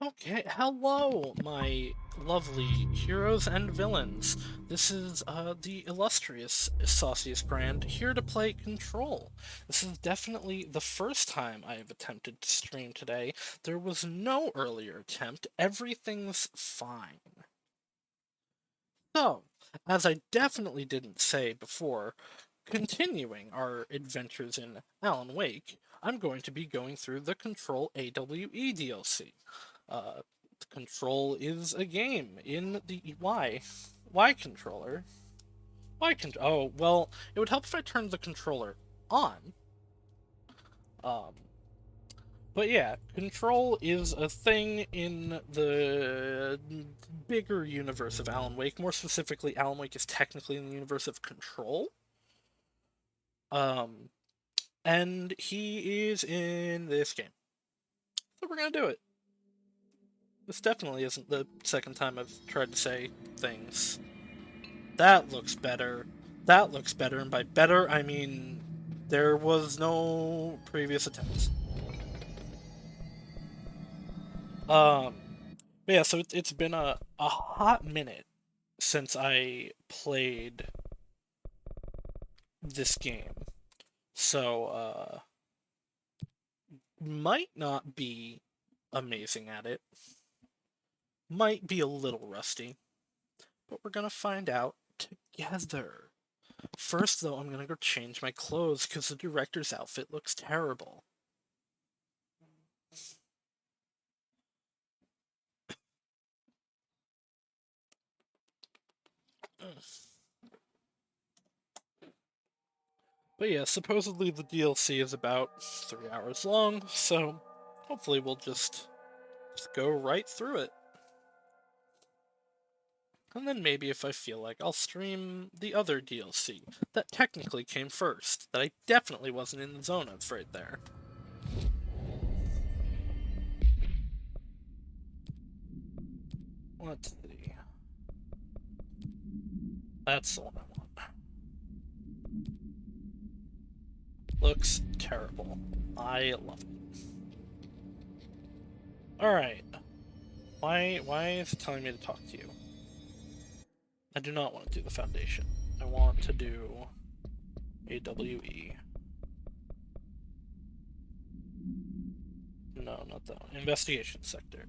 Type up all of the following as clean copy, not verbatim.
Okay, hello, my lovely heroes and villains. This is the illustrious Saucius Grand here to play Control. This is definitely the first time I have attempted to stream today. There was no earlier attempt. Everything's fine. So, as I definitely didn't say before, continuing our adventures in Alan Wake, I'm going to be going through the Control AWE DLC. Uh, Control is a game in the Y controller. Oh, well, it would help if I turned the controller on. Um, but yeah, Control is a thing in the bigger universe of Alan Wake. More specifically, Alan Wake is technically in the universe of Control. Um, and he is in this game. So we're gonna do it. This definitely isn't the second time I've tried to say things. That looks better. That looks better, and by better, I mean there was no previous attempts. Um, but yeah, so it's been a hot minute since I played this game. So, might not be amazing at it. Might be a little rusty, but we're gonna find out together. First, though, I'm gonna go change my clothes because the director's outfit looks terrible. But yeah, supposedly the DLC is about 3 hours long, so hopefully we'll just go right through it. And then maybe if I feel like, I'll stream the other DLC that technically came first, that I definitely wasn't in the zone of right there. Let's see. That's the one I want. Looks terrible. I love it. Alright. Why is it telling me to talk to you? I do not want to do the Foundation. I want to do AWE. No, not that one. Investigation sector.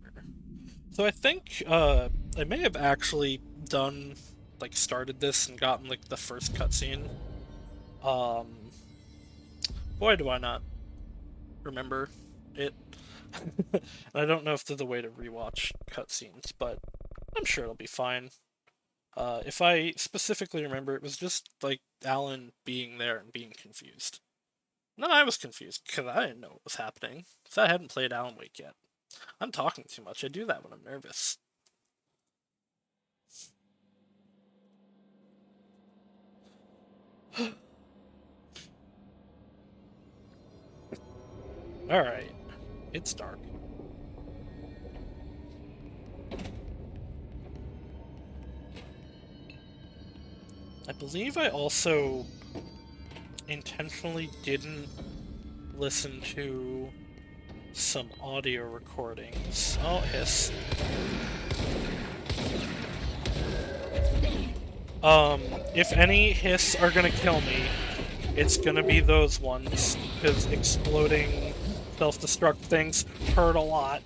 So I think I may have actually done started this and gotten like the first cutscene. Um, Boy, do I not remember it. And I don't know if there's a way to rewatch cutscenes, but I'm sure it'll be fine. If I specifically remember, it was just like Alan being there and being confused. And then I was confused because I didn't know what was happening. Because I hadn't played Alan Wake yet. I'm talking too much. I do that when I'm nervous. Alright. It's dark. I believe I also intentionally didn't listen to some audio recordings. Oh, hiss. If any hiss are gonna kill me, it's gonna be those ones, because exploding self-destruct things hurt a lot.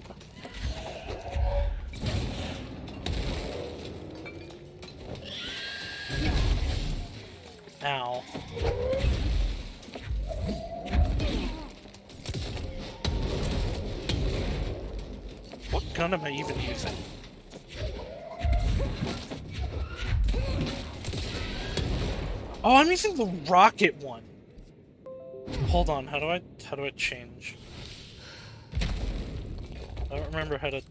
Ow. What gun am I even using? Oh, I'm using the rocket one. Hold on, how do I change? I don't remember how to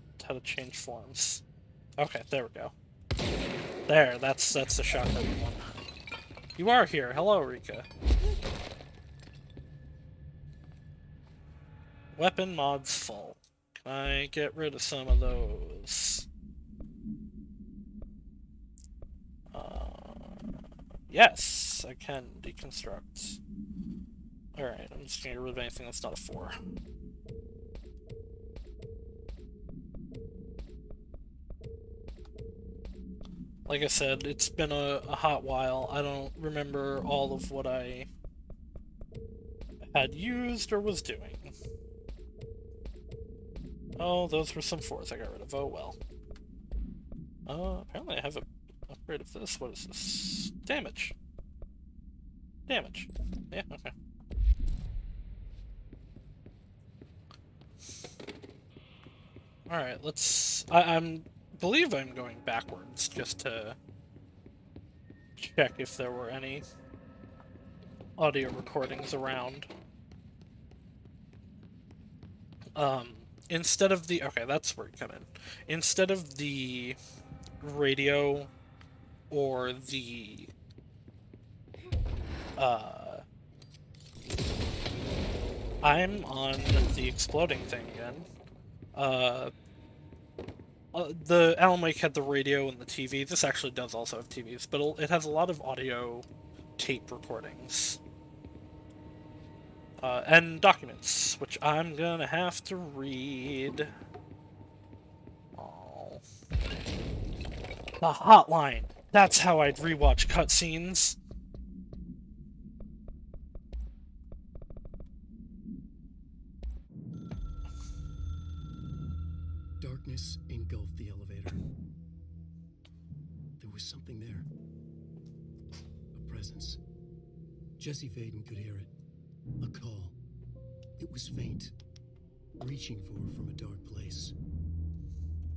change forms. Okay, there we go. There, that's the shotgun one. You are here. Hello, Rika. Weapon mods full. Can I get rid of some of those? Yes, I can deconstruct. Alright, I'm just gonna get rid of anything that's not a 4. Like I said, it's been a hot while. I don't remember all of what I had used or was doing. Oh, those were some fours I got rid of. Oh well. Apparently I have a upgrade of this. What is this? Damage. Damage. Yeah, okay. Alright, let's... I'm believe I'm going backwards, just to check if there were any audio recordings around. Instead of the... Okay, that's where you come in. Instead of the radio or the... I'm on the exploding thing again. The Alan Wake had the radio and the TV. This actually does also have TVs, but it has a lot of audio tape recordings. And documents, which I'm gonna have to read. Oh. The hotline. That's how I'd rewatch cutscenes. Darkness engulfed the elevator. There was something there. A presence. Jesse Faden could hear it. A call. It was faint, reaching for her from a dark place.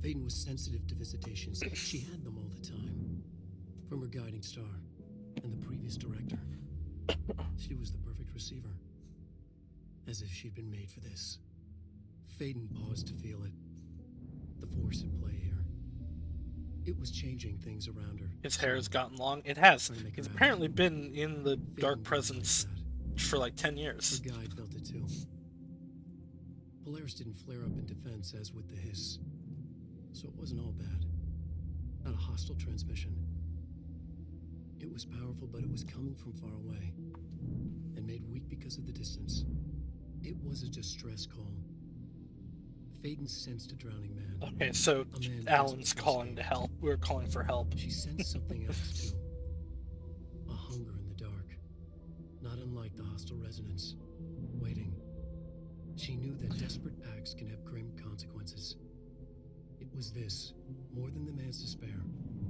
Faden was sensitive to visitations. She had them all the time. From her guiding star and the previous director. She was the perfect receiver. As if she'd been made for this. Faden paused to feel it. The force at play here. It was changing things around her. His hair has gotten long. It has. He's apparently been in the Dark Presence for like 10 years. Her guide felt it too. Polaris didn't flare up in defense as with the hiss. So it wasn't all bad. Not a hostile transmission. It was powerful, but it was coming from far away. And made weak because of the distance. It was a distress call. Faden sensed a drowning man. Okay, so Alan's calling to help. We're calling for help. She sensed something else too. A hunger in the dark. Not unlike the hostile resonance. Waiting. She knew that desperate acts can have grim consequences. It was this, more than the man's despair,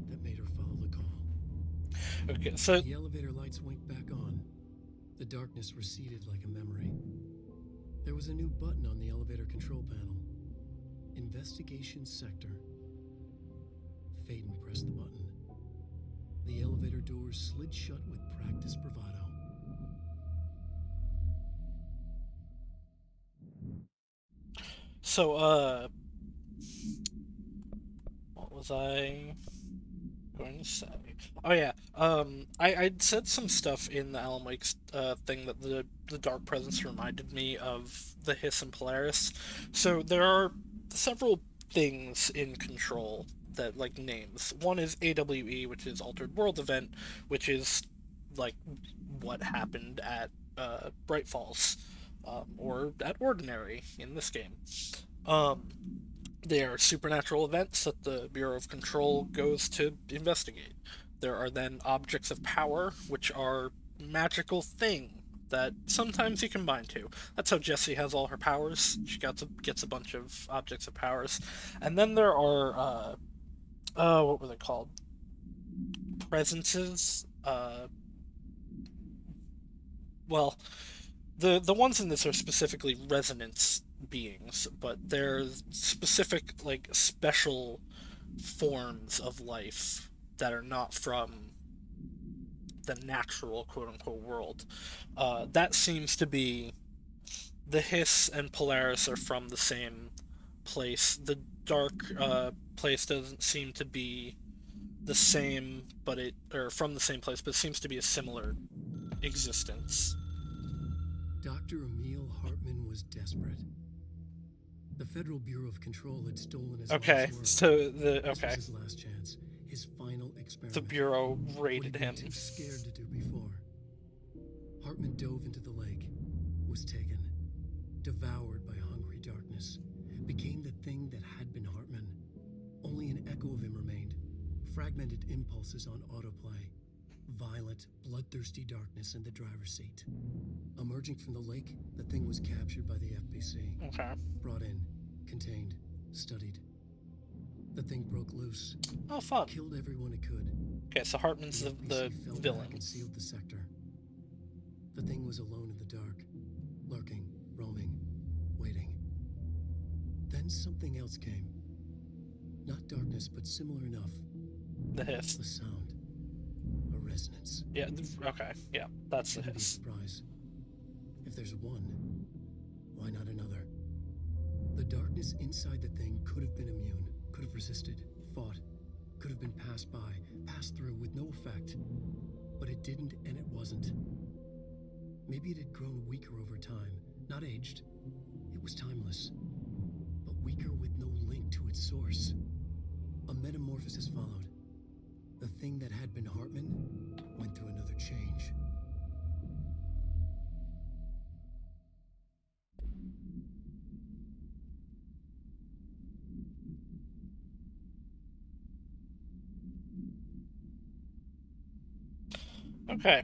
that made her follow the call. Okay, so... The elevator lights winked back on. The darkness receded like a memory. There was a new button on the elevator control panel. Investigation Sector. Faden pressed the button. The elevator doors slid shut with practiced bravado. So, what was I going to say? Oh yeah, I'd said some stuff in the Alan Wake's thing that the Dark Presence reminded me of the Hiss and Polaris. So there are several things in Control that, like, names. One is AWE, which is Altered World Event, which is, like, what happened at Bright Falls, or at Ordinary in this game. They are supernatural events that the Bureau of Control goes to investigate. There are then objects of power, which are magical thing that sometimes you combine to. That's how Jessie has all her powers. She gets a bunch of objects of powers. And then there are, what were they called? Presences? Well, the ones in this are specifically resonance beings, but they're specific, like, special forms of life that are not from the natural quote-unquote world. That seems to be... The Hiss and Polaris are from the same place. The Dark place doesn't seem to be the same, but or from the same place, but it seems to be a similar existence. Dr. Emil Hartman was desperate. The Federal Bureau of Control had stolen his life's work. So This was his last chance, his final experiment. The Bureau raided him. Too scared to do before. Hartman dove into the lake, was taken, devoured by hungry darkness, became the thing that had been Hartman. Only an echo of him remained, fragmented impulses on autoplay. Violent, bloodthirsty darkness in the driver's seat. Emerging from the lake, the thing was captured by the FBC. Okay. Brought in, contained, studied. The thing broke loose. Oh, fun. Killed everyone it could. Okay, so Hartman's the FBC fell villain. back and sealed the sector. The thing was alone in the dark, lurking, roaming, waiting. Then something else came. Not darkness, but similar enough. The hiss. A sound. A resonance. Yeah, okay, yeah, that's the Shouldn't be a hiss. surprise. If there's one, why not another? The darkness inside the thing could have been immune, could have resisted, fought, could have been passed by, passed through with no effect. But it didn't, and it wasn't. Maybe it had grown weaker over time, not aged. It was timeless, but weaker with no link to its source. A metamorphosis followed. The thing that had been Hartman went through another change. Okay.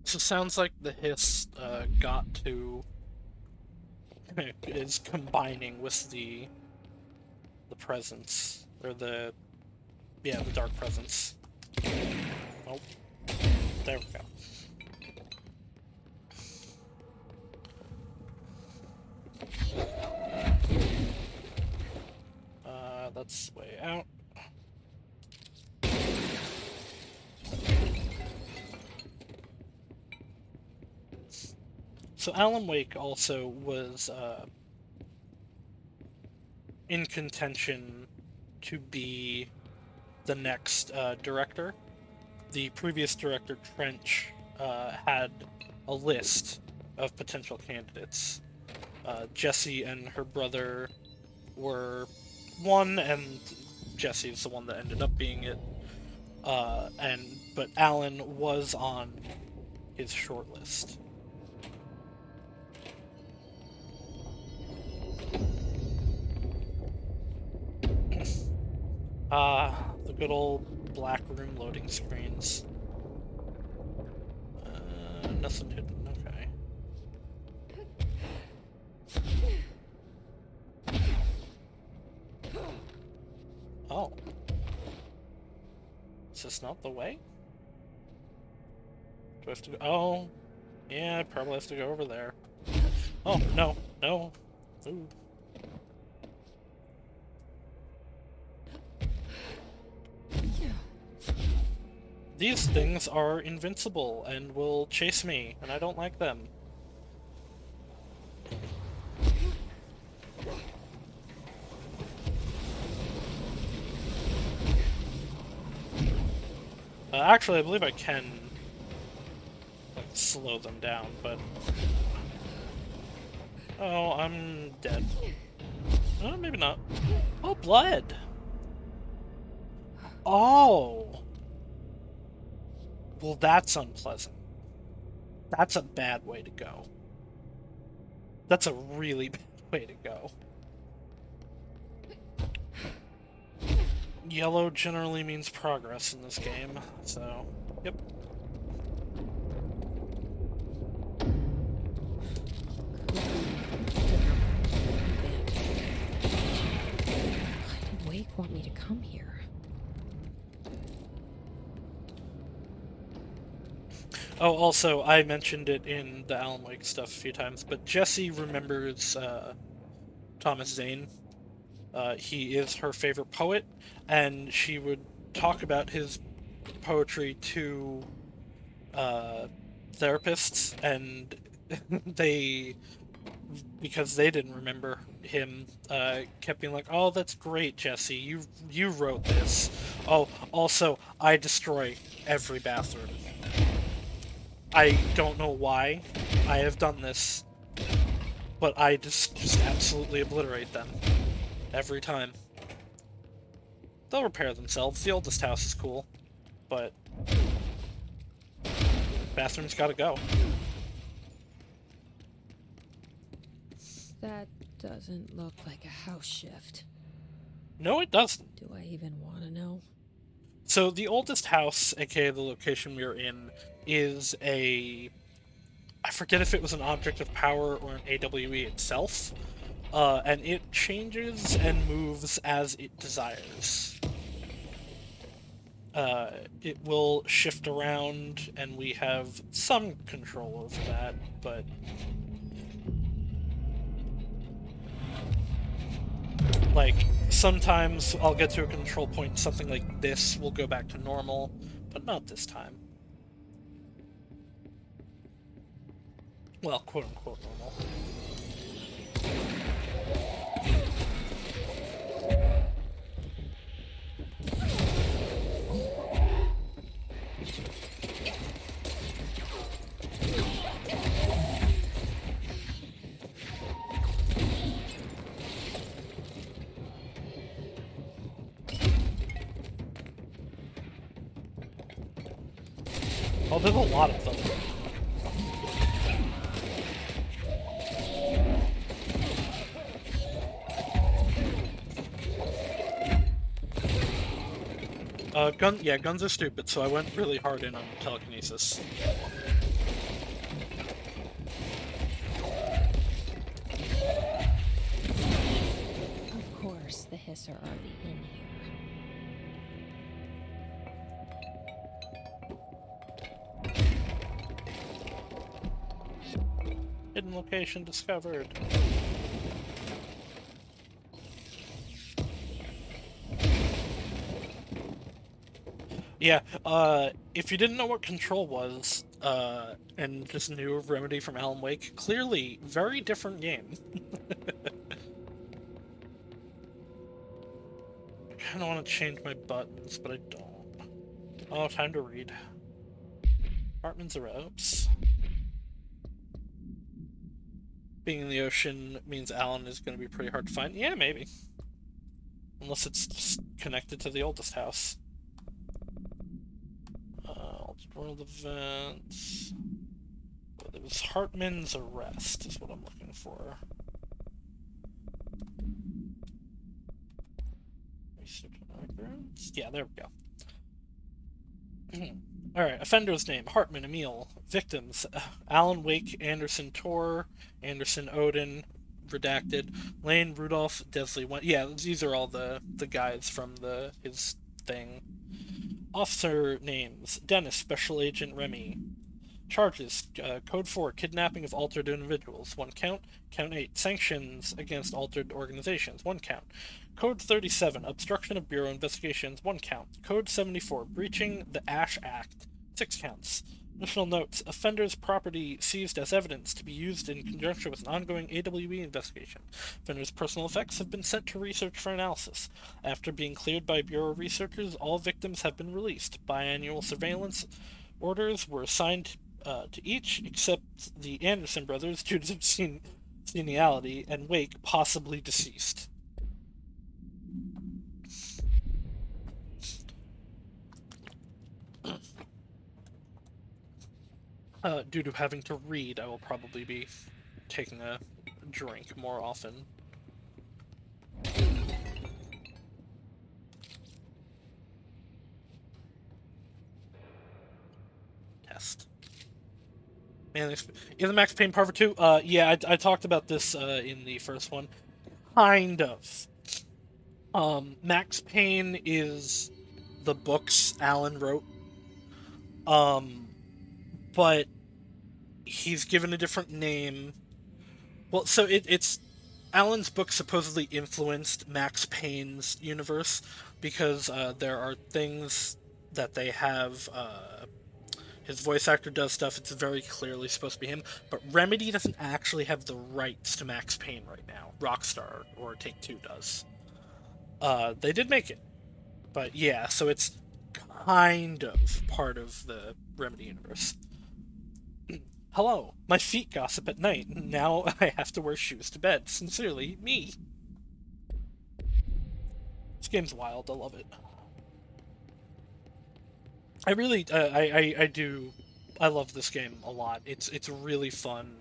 So sounds like the hiss got to is combining with the presence, or the dark presence. Oh, there we go. That's the way out. So Alan Wake also was in contention to be the next director. The previous director, Trench, had a list of potential candidates. Jessie and her brother were one, and Jessie's the one that ended up being it. But Alan was on his short list. The good old black room loading screens. Nothing hidden, okay. Oh. Is this not the way? Do I have to go? Oh. Yeah, I probably have to go over there. Oh, no, no. Ooh. These things are invincible and will chase me, and I don't like them. Actually, I believe I can slow them down, but... Oh, I'm dead. Oh, maybe not. Oh, blood! Oh! Well, that's unpleasant. That's a bad way to go. That's a really bad way to go. Yellow generally means progress in this game, so, yep. Why did Wake want me to come here? Oh, also, I mentioned it in the Alan Wake stuff a few times, but Jessie remembers Thomas Zane. He is her favorite poet, and she would talk about his poetry to therapists, and because they didn't remember him, kept being like, "Oh, that's great, Jessie. You wrote this. Oh, also, I destroy every bathroom. I don't know why I have done this, but I just absolutely obliterate them every time. They'll repair themselves. The oldest house is cool, but bathroom's gotta go." That doesn't look like a house shift. No, it doesn't. Do I even want to know? So the oldest house, aka the location we're in, is a... I forget if it was an object of power or an AWE itself, and it changes and moves as it desires. It will shift around, and we have some control over that, but... Like, sometimes I'll get to a control point, something like this will go back to normal, but not this time. Well, quote-unquote normal. Oh, there's a lot of them. Guns are stupid, so I went really hard in on telekinesis. Of course, the Hiss are already in here. Hidden location discovered. Yeah, if you didn't know what Control was, and just knew of Remedy from Alan Wake, clearly, very different game. I kinda want to change my buttons, but I don't. Oh, time to read. Hartman's Oops. Being in the ocean means Alan is going to be pretty hard to find. Yeah, maybe. Unless it's connected to the oldest house. Altered world events. It was Hartman's arrest is what I'm looking for. Research records. Yeah, there we go. Alright, offender's name, Hartman Emil. Victims, Alan Wake, Anderson Tor, Anderson Odin, redacted, Lane, Rudolph, Desley. Yeah, these are all the guys from his thing. Officer names, Dennis, Special Agent Remy. Charges, Code 4, kidnapping of altered individuals, 1 count. Count 8, sanctions against altered organizations, 1 count. Code 37, obstruction of Bureau investigations, 1 count. Code 74, breaching the Ash Act, 6 counts. Additional notes, offender's property seized as evidence to be used in conjunction with an ongoing AWE investigation. Offender's personal effects have been sent to research for analysis. After being cleared by Bureau researchers, all victims have been released. Biannual surveillance orders were assigned to each, except the Anderson brothers, due to seniality, and Wake, possibly deceased. Due to having to read, I will probably be taking a drink more often. Test. Man, is the Max Payne Part 2? Yeah, I talked about this in the first one. Kind of. Max Payne is the books Alan wrote. But he's given a different name. Well, so it's Alan's book supposedly influenced Max Payne's universe because there are things that they have. His voice actor does stuff, it's very clearly supposed to be him, but Remedy doesn't actually have the rights to Max Payne right now. Rockstar or Take-Two does. They did make it, but yeah, so it's kind of part of the Remedy universe. Hello, my feet gossip at night, and now I have to wear shoes to bed. Sincerely, me. This game's wild, I love it. I really, I love this game a lot. It's really fun.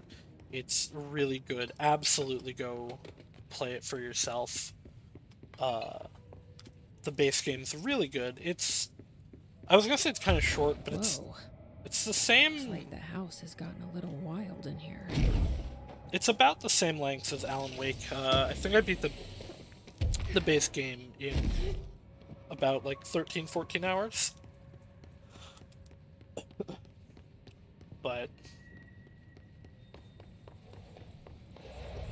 It's really good. Absolutely go play it for yourself. The base game's really good. It's I was gonna say it's kind of short, but it's Whoa. the Looks same. like the house has gotten a little wild in here. It's about the same length as Alan Wake. I think I beat the base game in about like 13, 14 hours. But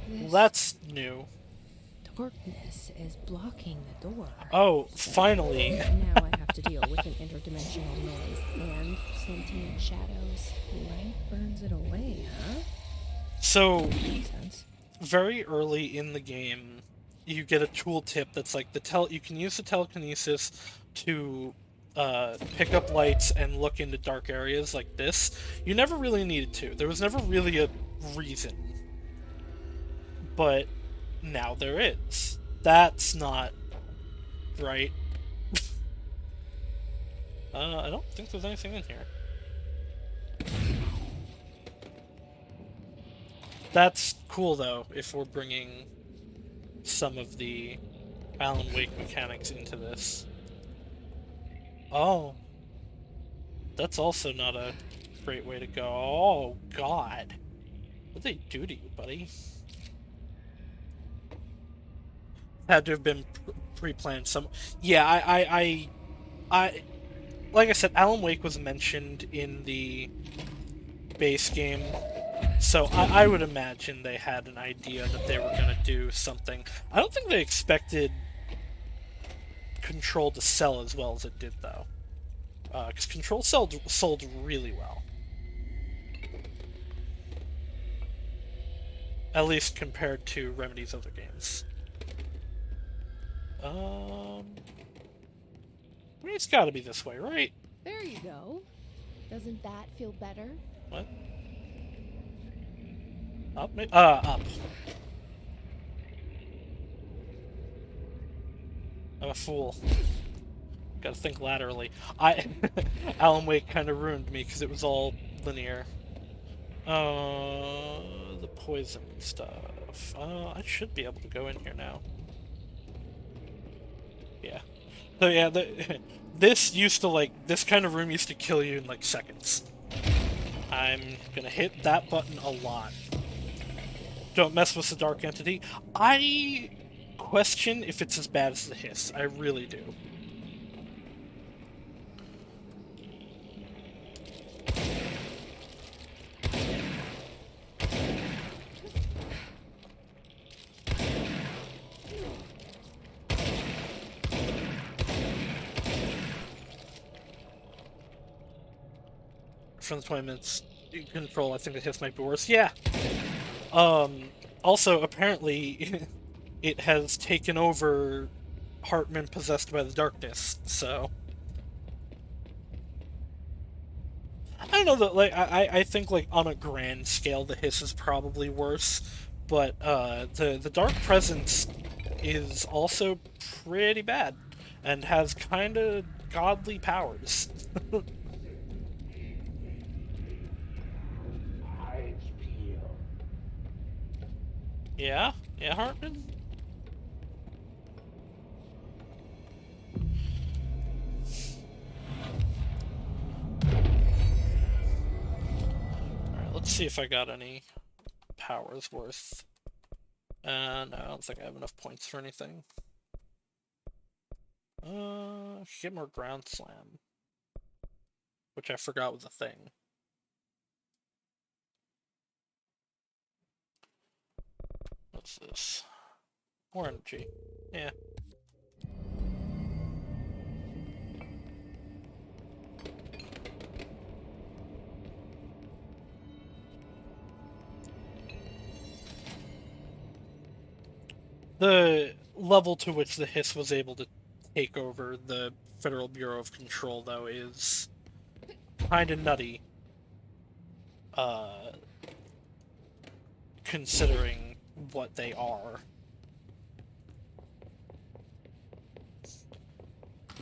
This that's new. darkness is blocking the door. Oh, So, finally. now I have to deal with an interdimensional noise and sentient shadows. Light burns it away, huh? So, Makes sense. very early in the game, you get a tooltip that's like you can use the telekinesis to pick up lights and look into dark areas like this. You never really needed to. There was never really a reason. But now there is. That's not right. I don't think there's anything in here. That's cool, though, if we're bringing some of the Alan Wake mechanics into this. Oh. That's also not a great way to go. Oh, God. What'd they do to you, buddy? Had to have been pre-planned some... Yeah, I... Like I said, Alan Wake was mentioned in the base game, so I would imagine they had an idea that they were going to do something. I don't think they expected Control to sell as well as it did, though. Because Control sold really well. At least compared to Remedy's other games. I mean, it's gotta be this way, right? There you go. Doesn't that feel better? What? Up? Up. I'm a fool. Gotta think laterally. Alan Wake kind of ruined me because it was all linear. The poison stuff. I should be able to go in here now. Yeah. So yeah, this used to, like, this kind of room used to kill you in like seconds. I'm gonna hit that button a lot. Don't mess with the dark entity. I question if it's as bad as the hiss. I really do. From the 20 minutes Control, I think the hiss might be worse. Yeah. Also, apparently, it has taken over Hartman possessed by the darkness, so... I don't know, that, like, I think, like, on a grand scale, the hiss is probably worse, but, the Dark Presence is also pretty bad, and has kinda godly powers. Yeah? Yeah, Hartman? Alright, let's see if I got any powers worth. No, I don't think I have enough points for anything. Get more Ground Slam. Which I forgot was a thing. What's this? More energy. Yeah. The level to which the hiss was able to take over the Federal Bureau of Control, though, is kinda nutty. Considering what they are.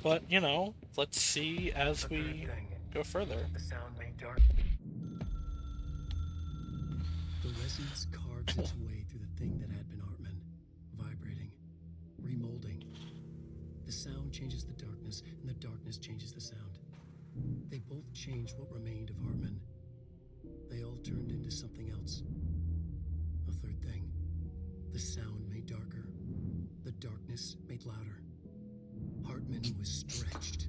But, you know, let's see as we go further. The sound made dark. The resonance carves its way through the thing that had been Hartman, vibrating, remolding. The sound changes the darkness, and the darkness changes the sound. They both changed what remained of Hartman. They all turned into something else. A third thing. The sound made darker. The darkness made louder. Hartman was stretched.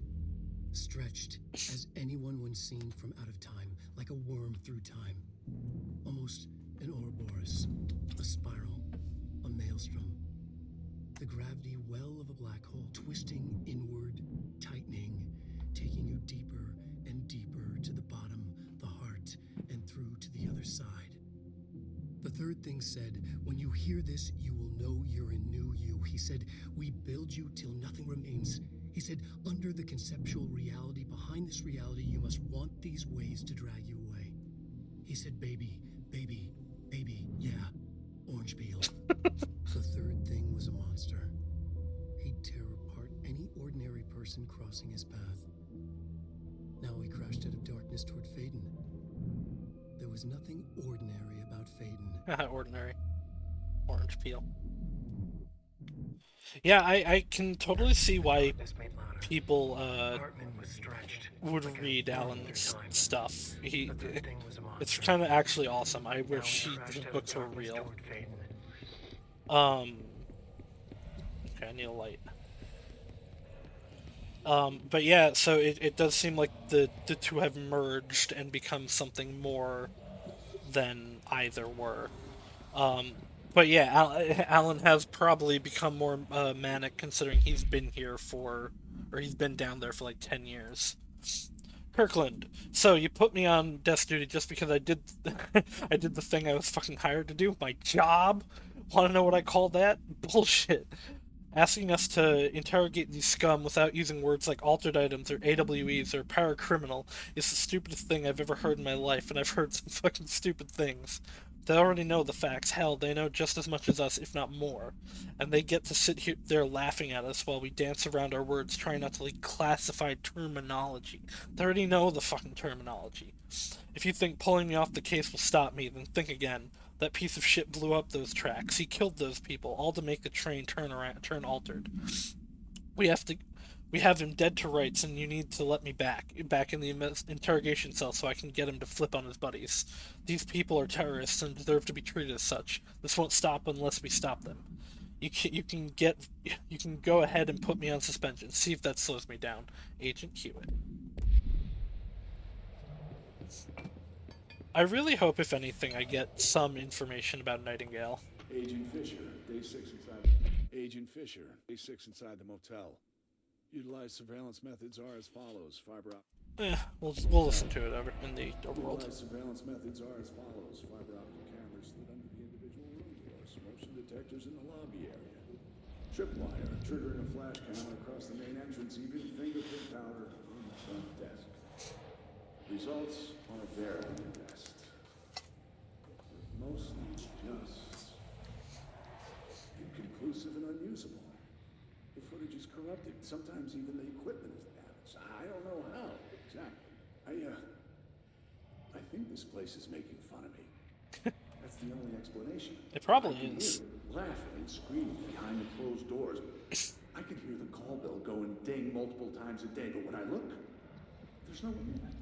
Stretched as anyone once seen from out of time, like a worm through time. Almost an Ouroboros, a spiral, a maelstrom. The gravity well of a black hole, twisting inward, tightening, taking you deeper and deeper to the bottom, the heart, and through to the other side. The third thing said, when you hear this, you will know you're a new you. He said, we build you till nothing remains. He said, under the conceptual reality, behind this reality, you must want these ways to drag you away. He said, baby, baby, baby, yeah, orange peel. The third thing was a monster. He'd tear apart any ordinary person crossing his path. Now he crashed out of darkness toward Faden. There was nothing ordinary about Faden. Ordinary. Orange peel. Yeah, I can totally see why people would read Alan's stuff. It's kind of actually awesome. I wish the books were real. Okay, I need a light. But yeah, so it does seem like the two have merged and become something more than either were. But yeah, Alan has probably become more manic considering he's been he's been down there for like 10 years. Kirkland, so you put me on desk duty just because I did I did the thing I was fucking hired to do, my job? Want to know what I call that? Bullshit. Asking us to interrogate these scum without using words like altered items or AWEs or paracriminal is the stupidest thing I've ever heard in my life, and I've heard some fucking stupid things. They already know the facts. Hell, they know just as much as us, if not more. And they get to sit here there laughing at us while we dance around our words, trying not to leak classified terminology. They already know the fucking terminology. If you think pulling me off the case will stop me, then think again. That piece of shit blew up those tracks. He killed those people, all to make the train turn altered. We have him dead to rights, and you need to let me back in the interrogation cell so I can get him to flip on his buddies. These people are terrorists and deserve to be treated as such. This won't stop unless we stop them. You can go ahead and put me on suspension. See if that slows me down. Agent Hewitt. I really hope, if anything, I get some information about Nightingale. Agent Fisher, day 6 inside the motel. Utilized surveillance methods are as follows. We'll listen to it over in the overworld. Utilized surveillance methods are as follows. Fiber optic cameras slid under the individual room doors. Motion detectors in the lobby area. Tripwire, triggering a flash camera across the main entrance. Even fingerprint powder on the front desk. Results are very best. Mostly just inconclusive and unusable. The footage is corrupted. Sometimes even the equipment is damaged. I don't know how exactly. I think this place is making fun of me. That's the only explanation. It probably is. Laughing and screaming behind the closed doors. I could hear the call bell go and ding multiple times a day, but when I look, there's no one in it.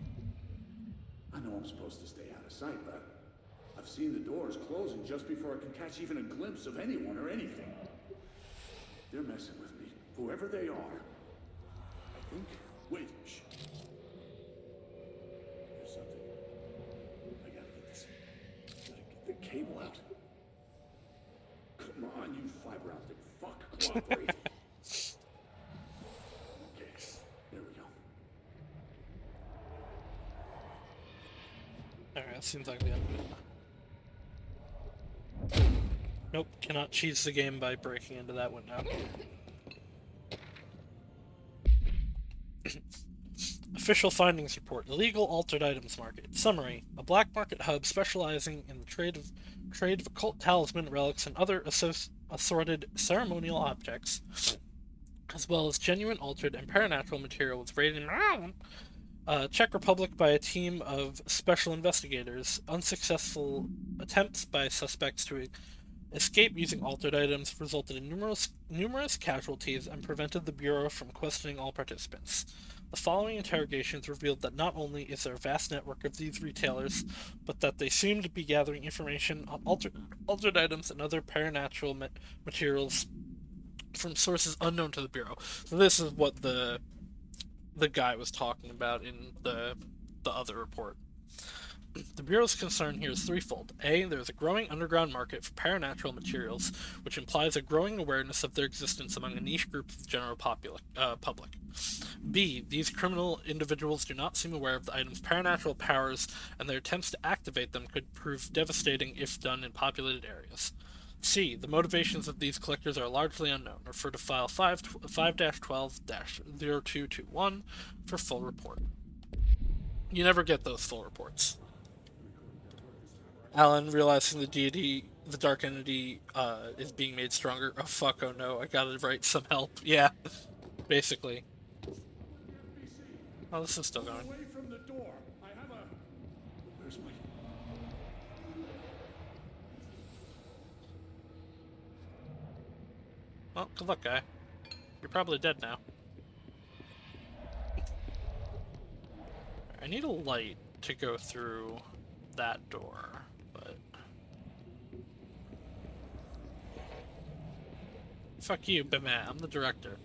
I know I'm supposed to stay out of sight, but I've seen the doors closing just before I can catch even a glimpse of anyone or anything. They're messing with me, whoever they are. I think. Wait, shh. There's something. I gotta get this. Gotta get the cable out. Come on, you fiber optic fuck, cooperate. Okay, there we go. Alright, seems like we have it. Nope, cannot cheese the game by breaking into that window. Official findings report. Illegal altered items market. Summary. A black market hub specializing in the trade of occult talisman, relics, and other assorted ceremonial objects, as well as genuine altered and paranatural material, was raided in Czech Republic by a team of special investigators. Unsuccessful attempts by suspects to Escape using altered items resulted in numerous casualties and prevented the Bureau from questioning all participants. The following interrogations revealed that not only is there a vast network of these retailers, but that they seem to be gathering information on altered items and other paranormal materials from sources unknown to the Bureau. So this is what the guy was talking about in the other report. The Bureau's concern here is threefold. A, there is a growing underground market for paranatural materials, which implies a growing awareness of their existence among a niche group of the general public. B, these criminal individuals do not seem aware of the item's paranatural powers, and their attempts to activate them could prove devastating if done in populated areas. C, the motivations of these collectors are largely unknown. Refer to file 5-12-0221 for full report. You never get those full reports. Alan, realizing the dark entity, is being made stronger. Oh fuck, oh no, I gotta write some help. Yeah, basically. Oh, this is still going. Away from the door. I have a... Where's my... Well, good luck, guy. You're probably dead now. I need a light to go through that door, but... Fuck you, Bima. I'm the director.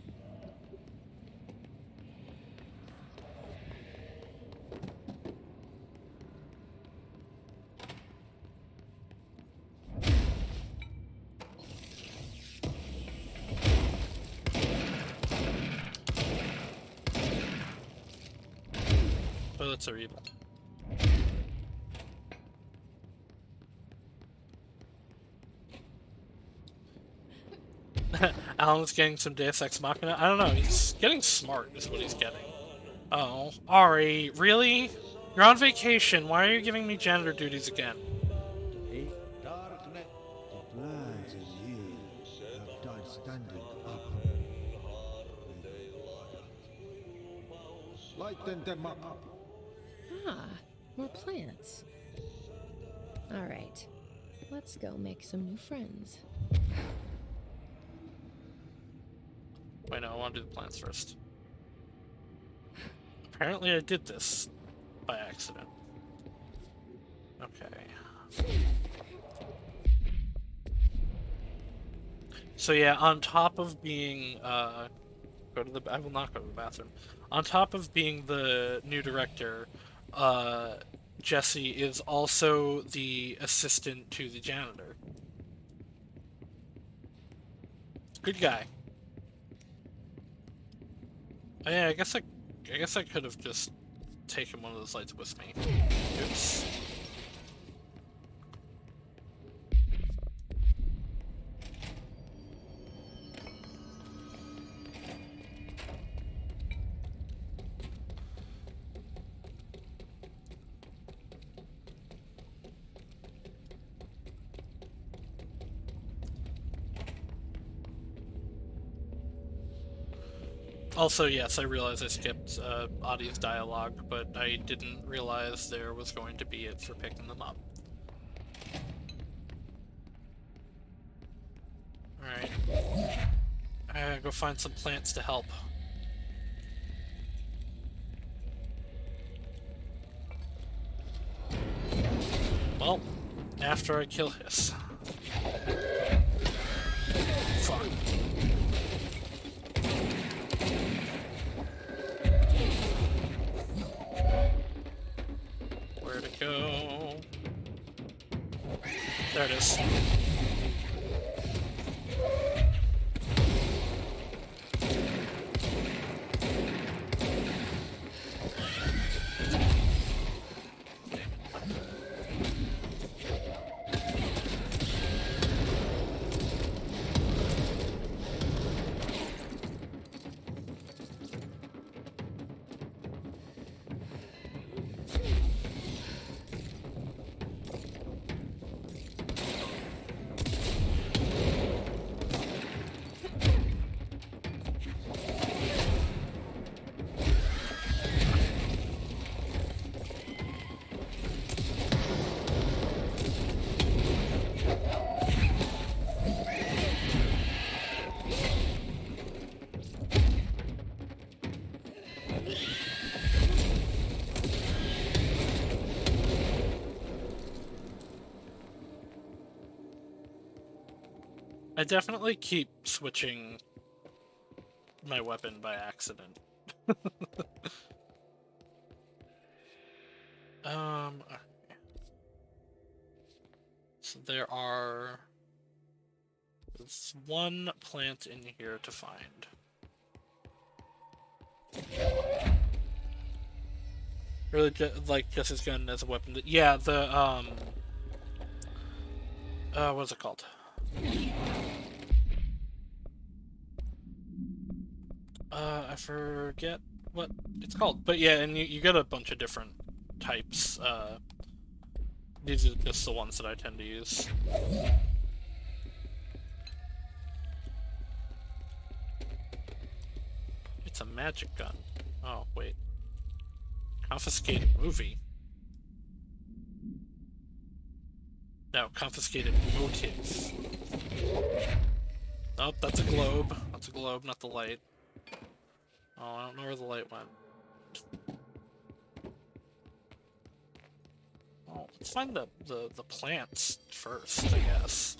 Toilets are evil. Alan's getting some Deus Ex Machina. I don't know, he's getting smart is what he's getting. Oh, Ari, really? You're on vacation, why are you giving me janitor duties again? Darknet, the plans as years have done standing up. Lighten them up. Ah, more plants. All right, let's go make some new friends. Wait, no, I want to do the plants first. Apparently I did this by accident. Okay. So yeah, on top of being, I will not go to the bathroom. On top of being the new director, Jesse is also the assistant to the janitor. Good guy. Oh, yeah, I guess I could have just taken one of those lights with me. Oops. Also, yes, I realize I skipped Adi's dialogue, but I didn't realize there was going to be it for picking them up. Alright. I gotta go find some plants to help. Well, after I kill Hiss. Fuck. Where to go? There it is. I definitely keep switching my weapon by accident. Okay. So there's one plant in here to find. Really, like Jesse's gun as a weapon. Yeah, what's it called? I forget what it's called, but yeah, and you get a bunch of different types. These are just the ones that I tend to use. It's a magic gun. Oh, wait. Confiscated movie. No, confiscated motive. Oh, that's a globe. That's a globe, not the light. Oh, I don't know where the light went. Oh, let's find the plants first, I guess.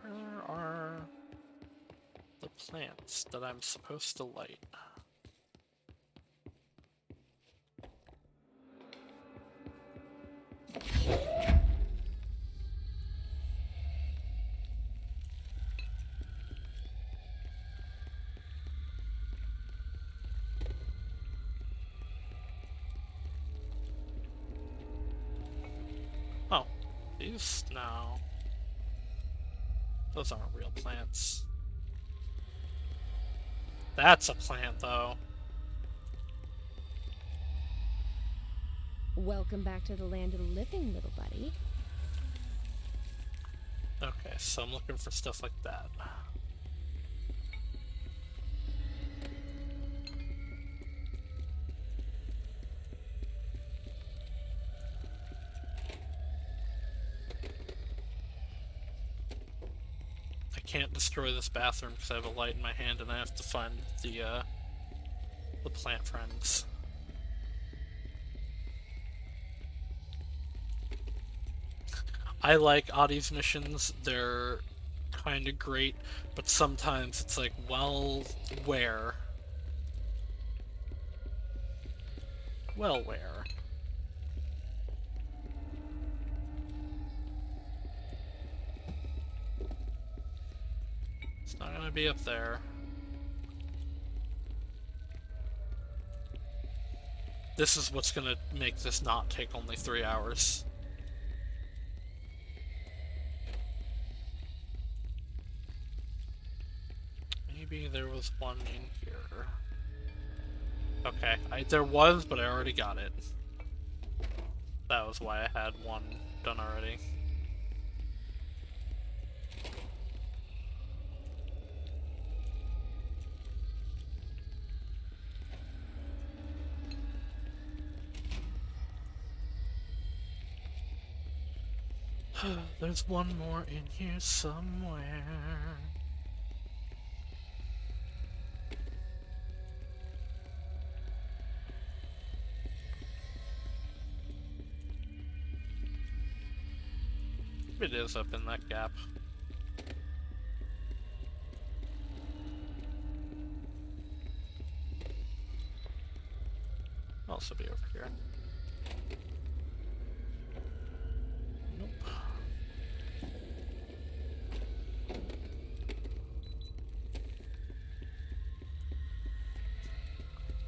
Where are the plants that I'm supposed to light? Oh, these now. Those aren't real plants. That's a plant, though. Welcome back to the land of the living, little buddy. Okay, so I'm looking for stuff like that. I can't destroy this bathroom because I have a light in my hand and I have to find the plant friends. I like Adi's missions. They're kind of great, but sometimes it's like, well, where? Well, where? It's not gonna be up there. This is what's gonna make this not take only 3 hours. Maybe there was one in here. Okay, there was, but I already got it. That was why I had one done already. There's one more in here somewhere. It is up in that gap. Also be over here. Nope.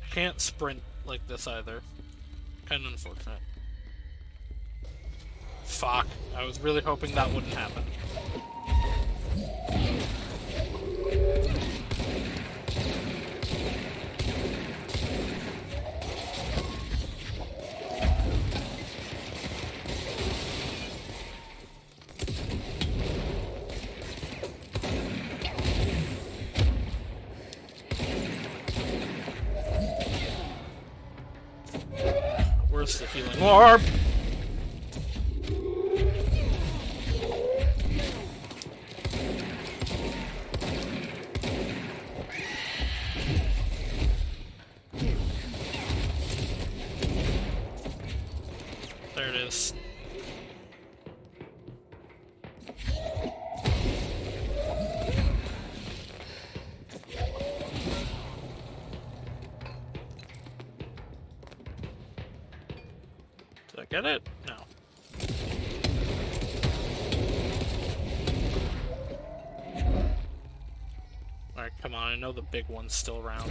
I can't sprint like this either. Kind of unfortunate. Fuck. I was really hoping that wouldn't happen. use the healing orb. There it is. Did I get it? No. Alright, come on, I know the big one's still around.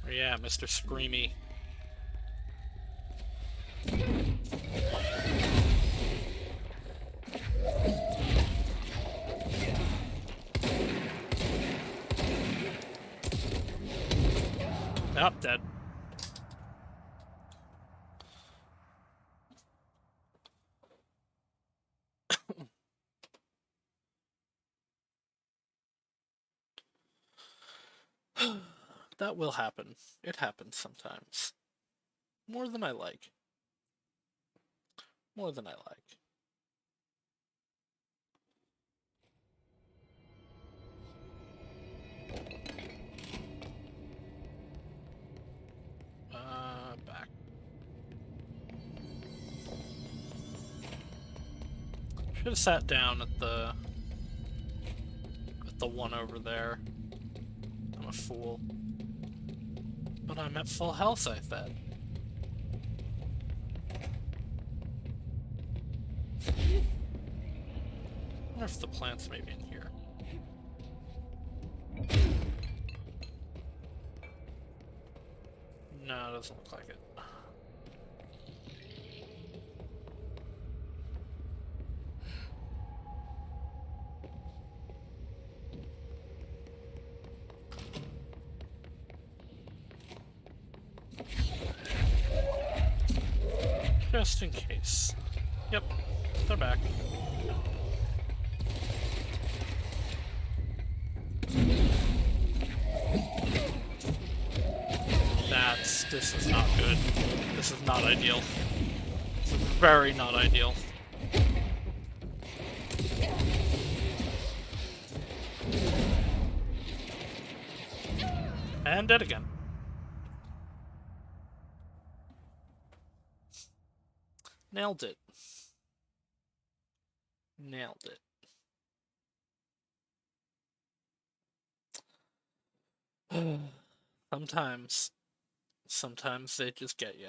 Where you at, Mr. Screamy? Nope, dead. That will happen. It happens sometimes. More than I like. More than I like. Back. Should have sat down at the one over there. I'm a fool. But I'm at full health, I thought. I wonder if the plants may be in here. No, it doesn't look like it. Just in case. Yep, they're back. This is not good. This is not ideal. This is very not ideal. And dead again. Nailed it. Nailed it. Sometimes they just get you.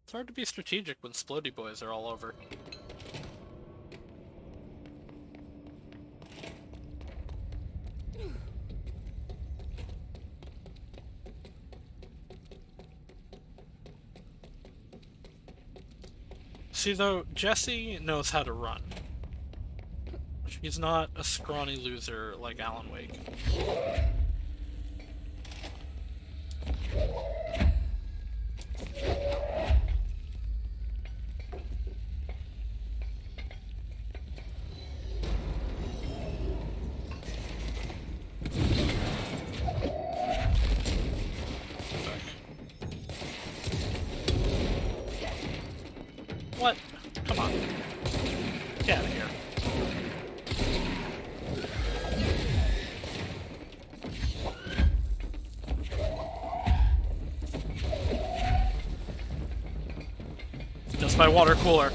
It's hard to be strategic when Splody Boys are all over. See, though, Jesse knows how to run. He's not a scrawny loser like Alan Wake. What? Come on. Get out of here. Just my water cooler.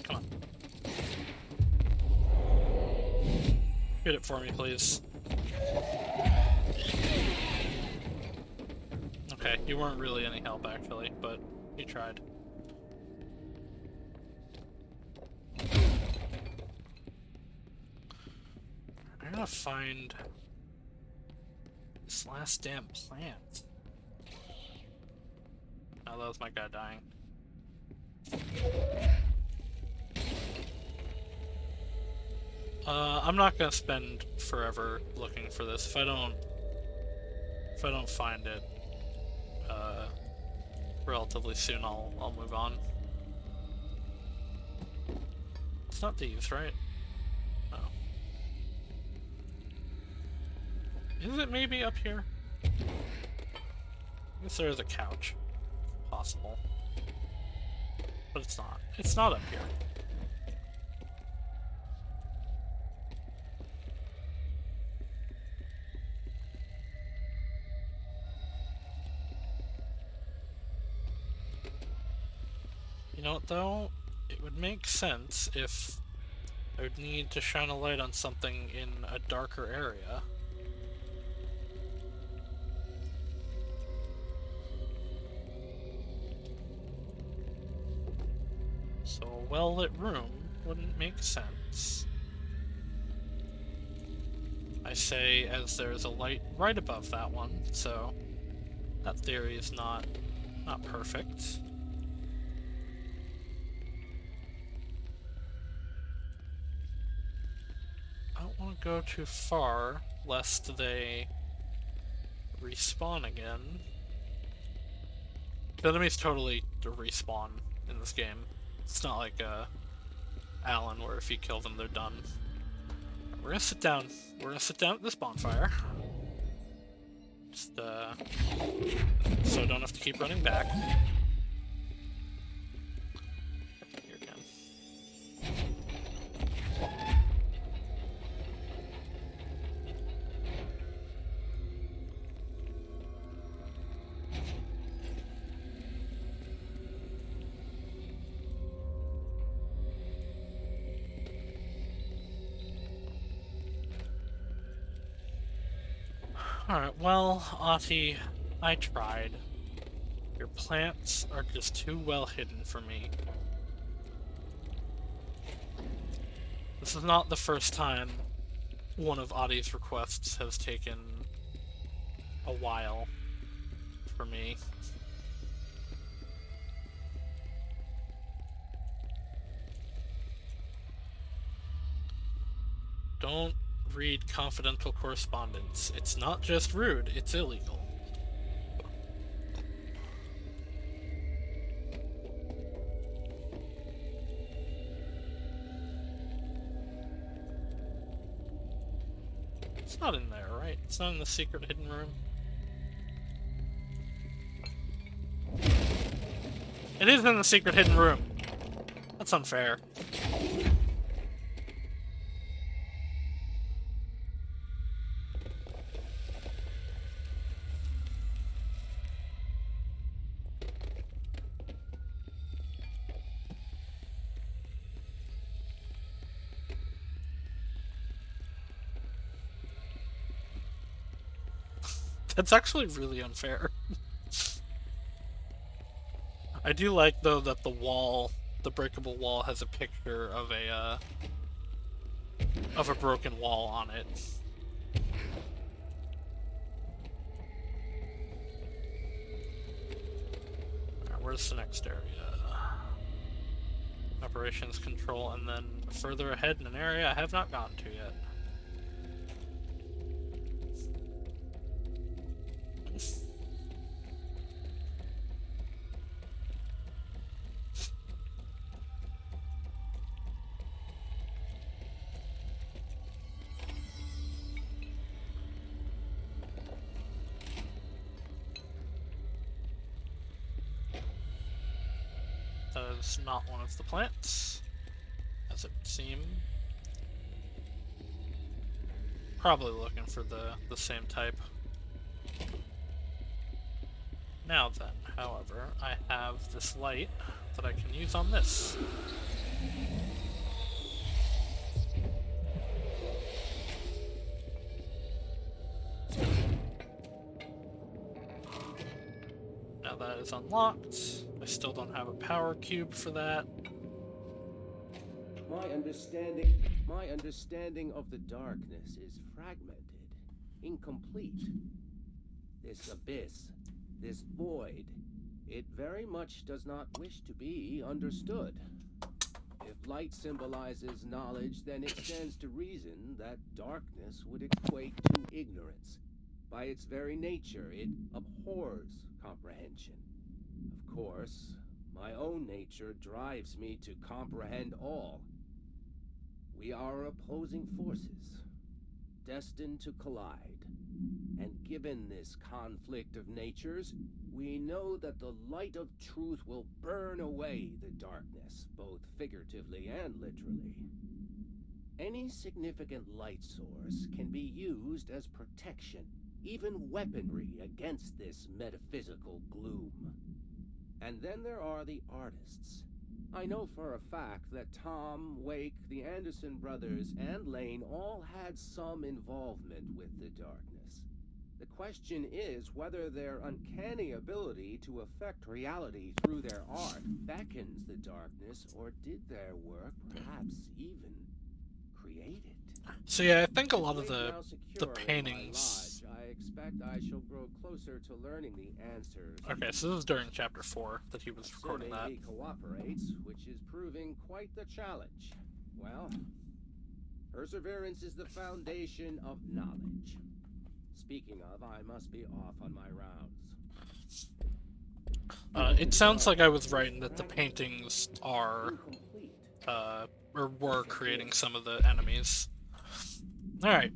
Come on. Hit it for me, please. Okay, you weren't really any help, actually, but you tried. I gotta find this last damn plant. Oh, that was my guy dying. I'm not gonna spend forever looking for this. If I don't find it, relatively soon, I'll move on. It's not these, right? No. Is it maybe up here? I guess there's a couch. Possible. But it's not. It's not up here. You know what, though? It would make sense if I would need to shine a light on something in a darker area. So a well-lit room wouldn't make sense. I say as there's a light right above that one, so that theory is not perfect. I don't want to go too far, lest they respawn again. The enemies totally respawn in this game. It's not like Alan, where if you kill them, they're done. We're gonna sit down. We're gonna sit down at this bonfire. Just, so I don't have to keep running back. Here again. Alright, well, Ahti, I tried. Your plants are just too well hidden for me. This is not the first time one of Ahti's requests has taken a while for me. Don't read confidential correspondence. It's not just rude, it's illegal. It's not in there, right? It's not in the secret hidden room. It is in the secret hidden room. That's unfair. That's actually really unfair. I do like, though, that the wall, the breakable wall, has a picture of a broken wall on it. Alright, where's the next area? Operations control, and then further ahead in an area I have not gotten to yet. That is not one of the plants, as it would seem. Probably looking for the same type. Now then, however, I have this light that I can use on this. Now that is unlocked. I still don't have a power cube for that. My understanding of the darkness is fragmented, incomplete. This abyss, this void, it very much does not wish to be understood. If light symbolizes knowledge, then it stands to reason that darkness would equate to ignorance. By its very nature, it abhors comprehension. Of course, my own nature drives me to comprehend all. We are opposing forces, destined to collide. And given this conflict of natures, we know that the light of truth will burn away the darkness, both figuratively and literally. Any significant light source can be used as protection, even weaponry against this metaphysical gloom. And then there are the artists. I know for a fact that Tom, Wake, the Anderson brothers, and Lane all had some involvement with the darkness. The question is whether their uncanny ability to affect reality through their art beckons the darkness, or did their work perhaps even create it? So yeah, I think a lot of With the now secure in my paintings. lodge, I expect I shall grow closer to learning the answers. Okay, so this is during chapter 4 that he was recording Assuming that. he cooperates, which is proving quite the challenge. Well, perseverance is the foundation of knowledge. Speaking of, I must be off on my rounds. It sounds like I was right in that the paintings are, Incomplete. or were creating some of the enemies. Alright.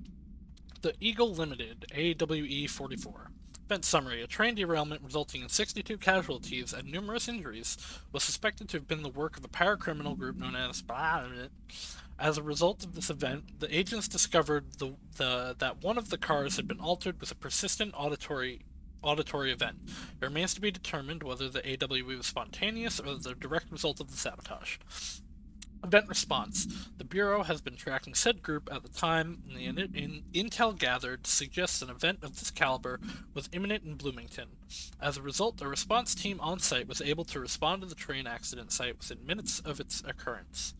The Eagle Limited, AWE-44. Event summary. A train derailment resulting in 62 casualties and numerous injuries was suspected to have been the work of a paracriminal group known as... As a result of this event, the agents discovered that one of the cars had been altered with a persistent auditory event. It remains to be determined whether the AWE was spontaneous or the direct result of the sabotage. Event response. The Bureau has been tracking said group at the time, and the intel gathered suggests an event of this caliber was imminent in Bloomington. As a result, a response team on site was able to respond to the train accident site within minutes of its occurrence.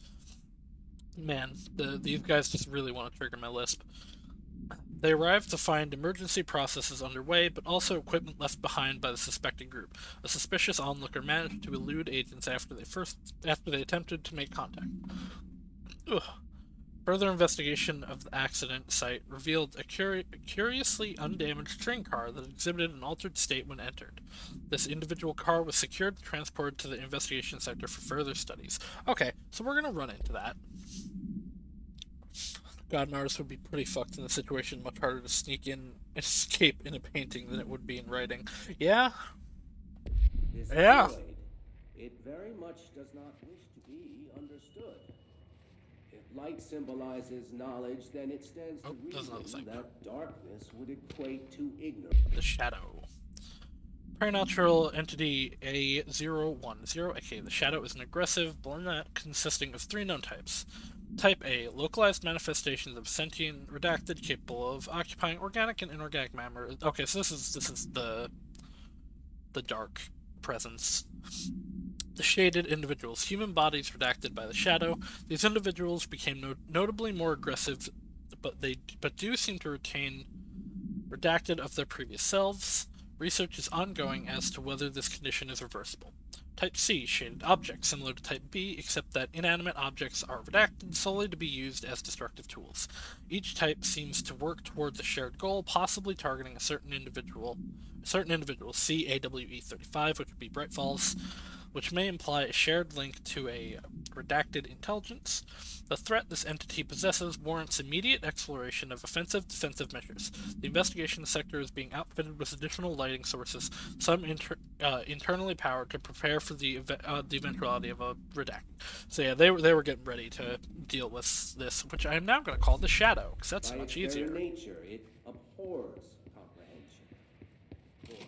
Man, these guys just really want to trigger my lisp. They arrived to find emergency processes underway, but also equipment left behind by the suspected group. A suspicious onlooker managed to elude agents after they attempted to make contact. Ugh. Further investigation of the accident site revealed a curiously undamaged train car that exhibited an altered state when entered. This individual car was secured and transported to the investigation sector for further studies. Okay, so we're gonna run into that. God, an artist would be pretty fucked in this situation. Much harder to sneak in and escape in a painting than it would be in writing. Yeah? This Yeah. void, it very much does not wish to be understood. If light symbolizes knowledge, then it stands to there's another reason thing. that darkness would equate to ignorance. The Shadow. Paranatural entity A010. Okay, the Shadow is an aggressive blend consisting of 3 known types. Type A, localized manifestations of sentient redacted capable of occupying organic and inorganic matter. Okay, so this is the dark presence. The shaded individuals, human bodies redacted by the Shadow. These individuals became notably more aggressive, but do seem to retain redacted of their previous selves. Research is ongoing as to whether this condition is reversible. Type C, shaded objects, similar to Type B, except that inanimate objects are redacted solely to be used as destructive tools. Each type seems to work towards a shared goal, possibly targeting a certain individual, see AWE-35, which would be Bright Falls, which may imply a shared link to a redacted intelligence. The threat this entity possesses warrants immediate exploration of offensive-defensive measures. The investigation sector is being outfitted with additional lighting sources, some internally powered, to prepare for the eventuality of a redact. So yeah, they were getting ready to deal with this, which I am now going to call the Shadow, because that's By much its very easier. nature, it abhors comprehension. Of course,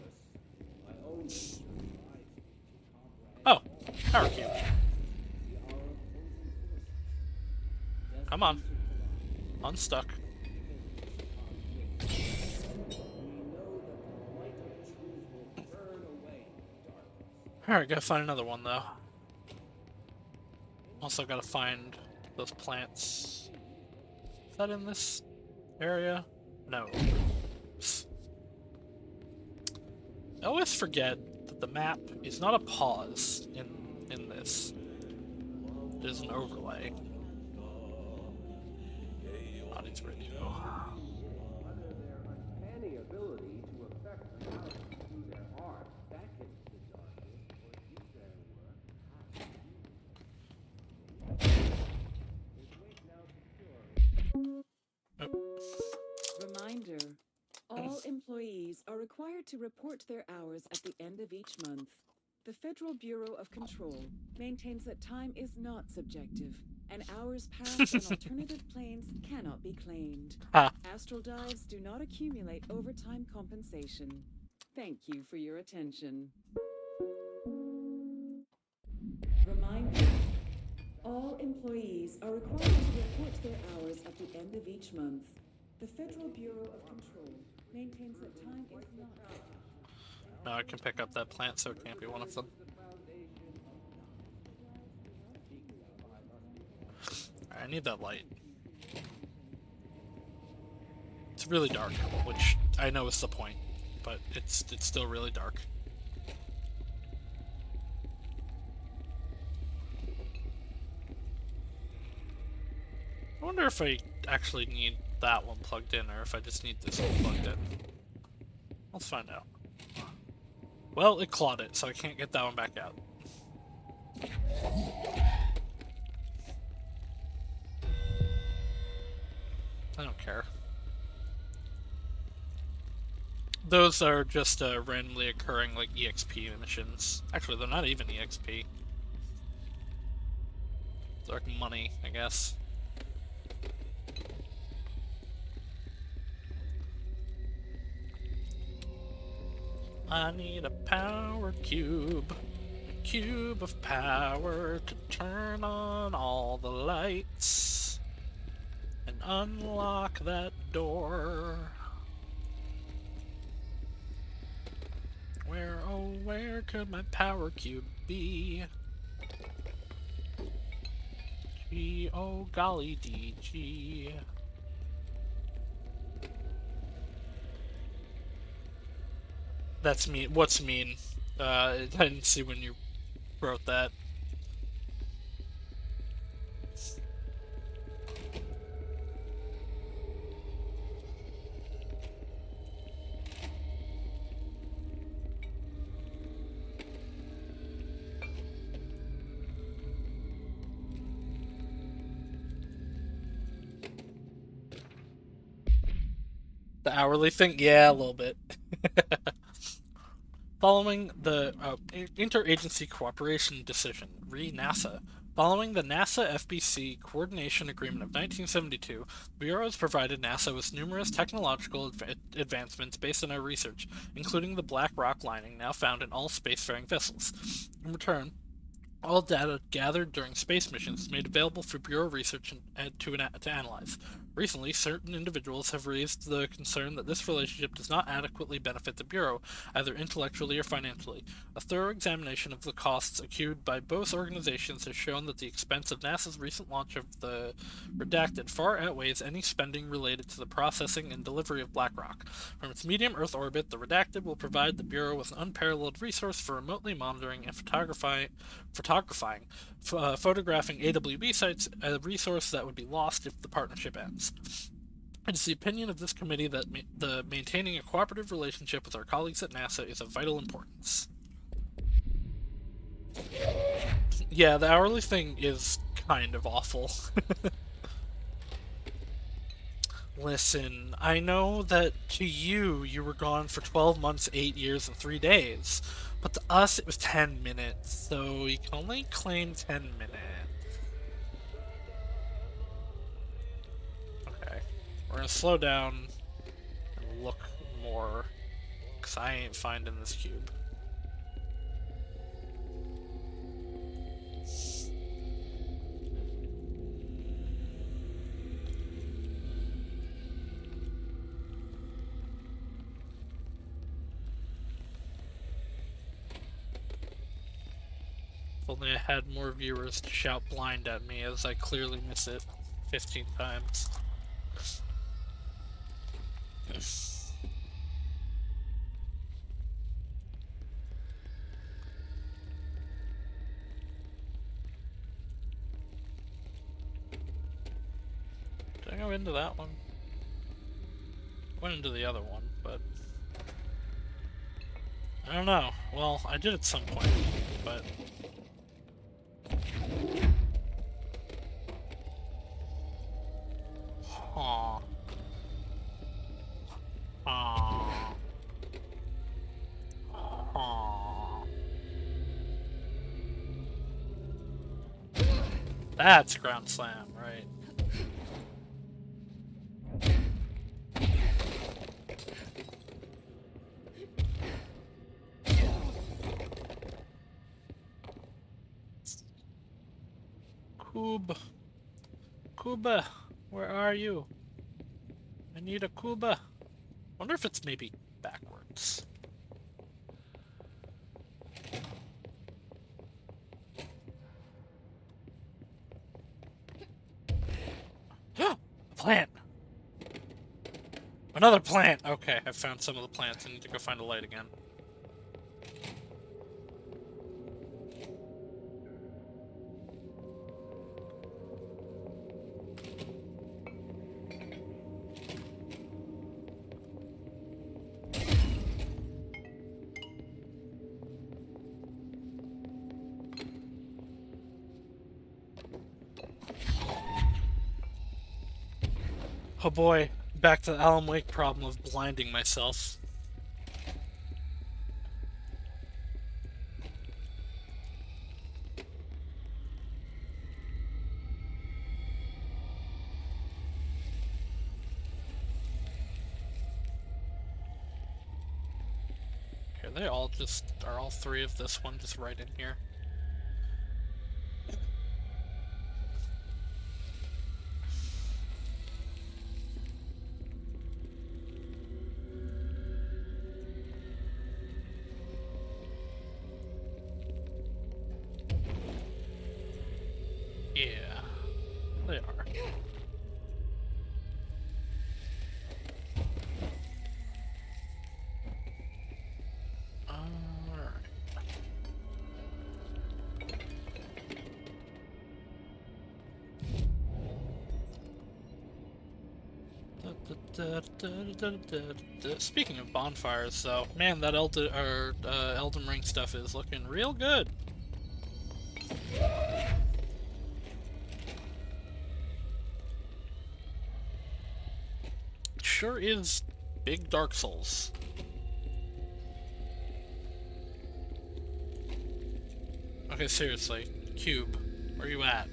my own nature drives me to comprehend Oh, power cube. We are opposing forces. Come on. Unstuck. We know that the light of truth will burn away darkness. Alright, gotta find another one, though. Also gotta find those plants. Is that in this area? No. Oops. I always forget that the map is not a pause in this. It is an overlay. Body's radio. Whether their uncanny ability to affect reality through their art beckons the darkness or do their work is Wake now secure. Reminder. All employees are required to report their hours at the end of each month. The Federal Bureau of Control maintains that time is not subjective, and hours passed on alternative planes cannot be claimed. Ha. Astral dives do not accumulate overtime compensation. Thank you for your attention. Reminder. All employees are required to report their hours at the end of each month. The Federal Bureau of Control maintains that time is not. No, I can pick up that plant, so it can't be one of them. I need that light. It's really dark, which I know is the point, but it's still really dark. I wonder if I actually need that one plugged in, or if I just need this one plugged in. Let's find out. Well, it clawed it, so I can't get that one back out. I don't care. Those are just randomly occurring, like, EXP missions. Actually, they're not even EXP. They're like money, I guess. I need a power cube. A cube of power to turn on all the lights and unlock that door. Where, oh, where could my power cube be? G, oh, golly, DG. That's mean. What's mean? I didn't see when you wrote that. The hourly thing? Yeah, a little bit. Following the Interagency Cooperation Decision, re-NASA. Following the NASA-FBC Coordination Agreement of 1972, the Bureau has provided NASA with numerous technological advancements based on our research, including the black rock lining now found in all spacefaring vessels. In return, all data gathered during space missions is made available for Bureau research to analyze. Recently, certain individuals have raised the concern that this relationship does not adequately benefit the Bureau, either intellectually or financially. A thorough examination of the costs accrued by both organizations has shown that the expense of NASA's recent launch of the Redacted far outweighs any spending related to the processing and delivery of Blackrock. From its medium Earth orbit, the Redacted will provide the Bureau with an unparalleled resource for remotely monitoring and photographing AWB sites, a resource that would be lost if the partnership ends. It is the opinion of this committee that maintaining a cooperative relationship with our colleagues at NASA is of vital importance. Yeah, the hourly thing is kind of awful. Listen, I know that to you, you were gone for 12 months, 8 years, and 3 days. But to us, it was 10 minutes, so you can only claim 10 minutes. Okay. We're gonna slow down and look more, because I ain't finding this cube. If only I had more viewers to shout blind at me, as I clearly miss it 15 times. into that one? Went into the other one, but I don't know. Well, I did at some point, but Aw. Aw. Aw. That's ground slam, right? Kuba, where are you? I need a Kuba. Wonder if it's maybe backwards. A plant! Another plant! Okay, I found some of the plants. I need to go find a light again. Oh boy, back to the Alan Wake problem of blinding myself. Okay, they all just, are all three of this one just right in here? Yeah, they are. Alright. Speaking of bonfires, though, man, that Elden Ring stuff is looking real good. Sure is big Dark Souls. Okay, seriously, Cube, where you at?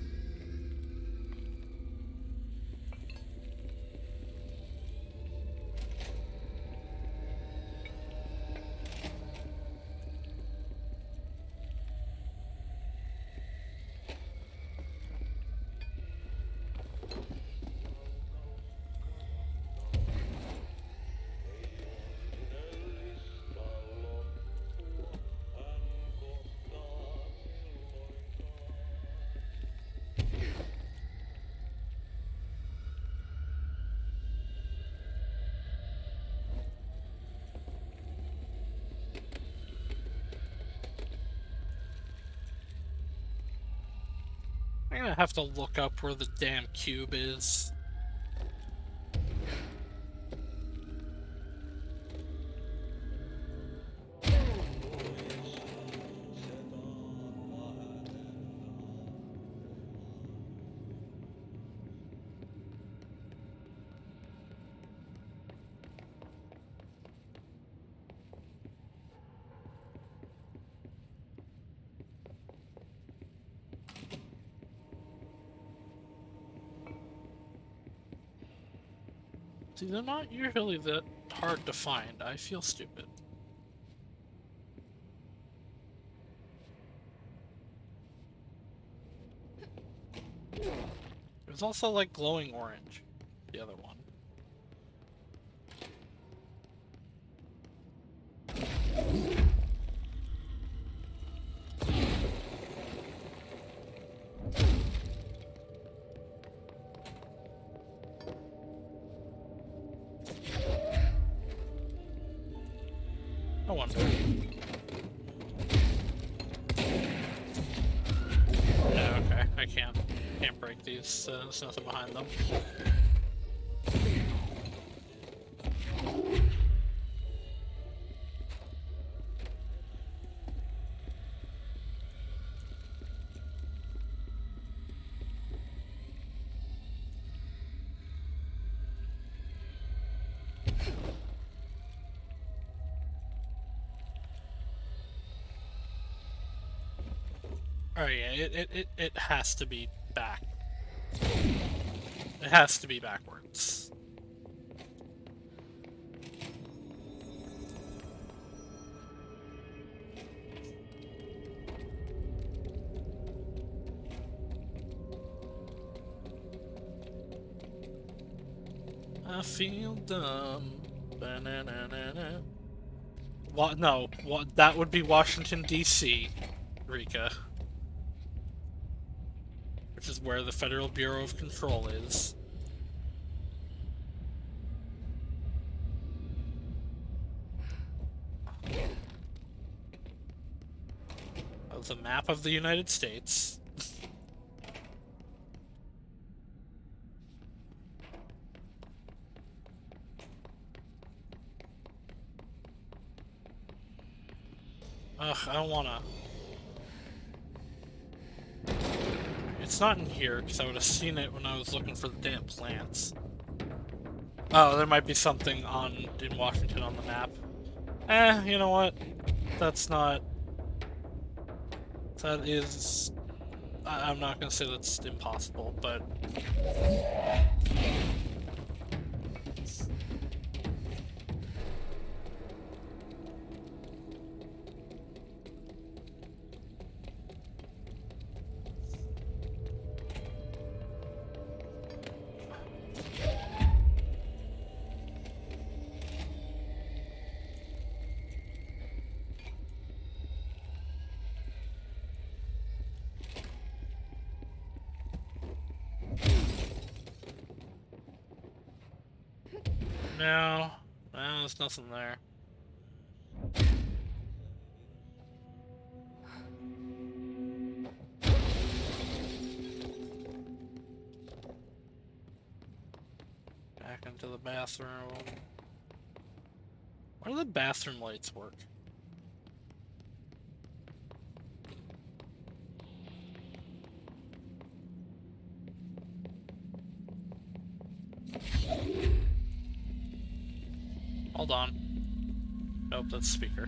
I'm gonna have to look up where the damn cube is. See, they're not usually that hard to find. I feel stupid. There's also like glowing orange, the other one. No wonder. Yeah, okay. I can't break these. There's nothing behind them. Oh yeah, it has to be back. It has to be backwards. I feel dumb. Ba-na-na-na-na. What? No. What? That would be Washington, D.C., Rika. Which is where the Federal Bureau of Control is. Of the map of the United States. Ugh, I don't wanna... It's not in here, because I would have seen it when I was looking for the damn plants. Oh, there might be something in Washington on the map. You know what? That's not... That is... I'm not gonna say that's impossible, but... No, there's nothing there. Back into the bathroom. Why do the bathroom lights work? Hold on. Nope, that's speaker.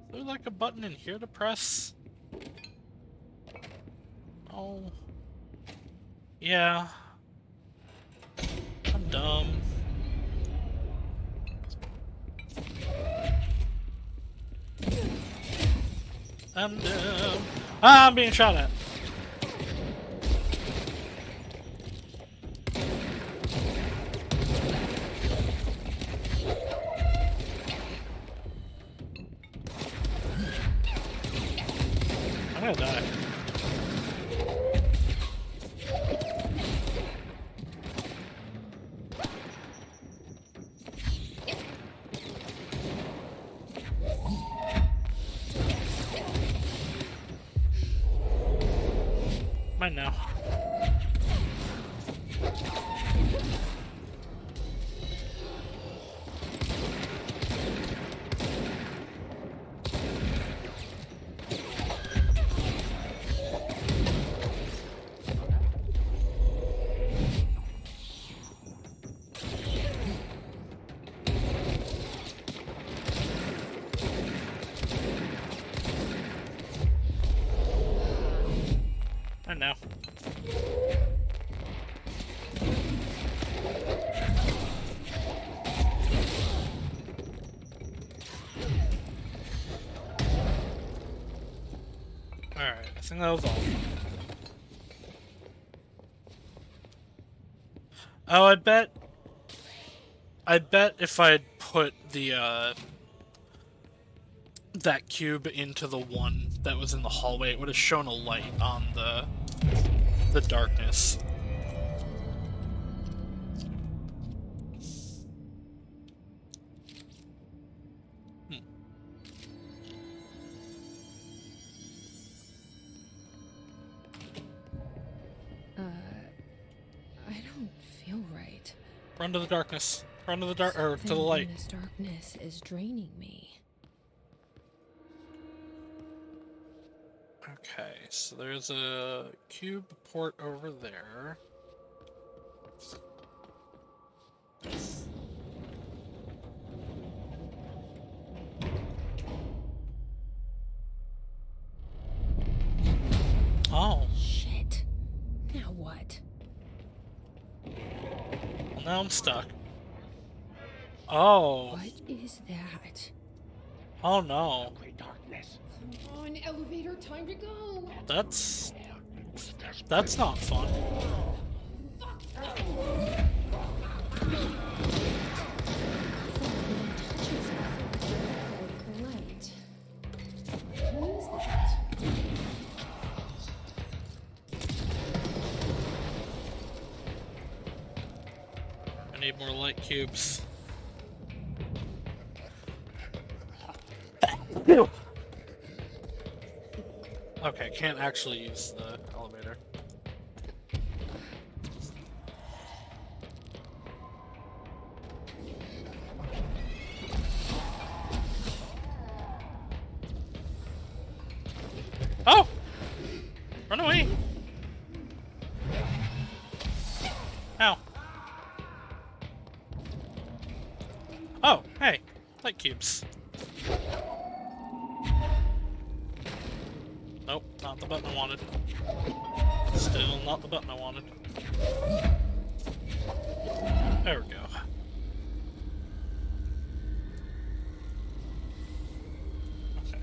Is there like a button in here to press? Oh. Yeah. I'm dumb. I'm dumb. Ah, I'm being shot at. I'm gonna die. Mine now. Mine now. Alright, I think that was all. Oh, I bet if I'd put the, that cube into the one that was in the hallway, it would have shown a light on the darkness. I don't feel right. Run to the darkness. Run to the dark, or to the Something light. in this darkness is draining me. Okay, so there's a cube port over there. Oh. Shit. Now what? Well, now I'm stuck. Oh. What is that? Oh no. Come on, elevator, time to go. That's not fun. Right. Who's that? I need more light cubes. Okay, can't actually use the elevator. Oh! Run away! Ow. Oh, hey! Light cubes. Nope, not the button I wanted. Still not the button I wanted. There we go. Okay.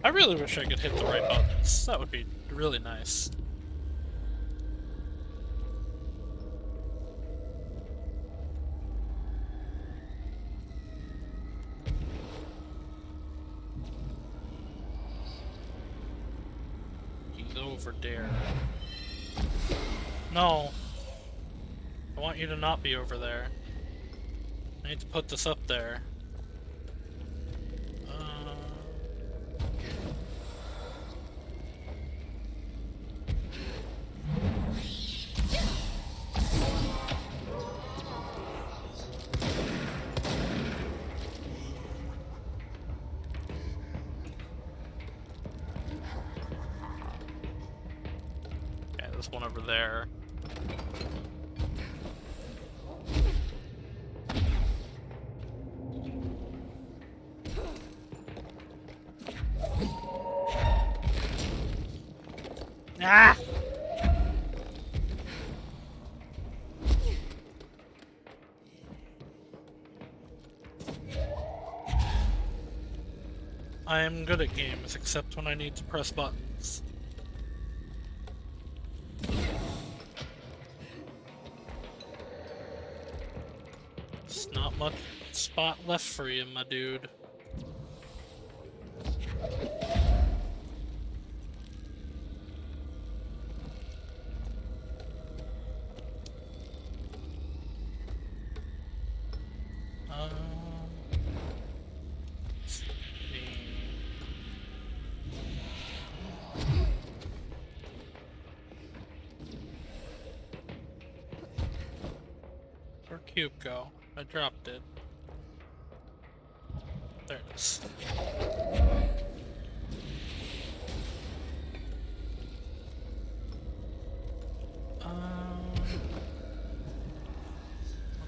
I really wish I could hit the right buttons. That would be really nice. He's over there. No. I want you to not be over there. I need to put this up there. Okay, there's one over there. Ah! I am good at games, except when I need to press buttons. There's not much spot left for you, my dude. Where'd cube go? I dropped it. There it is.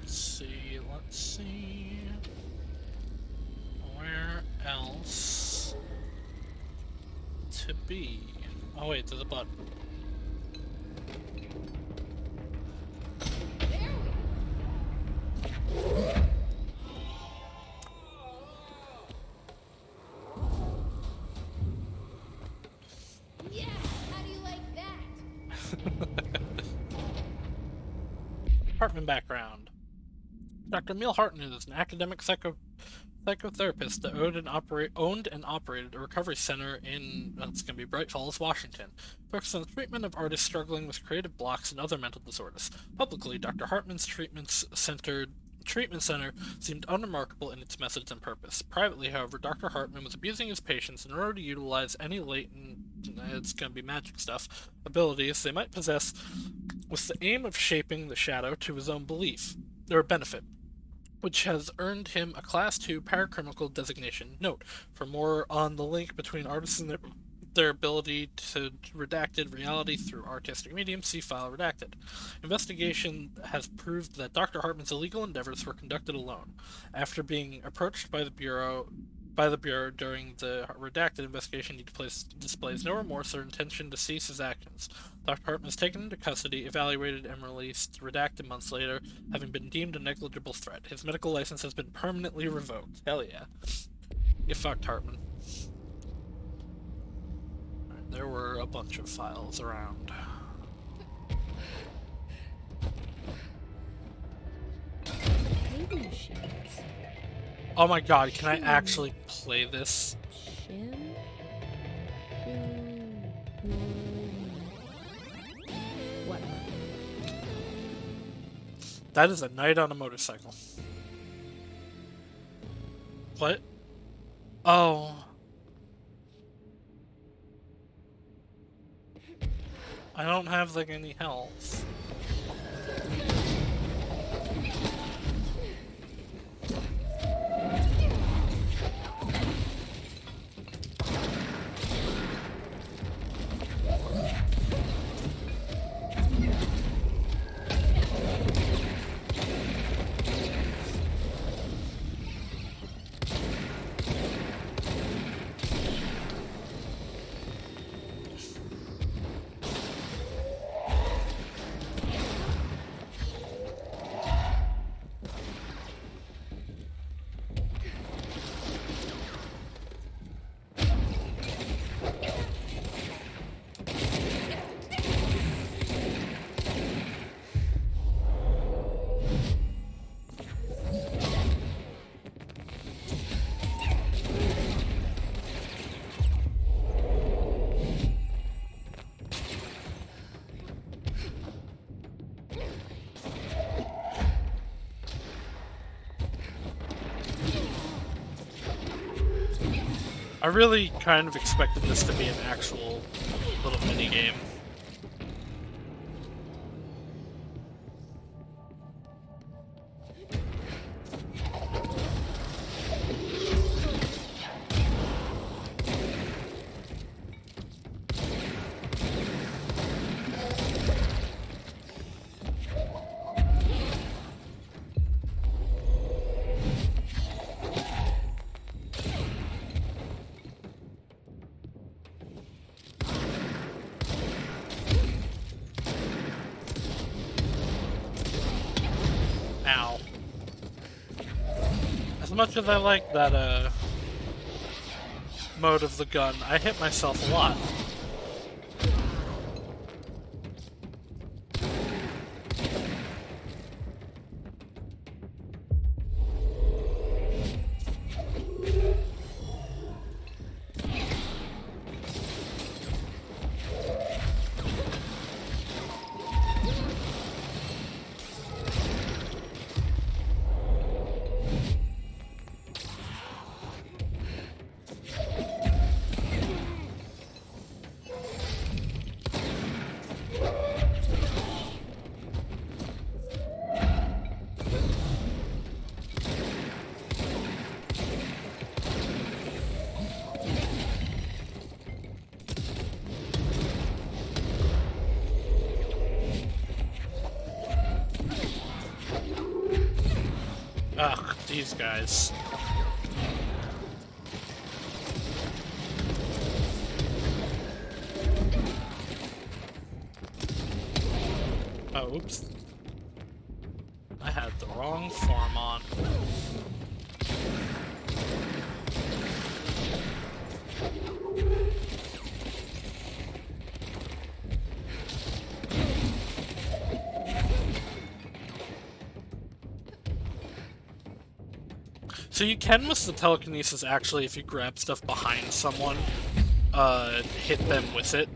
Let's see. Where else to be? Oh wait, there's a button. Yeah, how do you like that? Hartman background. Dr. Emil Hartman is an academic psychotherapist that owned and operated a recovery center in, it's going to be Bright Falls, Washington, focused on the treatment of artists struggling with creative blocks and other mental disorders. Publicly, Dr. Hartman's treatment center seemed unremarkable in its methods and purpose. Privately, however, Dr. Hartman was abusing his patients in order to utilize any latent, it's going to be magic stuff, abilities they might possess with the aim of shaping the shadow to his own belief. benefit, which has earned him a Class 2 paracriminal designation. Note, for more on the link between artists and their ability to redacted reality through artistic medium, see file redacted. Investigation has proved that Dr. Hartman's illegal endeavors were conducted alone. After being approached by the Bureau during the redacted investigation, he displays no remorse or intention to cease his actions. Dr. Hartman is taken into custody, evaluated, and released, redacted months later, having been deemed a negligible threat. His medical license has been permanently revoked. Hell yeah. You fucked, Hartman. Right, there were a bunch of files around. Baby machines. Oh my god, can I actually play this? Shim? Whatever. That is a night on a motorcycle. What? Oh. I don't have, like, any health. I really kind of expected this to be an actual little mini game. Ow. As much as I like that, mode of the gun, I hit myself a lot. Ugh, these guys. Oh, oops. I had the wrong form on. So you can miss the telekinesis actually if you grab stuff behind someone, hit them with it,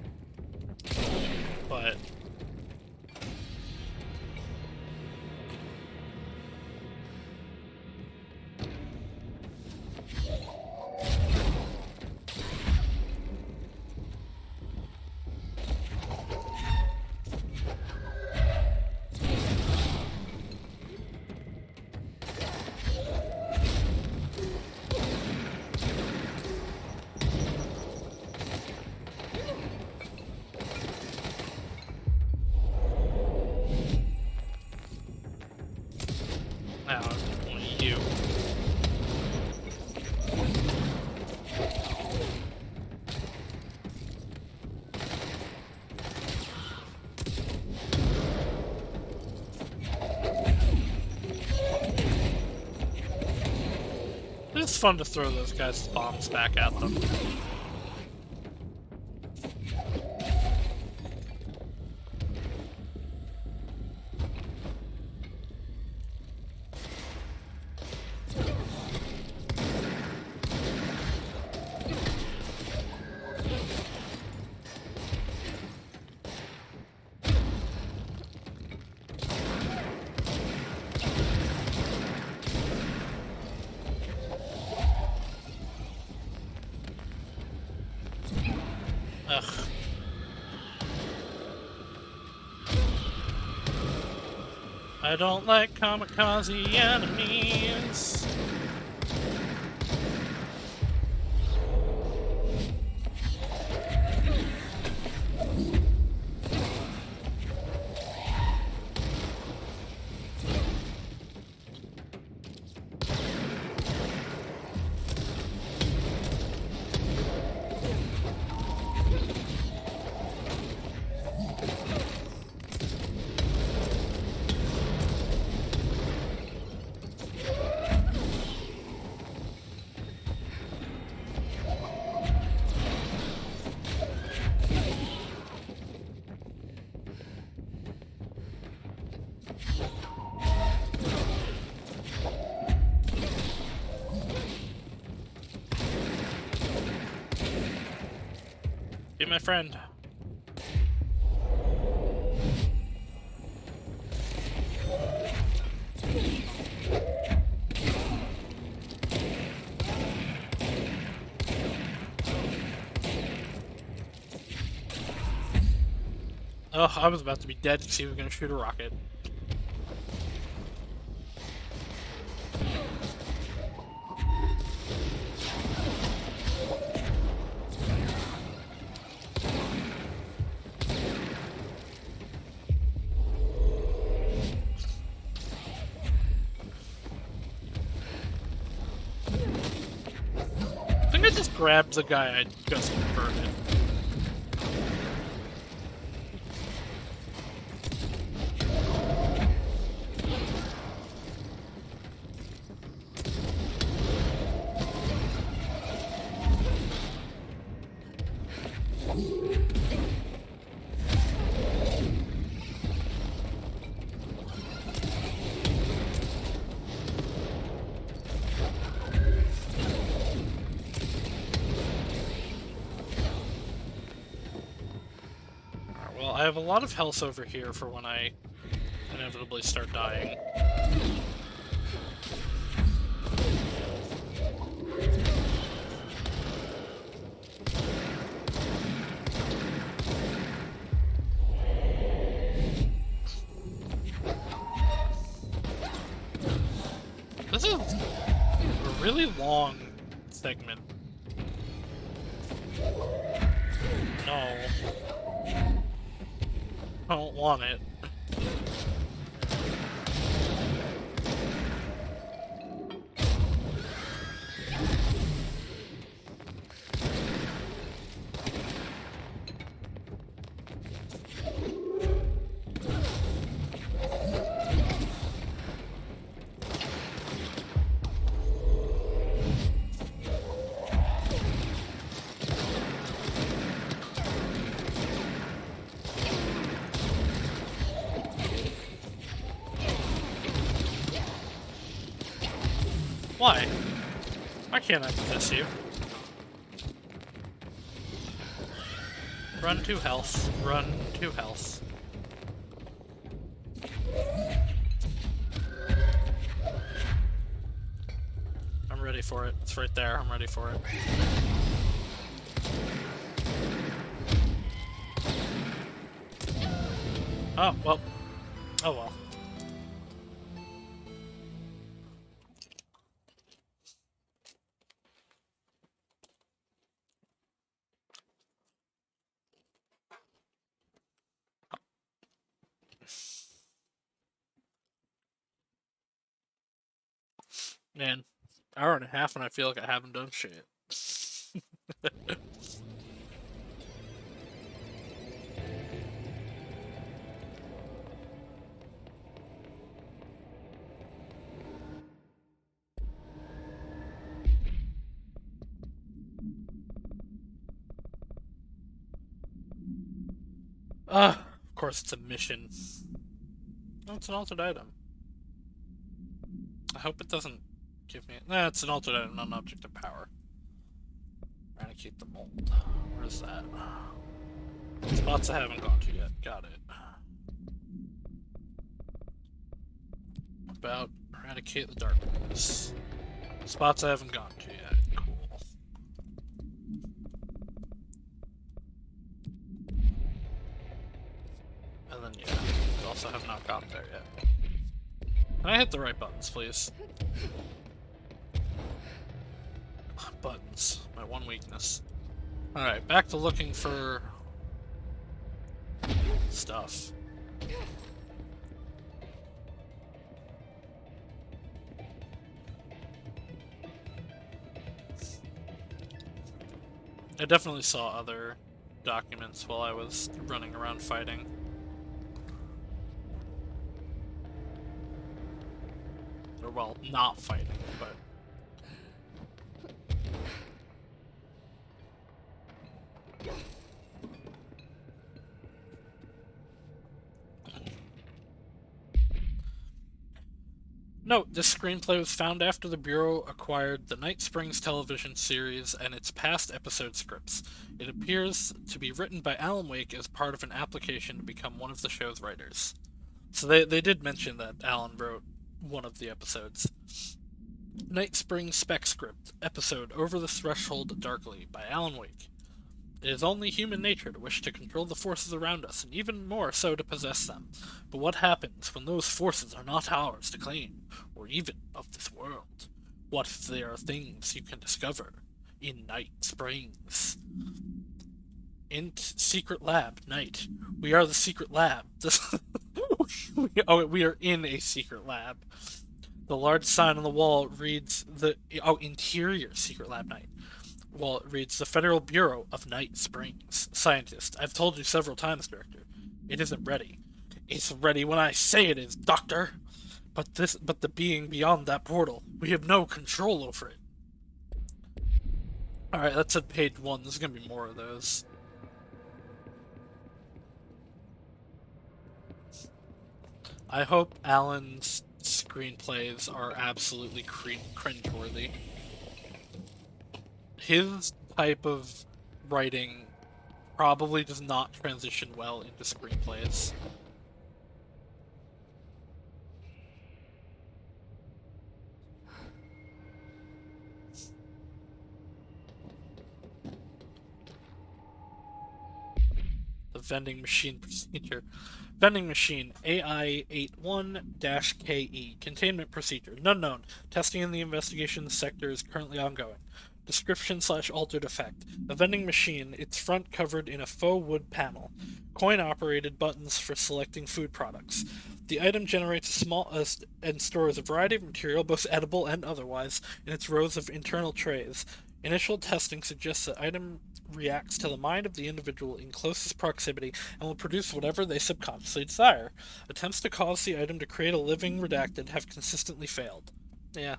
but... was fun to throw those guys' bombs back at them. Ugh. I don't like kamikaze enemies. Be my friend. Oh, I was about to be dead because he was going to shoot a rocket. I think I just grabbed the guy I just converted. Well, I have a lot of health over here for when I inevitably start dying. This is a really long segment. No. I don't want it. Why? Why can't I possess you? Run to health. Run to health. I'm ready for it. It's right there. I'm ready for it. Oh, well. Oh, well. Man, hour and a half and I feel like I haven't done shit. Of course it's a mission. Oh, it's an altered item. I hope it doesn't give me... Nah, it's an altered item, not an object of power. Eradicate the mold. Where's that? Spots I haven't gone to yet. Got it. About eradicate the darkness. Spots I haven't gone to yet. Cool. And then, yeah, we also have not gotten there yet. Can I hit the right buttons, please? Buttons. My one weakness. Alright, back to looking for... stuff. I definitely saw other documents while I was running around fighting. Or, well, not fighting, but... Note, this screenplay was found after the Bureau acquired the Night Springs television series and its past episode scripts. It appears to be written by Alan Wake as part of an application to become one of the show's writers. So they did mention that Alan wrote one of the episodes. Night Springs spec script, episode Over the Threshold Darkly by Alan Wake. It is only human nature to wish to control the forces around us, and even more so to possess them. But what happens when those forces are not ours to claim, or even of this world? What if there are things you can discover in Night Springs? Int Secret Lab, Night. We are the secret lab. We are in a secret lab. The large sign on the wall reads interior secret lab Night. Well, it reads the Federal Bureau of Night Springs. Scientist, I've told you several times, Director. It isn't ready. It's ready when I say it is, Doctor. But the being beyond that portal, we have no control over it. Alright, that's at page 1. There's gonna be more of those. I hope Alan's screenplays are absolutely cringeworthy. His type of writing probably does not transition well into screenplays. The vending machine procedure. Vending machine AI81-KE. Containment procedure. None known. Testing in the investigation sector is currently ongoing. Description/altered effect. A vending machine, its front covered in a faux wood panel. Coin-operated buttons for selecting food products. The item generates a small and stores a variety of material, both edible and otherwise, in its rows of internal trays. Initial testing suggests the item reacts to the mind of the individual in closest proximity and will produce whatever they subconsciously desire. Attempts to cause the item to create a living redacted have consistently failed. Yeah.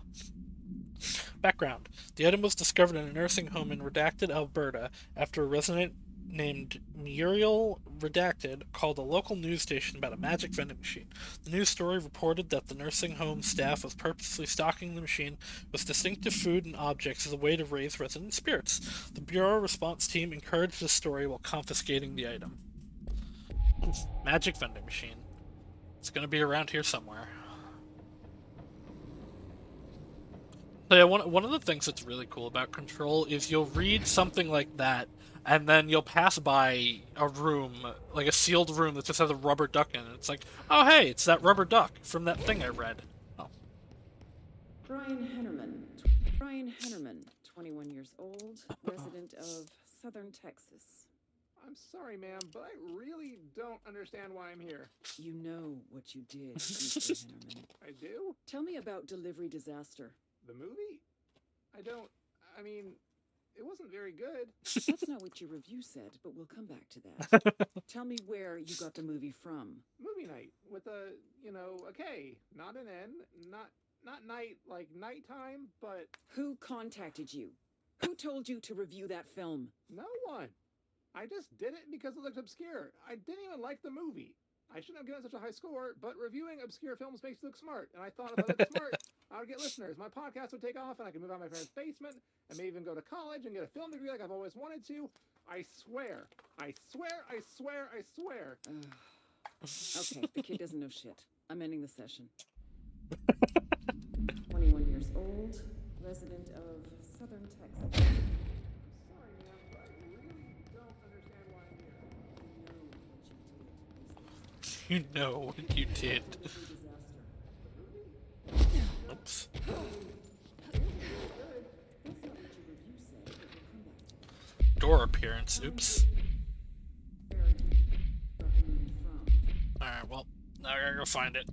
Background. The item was discovered in a nursing home in Redacted, Alberta, after a resident named Muriel Redacted called a local news station about a magic vending machine. The news story reported that the nursing home staff was purposely stocking the machine with distinctive food and objects as a way to raise resident spirits. The Bureau response team encouraged the story while confiscating the item. Magic vending machine. It's gonna be around here somewhere. So yeah, one of the things that's really cool about Control is you'll read something like that, and then you'll pass by a room, like a sealed room that just has a rubber duck in it. It's like, oh hey, it's that rubber duck from that thing I read. Oh. Brian Hennerman, 21 years old, resident of Southern Texas. I'm sorry, ma'am, but I really don't understand why I'm here. You know what you did, Mr. Hennerman. I do? Tell me about Delivery Disaster. The movie? I mean, it wasn't very good. That's not what your review said, but we'll come back to that. Tell me where you got the movie from. Movie night with a K, not an N, not night like nighttime, but... Who contacted you? Who told you to review that film? No one. I just did it because it looked obscure. I didn't even like the movie. I shouldn't have given such a high score, but reviewing obscure films makes you look smart. And I thought if I looked smart, I would get listeners. My podcast would take off, and I could move out of my parents' basement, and maybe even go to college and get a film degree like I've always wanted to. I swear. I swear, I swear, I swear. Okay, the kid doesn't know shit. I'm ending the session. 21 years old, resident of Southern Texas. Sorry, ma'am, but I really don't understand why I'm here. You know what you did. Oops. Door appearance. Oops. Alright, well, now I gotta go find it.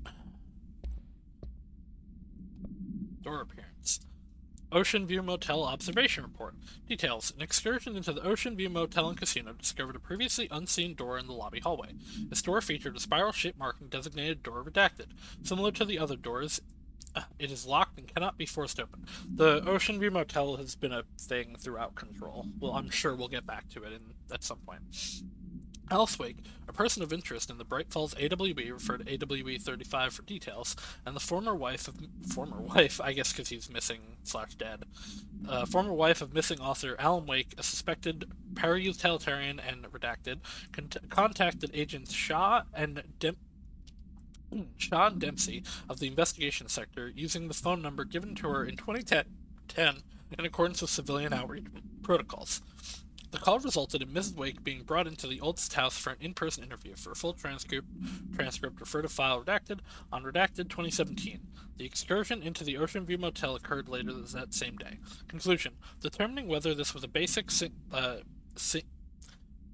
Door appearance. Ocean View Motel Observation Report. Details. An excursion into the Ocean View Motel and Casino discovered a previously unseen door in the lobby hallway. This door featured a spiral-shaped marking designated Door Redacted. Similar to the other doors, it is locked and cannot be forced open. The Ocean View Motel has been a thing throughout Control. Well, I'm sure we'll get back to it at some point. Alice Wake, a person of interest in the Bright Falls AWE, referred to AWE 35 for details, and the former wife, I guess because he's missing/dead, former wife of missing author Alan Wake, a suspected para-utilitarian and redacted, contacted agents Shaw and Dempsey of the investigation sector using the phone number given to her in 2010 in accordance with civilian outreach protocols. The call resulted in Mrs. Wake being brought into the oldest house for an in-person interview. For a full transcript refer to file redacted on redacted 2017. The excursion into the Ocean View Motel occurred later that same day. Conclusion: determining whether this was a basic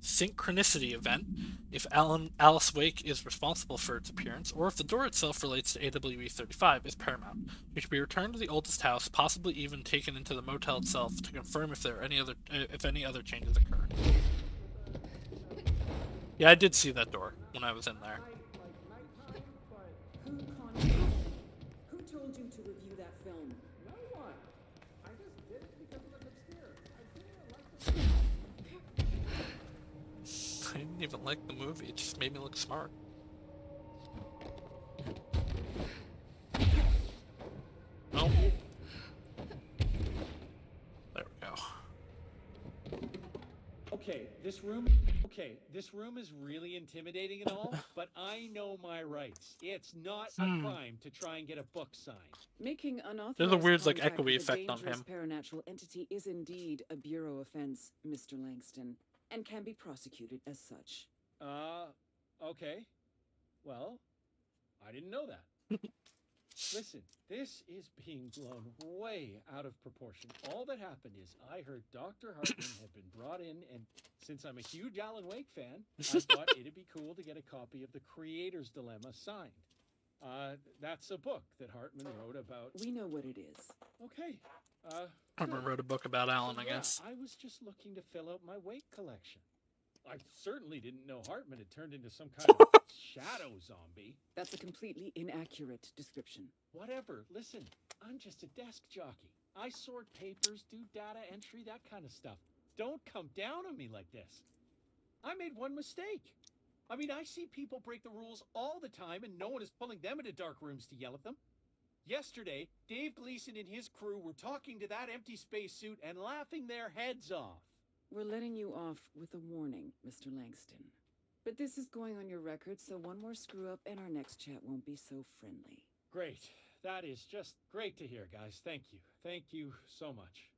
synchronicity event, if Alice Wake is responsible for its appearance, or if the door itself relates to AWE 35, is paramount. She should be returned to the oldest house, possibly even taken into the motel itself to confirm if any other changes occur. Yeah, I did see that door when I was in there. Who told you to review that film? No one. I just did it because it looked obscure. I didn't even like the movie. I didn't even like the movie, it just made me look smart. Oh. There we go. Okay, this room is really intimidating and all, but I know my rights. It's not a crime to try and get a book signed. Making unauthorized There's a weird, like, contact echoey with a effect on dangerous him. Paranatural entity is indeed a bureau offense, Mr. Langston, and can be prosecuted as such. Okay. Well, I didn't know that. Listen, this is being blown way out of proportion. All that happened is I heard Dr. Hartman had been brought in, and since I'm a huge Alan Wake fan, I thought it'd be cool to get a copy of The Creator's Dilemma signed. That's a book that Hartman wrote about... We know what it is. Okay. Hartman wrote a book about Alan, So, I guess. I was just looking to fill out my Wake collection. I certainly didn't know Hartman had turned into some kind of shadow zombie. That's a completely inaccurate description. Whatever. Listen, I'm just a desk jockey. I sort papers, do data entry, that kind of stuff. Don't come down on me like this. I made one mistake. I mean, I see people break the rules all the time and no one is pulling them into dark rooms to yell at them. Yesterday, Dave Gleason and his crew were talking to that empty spacesuit and laughing their heads off. We're letting you off with a warning, Mr. Langston. But this is going on your record, so one more screw-up and our next chat won't be so friendly. Great. That is just great to hear, guys. Thank you. Thank you so much.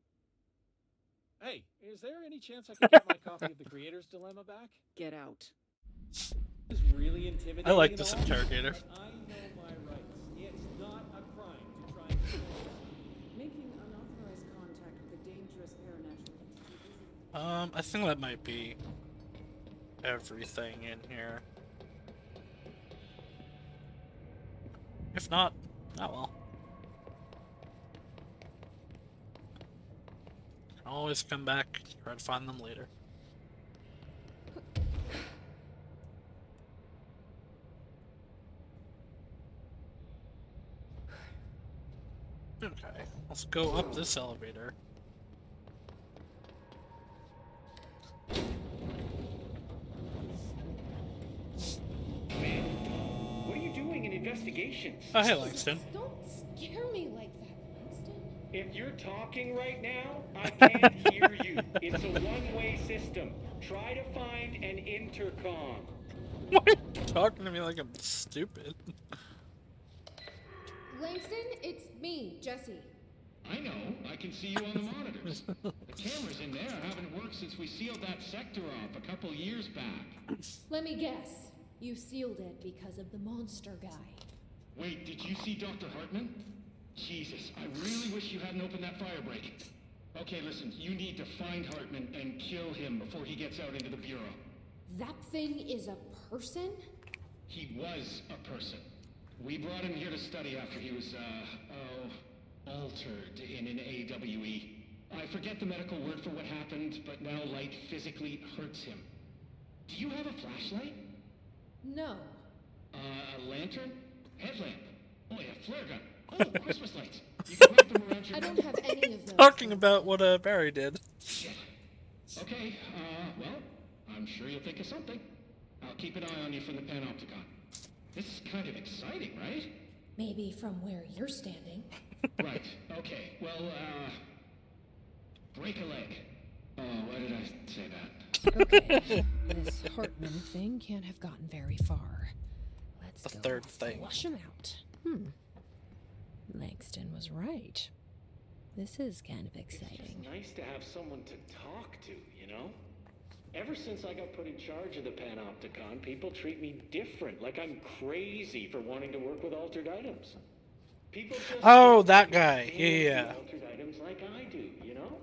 Hey, is there any chance I could get my copy of The Creator's Dilemma back? Get out. This is really intimidating. I like and this all, interrogator. but I know my rights. It's not a crime to try and kill someone. Making unauthorized contact with a dangerous paranatural entity is... I think that might be everything in here. If not, oh well. Can always come back, try to find them later. Okay, let's go up this elevator. investigations. Oh, hey, Langston. Don't scare me like that, Langston. If you're talking right now, I can't hear you. It's a one-way system. Try to find an intercom. Why are you talking to me like I'm stupid? Langston, it's me, Jesse. I know. I can see you on the monitors. The cameras in there haven't worked since we sealed that sector off a couple years back. Let me guess. You sealed it because of the monster guy. Wait, did you see Dr. Hartman? Jesus, I really wish you hadn't opened that fire break. Okay, listen, you need to find Hartman and kill him before he gets out into the Bureau. That thing is a person? He was a person. We brought him here to study after he was, altered in an AWE. I forget the medical word for what happened, but now light physically hurts him. Do you have a flashlight? No. A lantern? Headlamp? Oh yeah, flare gun. Oh, Christmas lights. You can wrap them around your I don't have any of those. Talking about what Barry did. Shit. Okay, well, I'm sure you'll think of something. I'll keep an eye on you from the Panopticon. This is kind of exciting, right? Maybe from where you're standing. Right, okay. Well, break a leg. Oh, why did I say that? Okay, this Hartman thing can't have gotten very far. Let's The go third thing. flush him out. Langston was right. This is kind of exciting. It's nice to have someone to talk to, you know? Ever since I got put in charge of the Panopticon, people treat me different, like I'm crazy for wanting to work with altered items. People just That guy. understand Yeah. the altered items like I do, you know?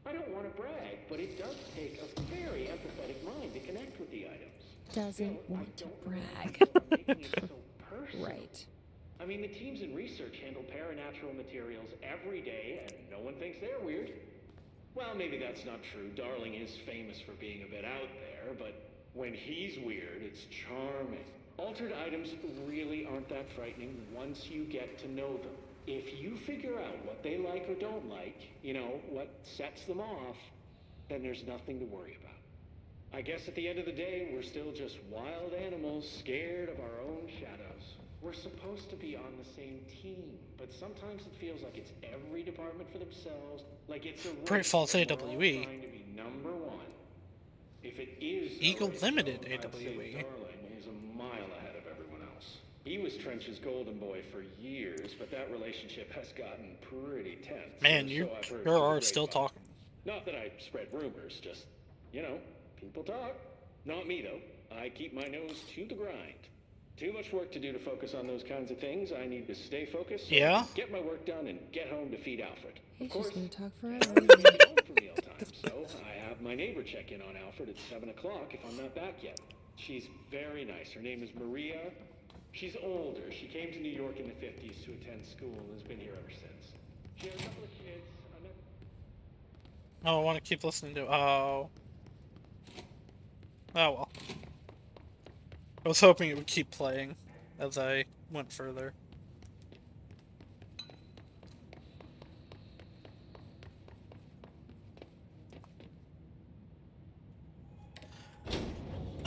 I don't want to brag, but it does take a very empathetic mind to connect with the items. Doesn't want to Really brag. know about making it so personal. Right. I mean, the teams in research handle paranatural materials every day, and no one thinks they're weird. Well, maybe that's not true. Darling is famous for being a bit out there, but when he's weird, it's charming. Altered items really aren't that frightening once you get to know them. If you figure out what they like or don't like, you know, what sets them off, then there's nothing to worry about. I guess at the end of the day, we're still just wild animals scared of our own shadows. We're supposed to be on the same team, but sometimes it feels like it's every department for themselves, like it's a Great Falls race and we're all AWE. trying to be number one. If it is a Eagle race, Limited though, I'd say AWE. Darling is a mile ahead of everyone else. He was Trench's golden boy for years, but that relationship has gotten pretty tense. Man, So you I've heard sure through the are still grapevine. talking. Not that I spread rumors, just, you know, people talk. Not me, though. I keep my nose to the grind. Too much work to do to focus on those kinds of things. I need to stay focused, so Yeah? get my work done, and get home to feed Alfred. He's Of course, just gonna talk I forever. don't make it home for mealtime, so I have my neighbor check in on Alfred at 7 o'clock if I'm not back yet. She's very nice. Her name is Maria. She's older. She came to New York in the 50s to attend school and has been here ever since. She has a couple of kids. Oh, I want to keep listening to. Oh. Oh well. I was hoping it would keep playing as I went further.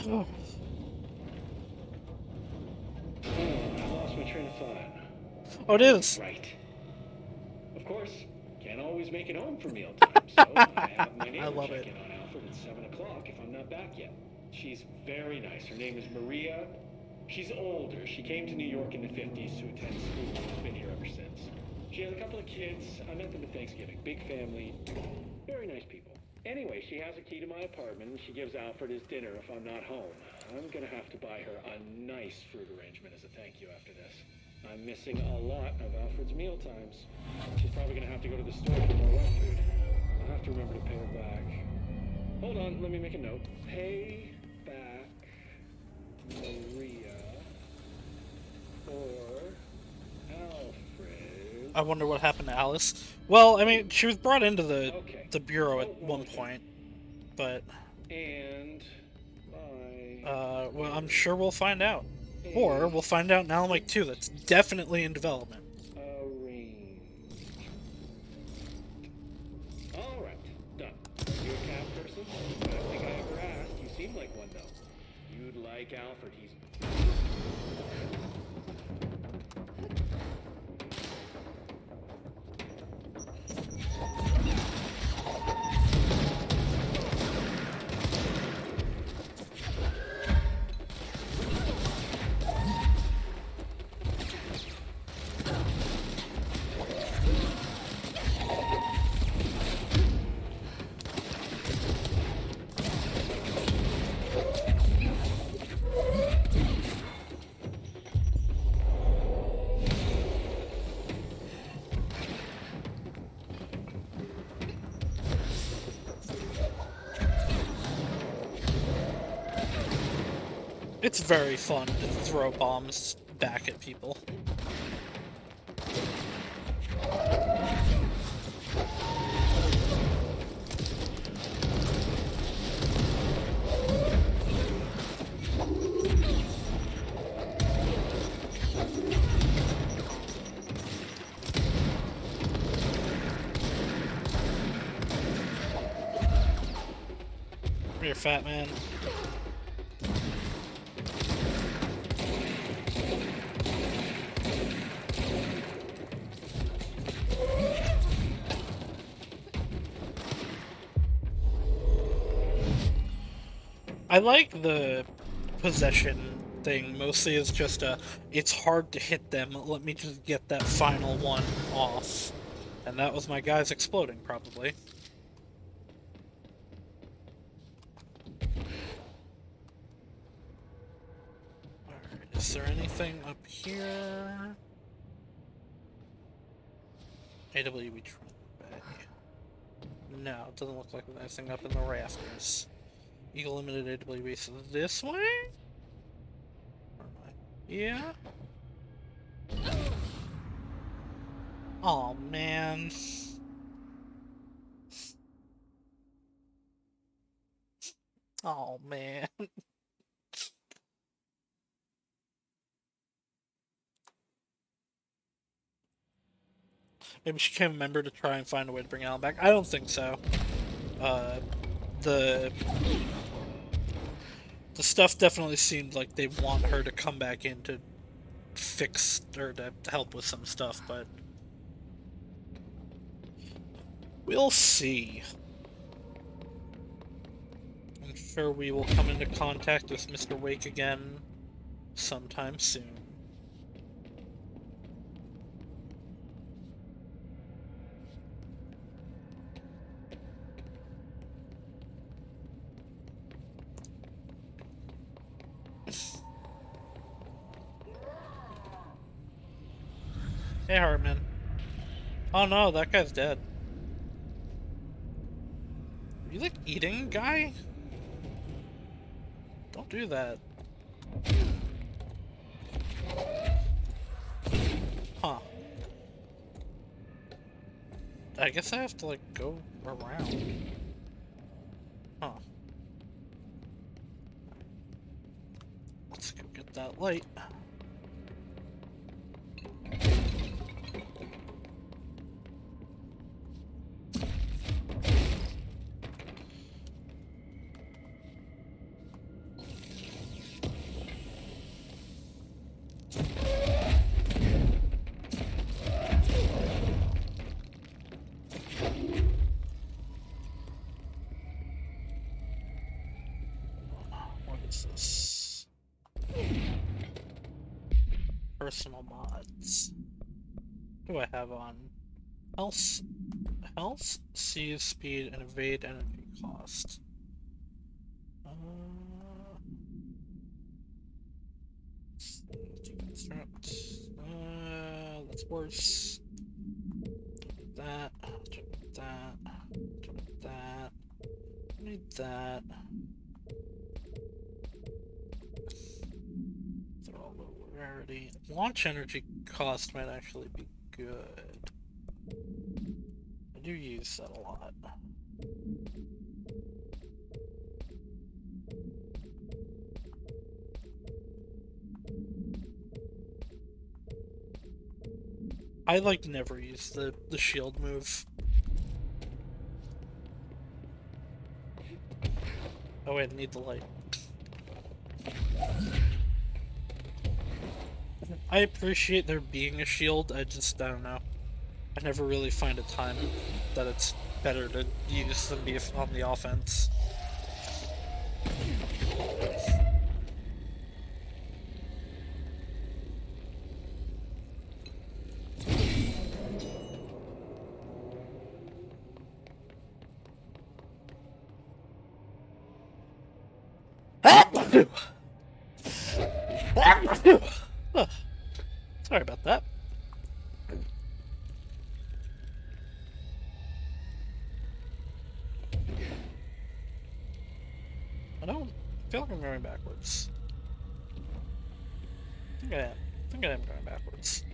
Oh. I lost my train of thought. Oh, it is. Right. Of course, can't always make it home for mealtime, so I have my neighbor love check it. in on Alfred at 7 o'clock if I'm not back yet. She's very nice. Her name is Maria. She's older. She came to New York in the 50s to attend school and has been here ever since. She has a couple of kids. I met them at Thanksgiving. Big family. Very nice people. Anyway, she has a key to my apartment and she gives Alfred his dinner if I'm not home. I'm gonna have to buy her a nice fruit arrangement as a thank you after this. I'm missing a lot of Alfred's meal times. She's probably gonna have to go to the store for more wet food. I'll have to remember to pay her back. Hold on, let me make a note. Pay back Maria or Alfred. I wonder what happened to Alice. Well, I mean, she was brought into Okay. the bureau at one point, but And well, I'm sure we'll find out. Or we'll find out in Alan Wake 2 that's definitely in development. arranged. All right, done. Are you a cat person? I don't think I ever asked. You seem like one though. You'd like Alfred. He's It's very fun to throw bombs back at people. Come here, fat man. I like the possession thing, mostly as just it's hard to hit them, let me just get that final one off. And that was my guys exploding, probably. Alright, is there anything up here? AWE bag. No, it doesn't look like there's anything up in the rafters. Eagle limited AWE, so this way? Or am I? Yeah? Oh man. Oh man. Maybe she can't remember to try and find a way to bring Alan back. I don't think so. The stuff definitely seemed like they want her to come back in to fix or to help with some stuff, but we'll see. I'm sure we will come into contact with Mr. Wake again sometime soon. Hey, Hartman. Oh no, that guy's dead. Are you like eating, guy? Don't do that. Huh. I guess I have to like go around. Huh. Let's go get that light. Personal mods. What do I have on? Health, seize speed, and evade energy cost. Deconstruct. That's worse. That. That. That. Need that. They're all low rarity. Launch energy cost might actually be good. I do use that a lot. I like never use the shield move. Oh wait, I need the light. I appreciate there being a shield, I don't know. I never really find a time that it's better to use than be on the offense. Sorry about that. I don't feel like I'm going backwards. I think I am going backwards.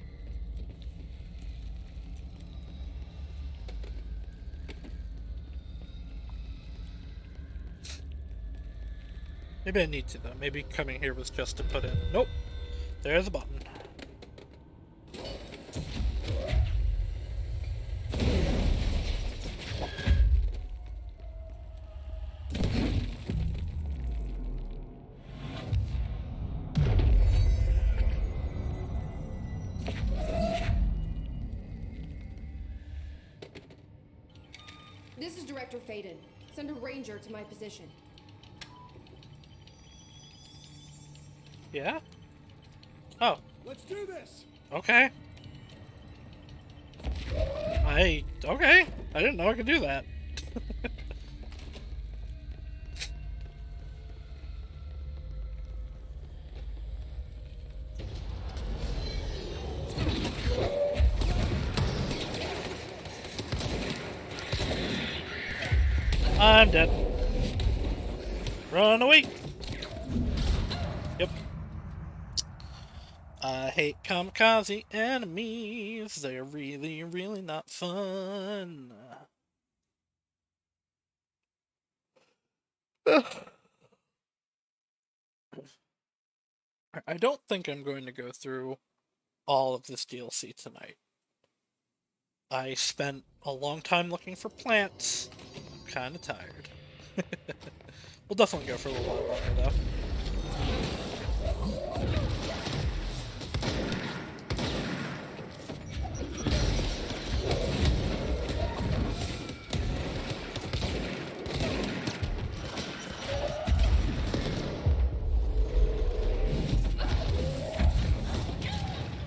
Maybe I need to, though. Maybe coming here was just to put in... Nope! There's a button. This is Director Faden. Send a ranger to my position. Yeah? Oh. Let's do this! Okay. Okay. I didn't know I could do that. I'm dead. Run away! Yep. I hate kamikaze enemies. They're really, really not fun. I don't think I'm going to go through all of this DLC tonight. I spent a long time looking for plants. I'm kind of tired. We'll definitely go for a little while longer, though.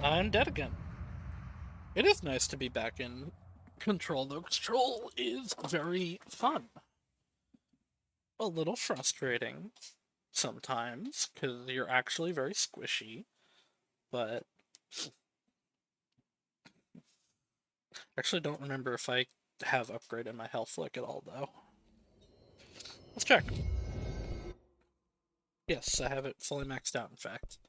I'm dead again. It is nice to be back in Control, though. Control is very fun. A little frustrating sometimes, because you're actually very squishy, but... Actually, don't remember if I have upgraded my health flick at all, though. Let's check. Yes, I have it fully maxed out, in fact.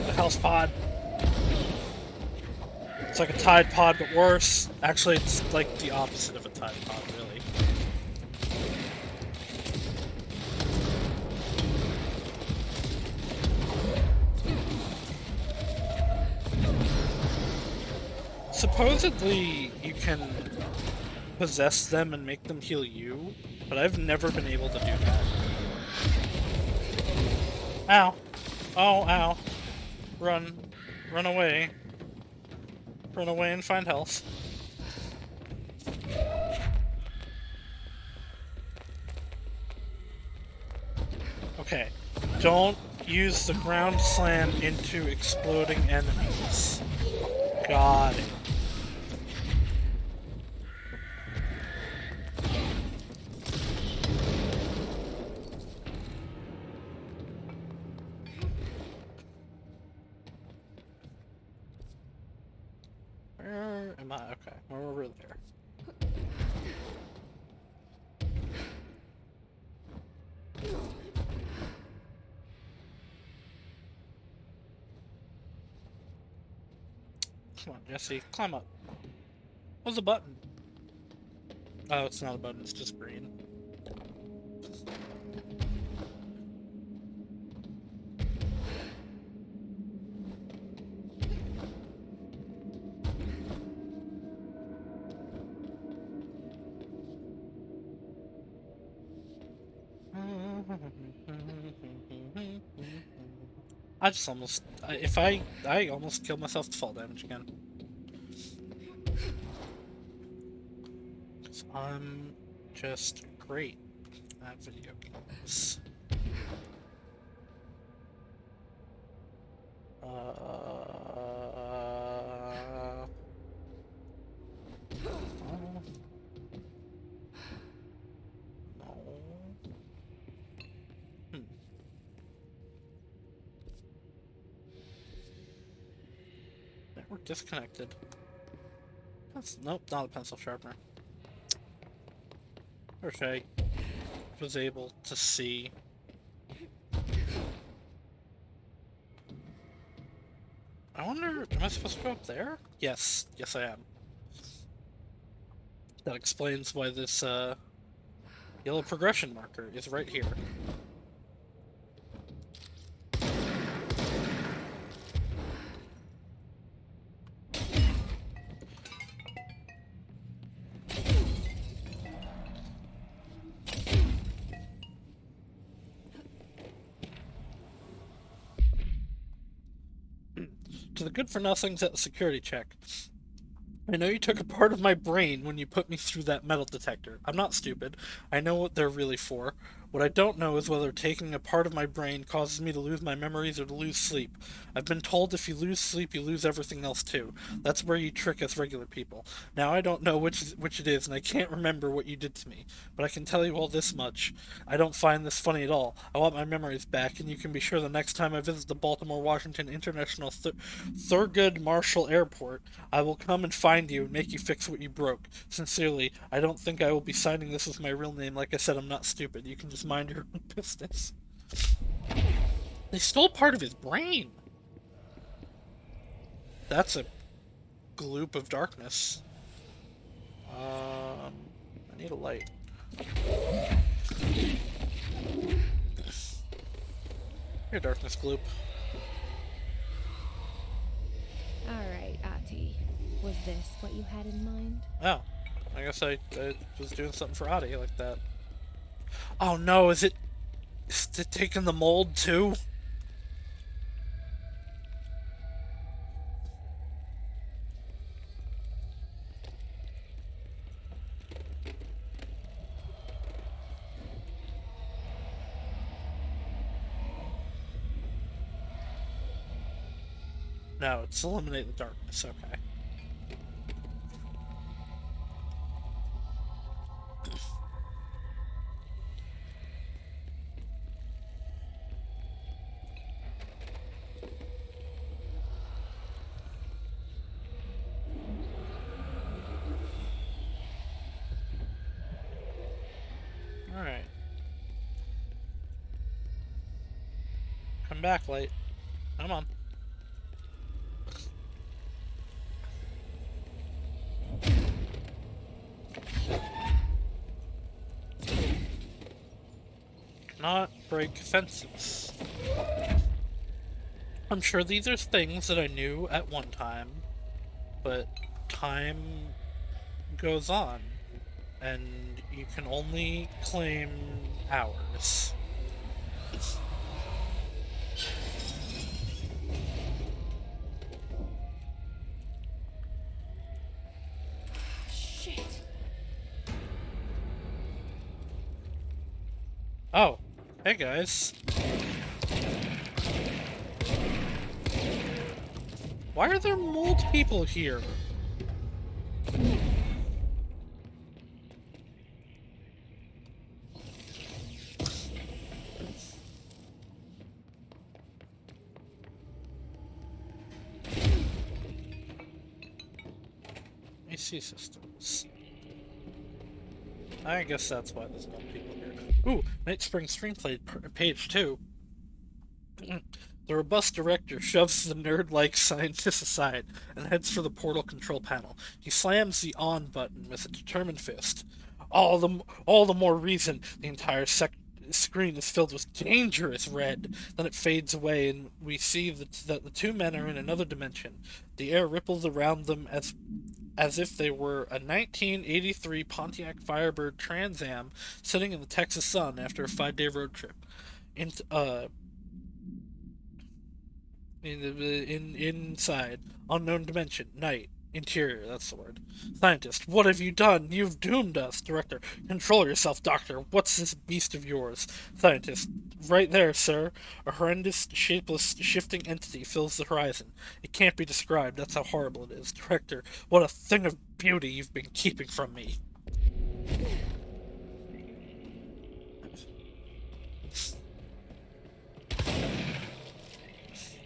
The health pod. It's like a Tide Pod, but worse. Actually, it's like the opposite of a Tide Pod, really. Supposedly, you can possess them and make them heal you, but I've never been able to do that. Ow. Oh, ow. Run. Run away. Run away and find health. Okay. Don't use the ground slam into exploding enemies. Got it. Where am I? Okay, we're over there. Come on, Jesse, climb up. What's the button? Oh, it's not a button, it's just green. I just almost... I almost killed myself to fall damage again. 'Cause I'm just great at video games. disconnected. Nope, not a pencil sharpener. Wish I was able to see. I wonder, am I supposed to go up there? Yes, yes I am. That explains why this yellow progression marker is right here. To the good-for-nothings at the security check. I know you took a part of my brain when you put me through that metal detector. I'm not stupid. I know what they're really for. What I don't know is whether taking a part of my brain causes me to lose my memories or to lose sleep. I've been told if you lose sleep, you lose everything else too. That's where you trick us regular people. Now I don't know which it is, and I can't remember what you did to me. But I can tell you all this much. I don't find this funny at all. I want my memories back, and you can be sure the next time I visit the Baltimore-Washington International Thurgood Marshall Airport, I will come and find you and make you fix what you broke. Sincerely, I don't think I will be signing this with my real name. Like I said, I'm not stupid. You can just mind your own business. They stole part of his brain. That's a gloop of darkness. I need a light. Here, darkness gloop. Alright, Ati. Was this what you had in mind? Oh. I guess I was doing something for Adi like that. Oh no, is it taking the mold too? No, it's eliminate the darkness, okay. Alright. Come back, light. Come on. Not break fences. I'm sure these are things that I knew at one time, but time goes on, and you can only claim hours. Shit. Oh, hey guys. Why are there mold people here? AC systems. I guess that's why there's no people here. Ooh, Night Spring Screenplay page 2. The robust director shoves the nerd-like scientist aside and heads for the portal control panel. He slams the on button with a determined fist. All the more reason the entire screen is filled with dangerous red. Then it fades away, and we see that the two men are in another dimension. The air ripples around them as if they were a 1983 Pontiac Firebird Trans Am sitting in the Texas sun after a 5-day road trip. Inside, unknown dimension, night, interior, that's the word. Scientist, what have you done? You've doomed us. Director, control yourself, Doctor. What's this beast of yours? Scientist, right there, sir. A horrendous, shapeless, shifting entity fills the horizon. It can't be described, that's how horrible it is. Director, what a thing of beauty you've been keeping from me.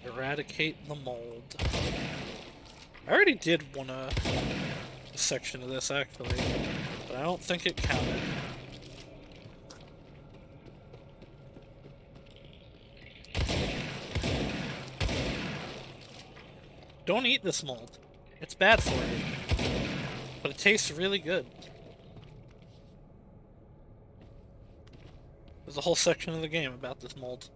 Eradicate the mold. I already did a section of this, actually, but I don't think it counted. Don't eat this mold. It's bad for you. But it tastes really good. There's a whole section of the game about this mold.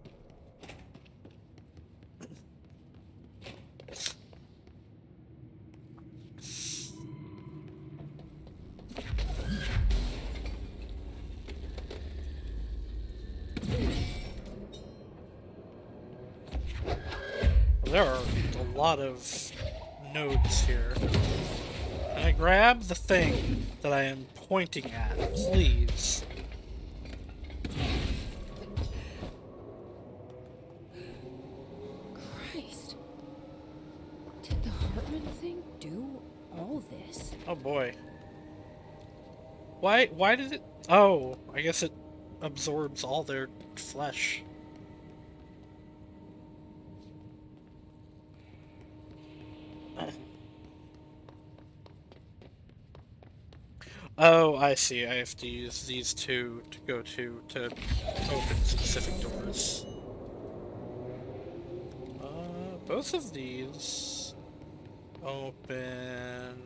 There are a lot of nodes here. Can I grab the thing that I am pointing at, please? Christ. Did the Hartman thing do all this? Oh boy. Why did it... Oh, I guess it absorbs all their flesh. Oh, I see. I have to use these two to go to open specific doors. Both of these open...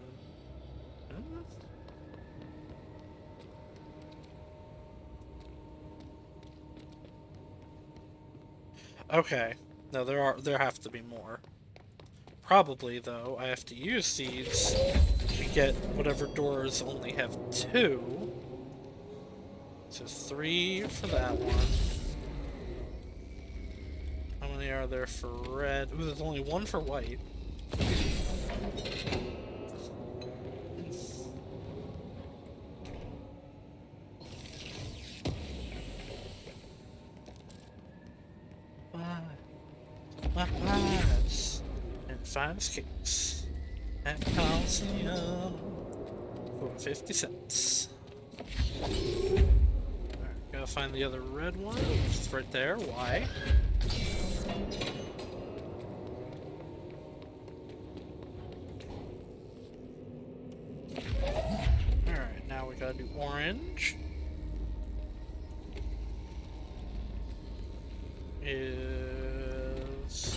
Okay. No, there have to be more. Probably, though, I have to use these to get whatever doors only have 2. So 3 for that one. How many are there for red? Ooh, there's only 1 for white. My pies and 5 escapes at Coliseum for 50 cents. Alright, gotta find the other red one, which is right there. Why? Alright, now we gotta do orange. Is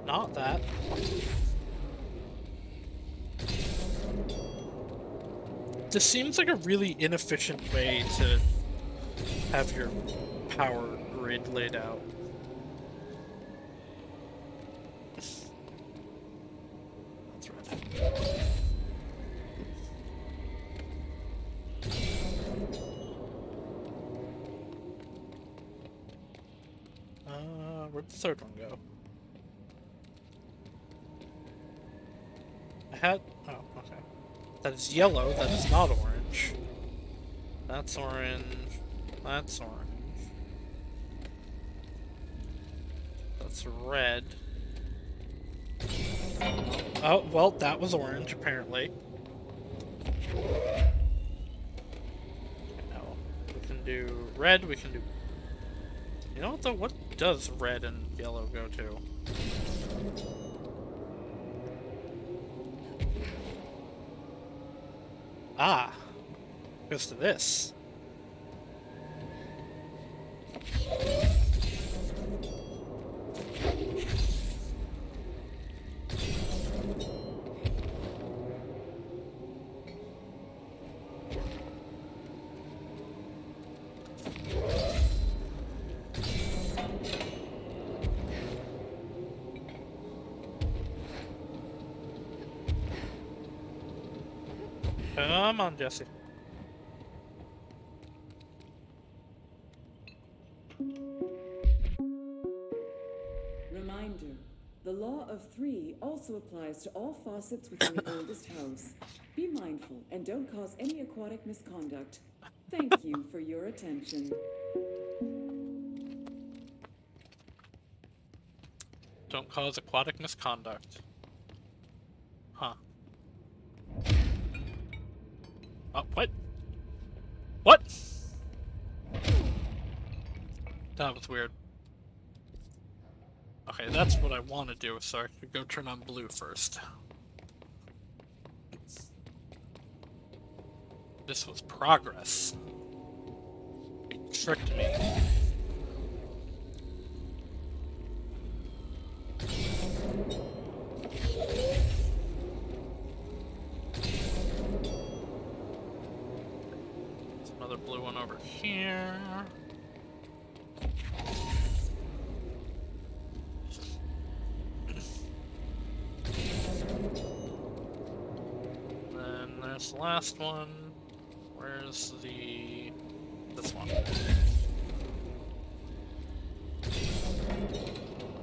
not that. This seems like a really inefficient way to have your power grid laid out. That's right. Where'd the third one go? I had... Oh, okay. That is yellow, that is not orange. That's orange. That's orange. That's red. Oh, well, that was orange, apparently. Now, we can do red, we can do... You know what, though? What does red and yellow go to? Ah! Goes to this. Come on, Jesse. Reminder, the law of 3 also applies to all faucets within the oldest house. Be mindful and don't cause any aquatic misconduct. Thank you for your attention. Don't cause aquatic misconduct. Huh. What? What? That was weird. Okay, that's what I want to do, so I could go turn on blue first. This was progress. It tricked me. There's another blue one over here. Then there's the last one. Where's this one?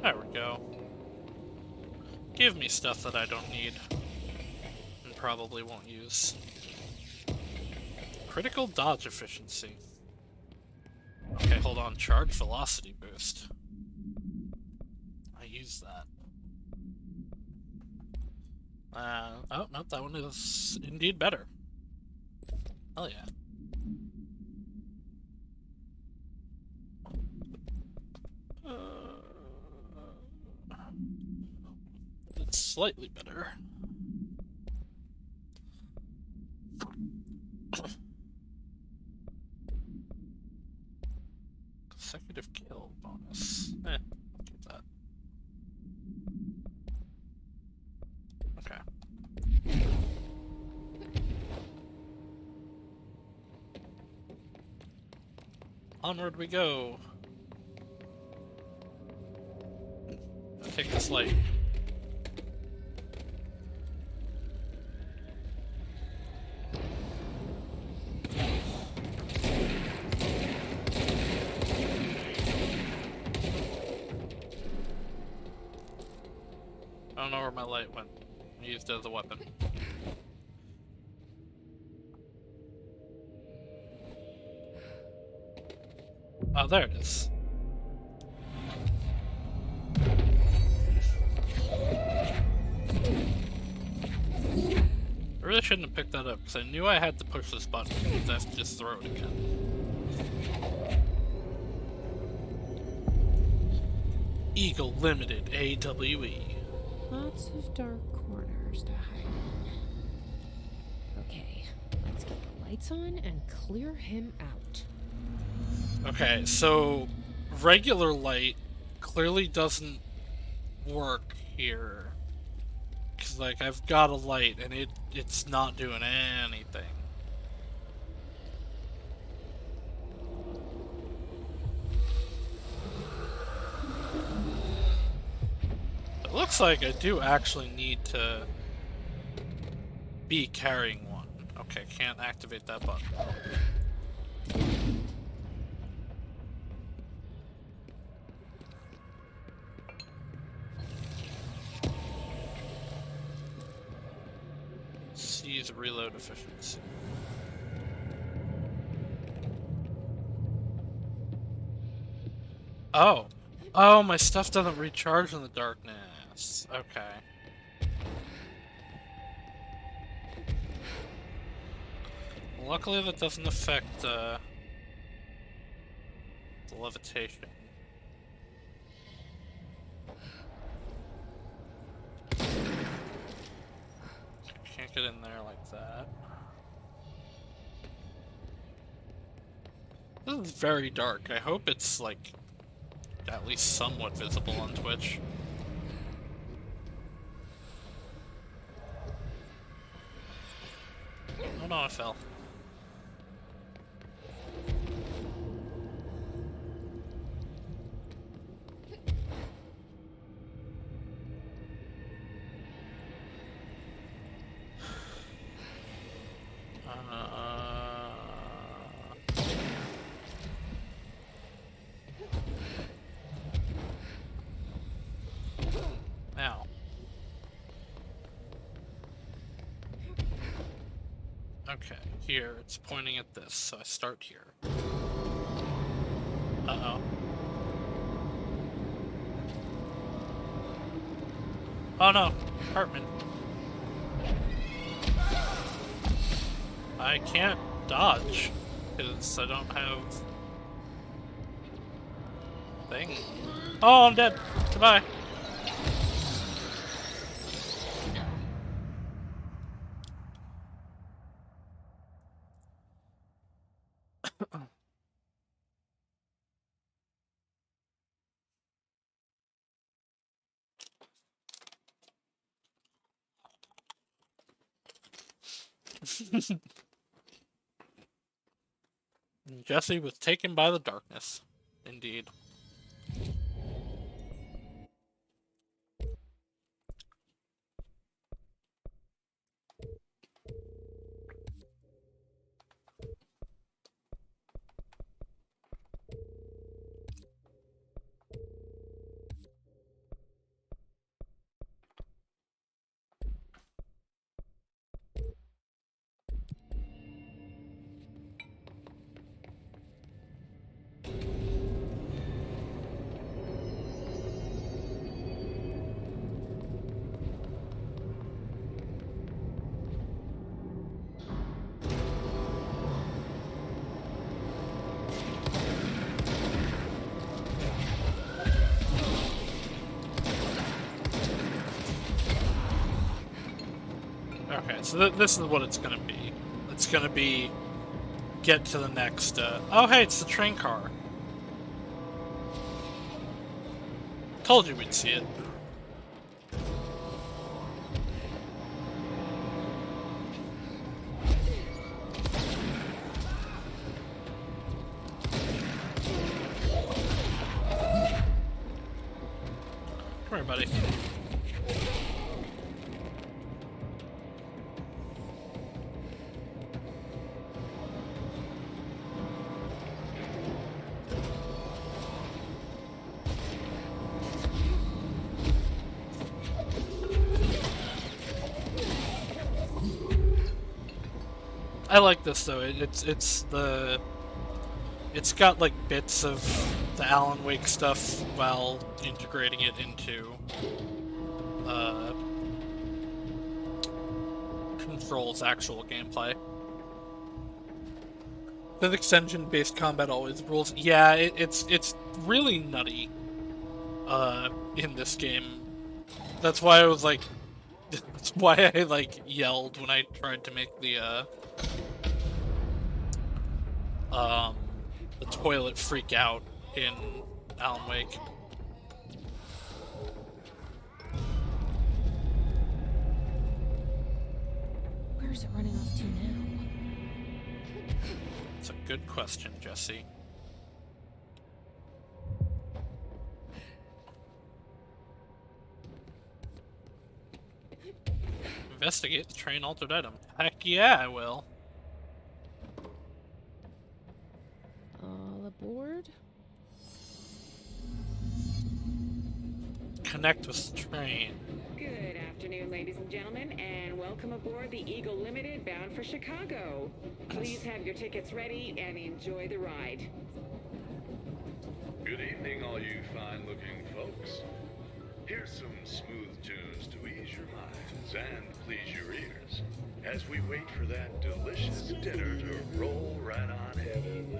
There we go. Give me stuff that I don't need and probably won't use. Critical dodge efficiency. Okay, hold on. Charge velocity boost. I use that. Oh, nope, that one is indeed better. Oh yeah. It's slightly better. Consecutive kill bonus. I'll keep that. Okay. Onward we go. I'll take this light. I don't know where my light went. I used it as a weapon. Oh, there it is. I really shouldn't have picked that up, because I knew I had to push this button, because I have to just throw it again. Eagle Limited, AWE. Lots of dark corners to hide in. Okay, let's get the lights on and clear him out. Okay, so regular light clearly doesn't work here. Cause like I've got a light and it's not doing anything. It looks like I do actually need to be carrying one. Okay, can't activate that button. Use reload efficiency. Oh. Oh, my stuff doesn't recharge in the darkness. Okay. Luckily that doesn't affect the levitation. Can't get in there like that. This is very dark. I hope it's, like, at least somewhat visible on Twitch. Oh no, I fell. Now. Okay, here, it's pointing at this, so I start here. Uh-oh. Oh no, Hartman. I can't dodge, because I don't have thing. Oh, I'm dead. Goodbye. Jesse was taken by the darkness. Indeed. Okay, so this is what it's gonna be. It's gonna be get to the next. Oh, hey, it's the train car. Told you we'd see it. Come here, buddy. I like this though. It's got like bits of the Alan Wake stuff while integrating it into Control's actual gameplay. Physics engine based combat always rules. Yeah, it's really nutty in this game. That's why I was like, that's why I like yelled when I tried to make the toilet freak out in Alan Wake. Where's it running off to now? It's a good question, Jesse. Investigate the train altered item. Heck yeah, I will. All aboard? Connect with the train. Good afternoon, ladies and gentlemen, and welcome aboard the Eagle Limited bound for Chicago. Please have your tickets ready and enjoy the ride. Good evening, all you fine-looking folks. Here's some smooth tunes to ease your minds and please your ears as we wait for that delicious dinner to roll right on in.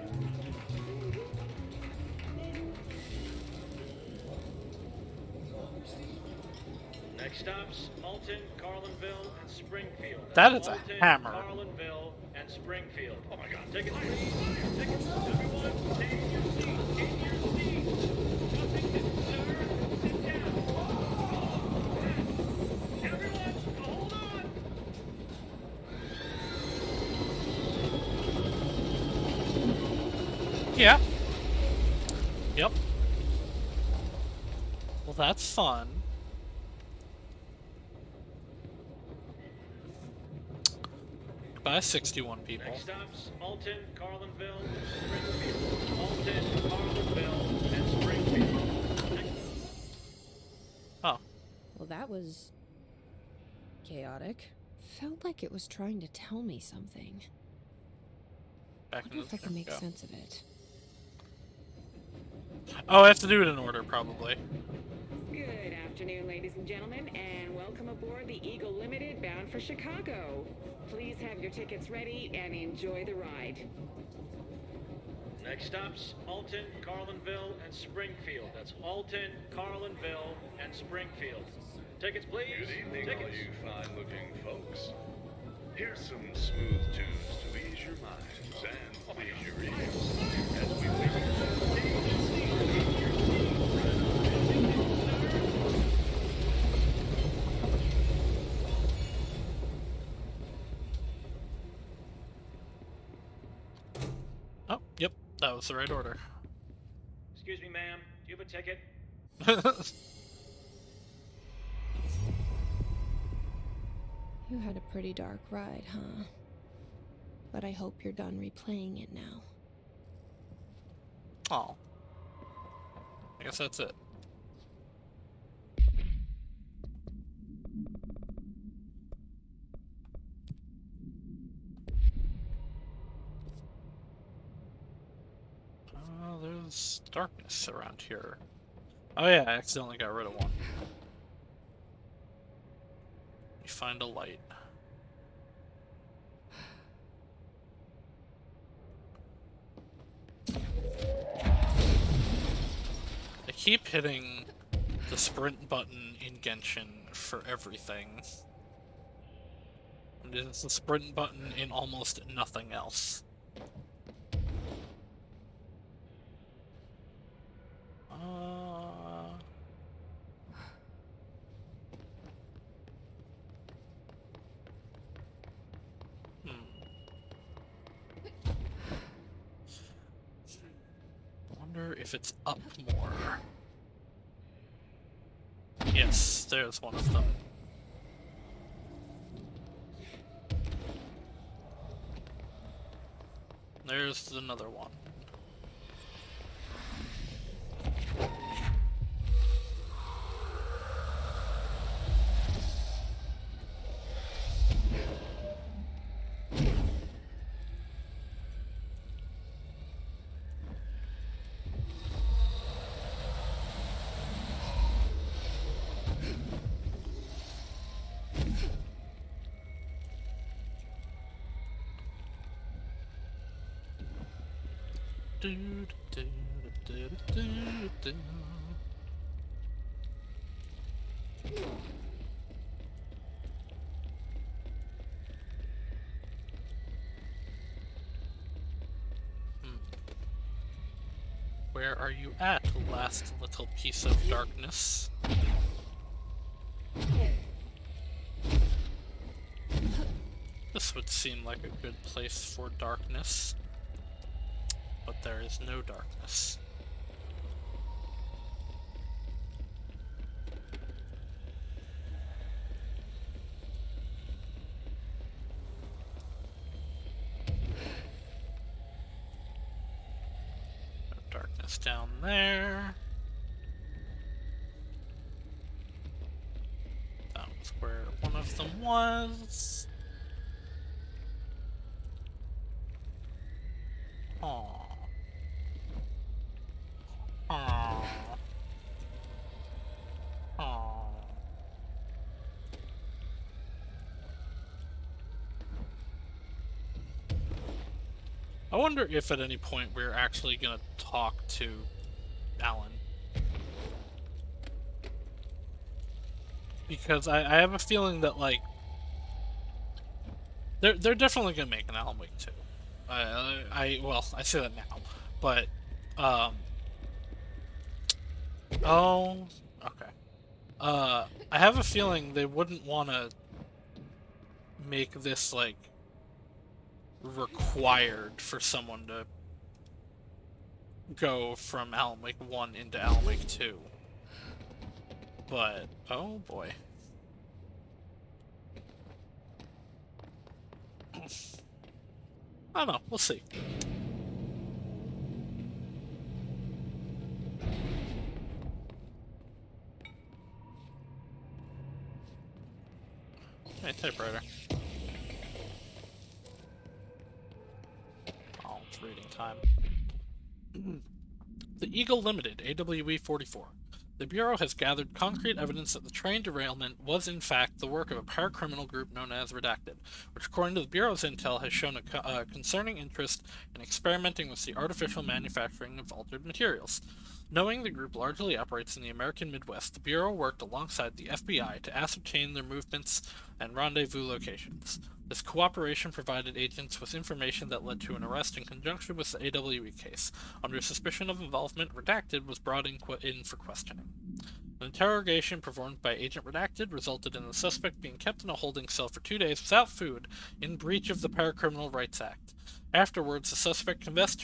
Next stops, Alton, Carlinville, and Springfield. That is a Alton, hammer. Carlinville, and Springfield. Oh my god, tickets please. Tickets, everyone, take your seats. In your seats. Nothing, sir. Sit down. Everyone, hold on. Yeah. Yep. Well, that's fun. By 61 people. Next stops, Alton, Carlinville, Springfield. Alton, Carlinville, and Springfield. Oh. Well, that was chaotic. Felt like it was trying to tell me something. I wonder if I can make sense of it. Oh, I have to do it in order, probably. Good afternoon, ladies and gentlemen, and welcome aboard the Eagle Limited bound for Chicago. Please have your tickets ready and enjoy the ride. Next stops, Alton, Carlinville, and Springfield. That's Alton, Carlinville, and Springfield. Tickets, please. Good evening, Tickets. all you fine-looking folks. Here's some smooth tunes to ease your minds and please your ears as we wait for the Oh, yep, that was the right order. Excuse me, ma'am. Do you have a ticket? You had a pretty dark ride, huh? But I hope you're done replaying it now. Oh. I guess that's it. There's darkness around here. Oh yeah, I accidentally got rid of one. You find a light. I keep hitting the sprint button in Genshin for everything. And it's the sprint button in almost nothing else. Wonder if it's up more. Yes, there's one of them. There's another one. Where are you at, last little piece of darkness? This would seem like a good place for darkness, but there is no darkness. No darkness down there. That was where one of them was. Aww. Aww. Aww. I wonder if at any point we're actually gonna talk to Alan. Because I have a feeling that, like, they're definitely gonna make an Alan Wake 2. Well, I say that now, but, oh, okay. I have a feeling they wouldn't want to make this, like, required for someone to go from Alan Wake 1 into Alan Wake 2. But, oh boy. I don't know, we'll see. Hey, typewriter. Oh, it's reading time. The Eagle Limited, AWE 44. The Bureau has gathered concrete evidence that the train derailment was in fact the work of a paracriminal group known as Redacted, which according to the Bureau's intel has shown a concerning interest in experimenting with the artificial manufacturing of altered materials. Knowing the group largely operates in the American Midwest, the Bureau worked alongside the FBI to ascertain their movements and rendezvous locations. This cooperation provided agents with information that led to an arrest in conjunction with the AWE case. Under suspicion of involvement, Redacted was brought in for questioning. An interrogation performed by Agent Redacted resulted in the suspect being kept in a holding cell for 2 days without food, in breach of the Paracriminal Rights Act. Afterwards, the suspect confessed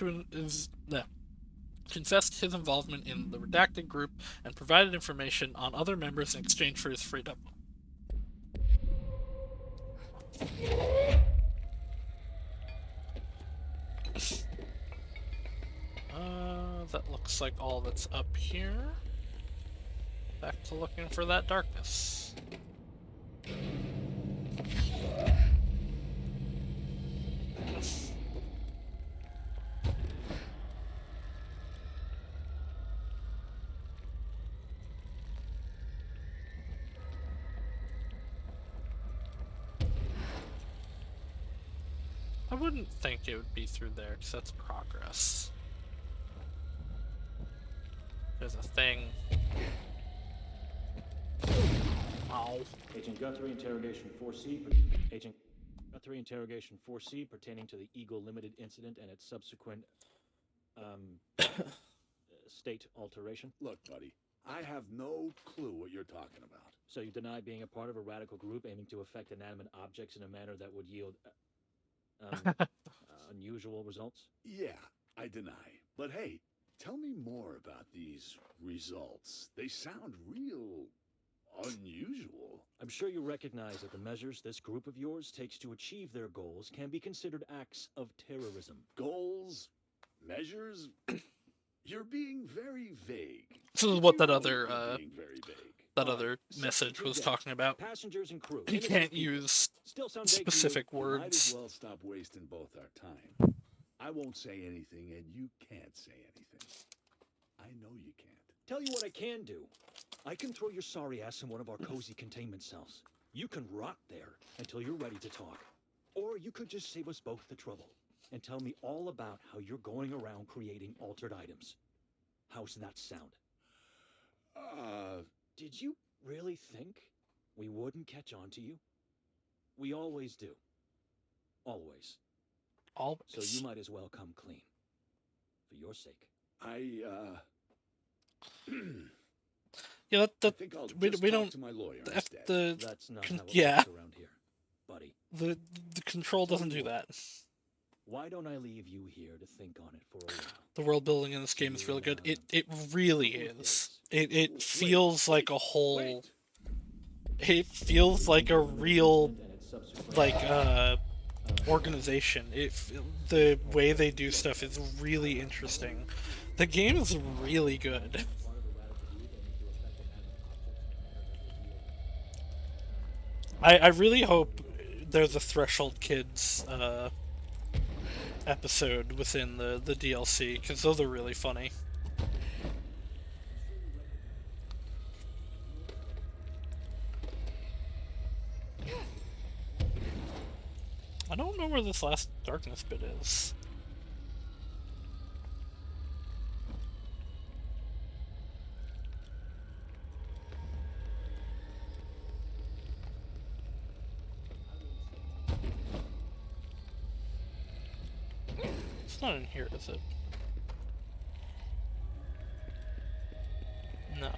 his involvement in the Redacted group and provided information on other members in exchange for his freedom. That looks like all that's up here. Back to looking for that darkness. I wouldn't think it would be through there, because that's progress. There's a thing. Ow. Agent Guthrie, interrogation 4C. Agent Guthrie, interrogation 4C pertaining to the Eagle Limited incident and its subsequent, state alteration. Look, buddy, I have no clue what you're talking about. So you deny being a part of a radical group aiming to affect inanimate objects in a manner that would yield, unusual results? Yeah, I deny. But hey, tell me more about these results. They sound real unusual. I'm sure you recognize that the measures this group of yours takes to achieve their goals can be considered acts of terrorism. Goals? Measures? You're being very vague. This is what that other, Being very vague. that other message was talking about. Passengers and crew. You can't use specific Might words. as well stop wasting both our time. I won't say anything, and you can't say anything. I know you can't. Tell you what I can do. I can throw your sorry ass in one of our cozy containment cells. You can rot there until you're ready to talk. Or you could just save us both the trouble and tell me all about how you're going around creating altered items. How's that sound? Did you really think we wouldn't catch on to you? We always do. Always. Always. So you might as well come clean. For your sake. Yeah, I think I'll we just we talk don't. to my lawyer That's instead. That's not how it yeah. works around here, buddy. The control doesn't do that. Why don't I leave you here to think on it for a while? The world building in this game is really good. It really is. It feels like a whole. It feels like a real, like organization. The way they do stuff is really interesting. The game is really good. I really hope there's a Threshold Kids episode within the DLC, because those are really funny. I don't know where this last darkness bit is. It's not in here, is it? No.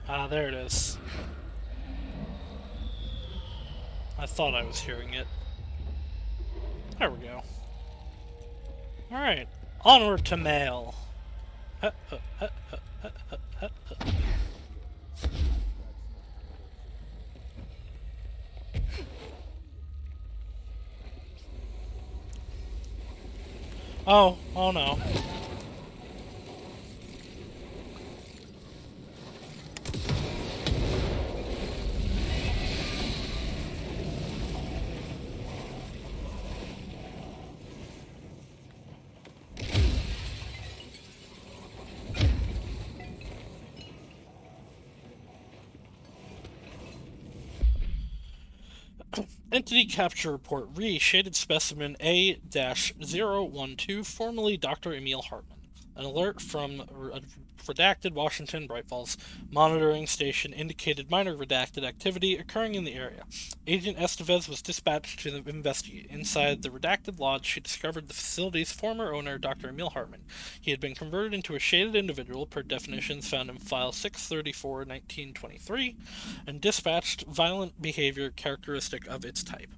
Ah, there it is. I thought I was hearing it. There we go. Alright, onward to mail. Oh no. Entity Capture Report Re Shaded Specimen A-012, formerly Dr. Emil Hartman. An alert from redacted Washington Bright Falls monitoring station indicated minor redacted activity occurring in the area. Agent Estevez was dispatched to investigate. Inside the redacted lodge, she discovered the facility's former owner, Dr. Emil Hartman. He had been converted into a shaded individual per definitions found in File 634-1923, and dispatched violent behavior characteristic of its type.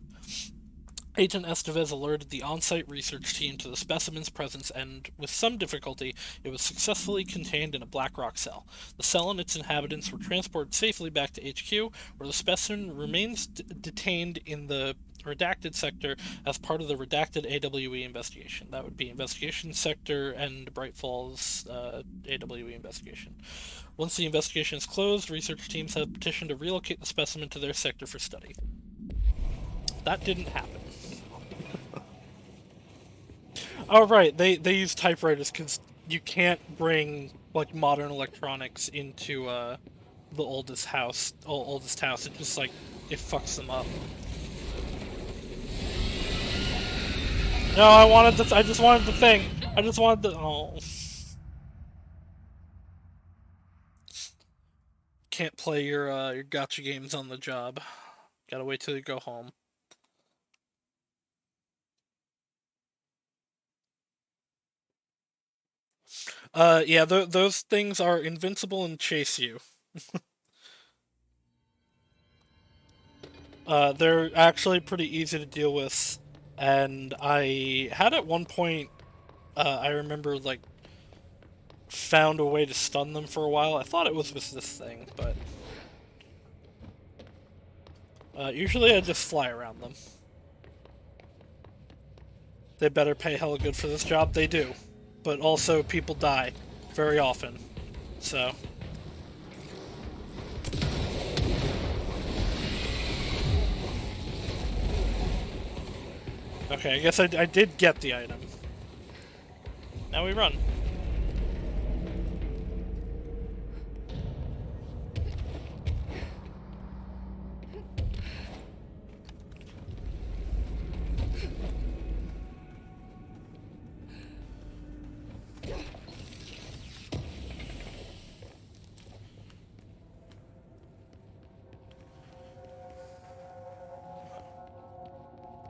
Agent Estevez alerted the on-site research team to the specimen's presence, and, with some difficulty, it was successfully contained in a black rock cell. The cell and its inhabitants were transported safely back to HQ, where the specimen remains detained in the redacted sector as part of the redacted AWE investigation. That would be Investigation Sector and Bright Falls AWE investigation. Once the investigation is closed, research teams have petitioned to relocate the specimen to their sector for study. That didn't happen. Oh, right, they use typewriters because you can't bring, like, modern electronics into, the oldest house. It just, like, it fucks them up. No, I just wanted the thing. I just wanted the, oh. Can't play your gacha games on the job. Gotta wait till you go home. Yeah, those things are invincible and chase you. They're actually pretty easy to deal with, and I had at one point, I remember, like, found a way to stun them for a while. I thought it was with this thing, but usually I just fly around them. They better pay hella good for this job. They do. But also, people die very often. So. Okay, I guess I did get the item. Now we run.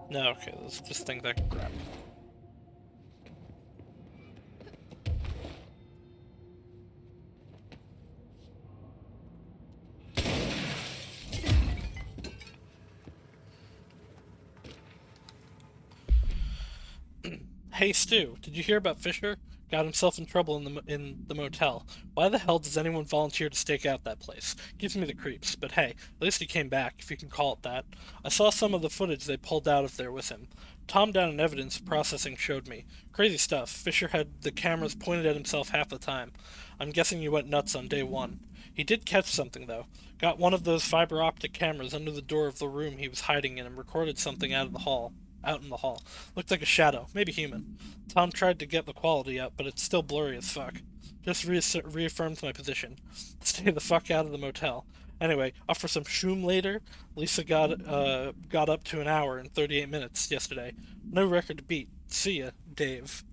No, okay, let's just think that can grab. Hey Stu, did you hear about Fisher? Got himself in trouble in the motel. Why the hell does anyone volunteer to stake out that place? Gives me the creeps, but hey, at least he came back, if you can call it that. I saw some of the footage they pulled out of there with him. Tom down in evidence processing showed me. Crazy stuff. Fisher had the cameras pointed at himself half the time. I'm guessing you went nuts on day one. He did catch something, though. Got one of those fiber optic cameras under the door of the room he was hiding in and recorded something out in the hall. Looked like a shadow, maybe human. Tom tried to get the quality up, but it's still blurry as fuck. Just reaffirms my position. Stay the fuck out of the motel. Anyway, off for some shoom later. Lisa got up to an hour and 38 minutes yesterday. No record to beat. See ya, Dave.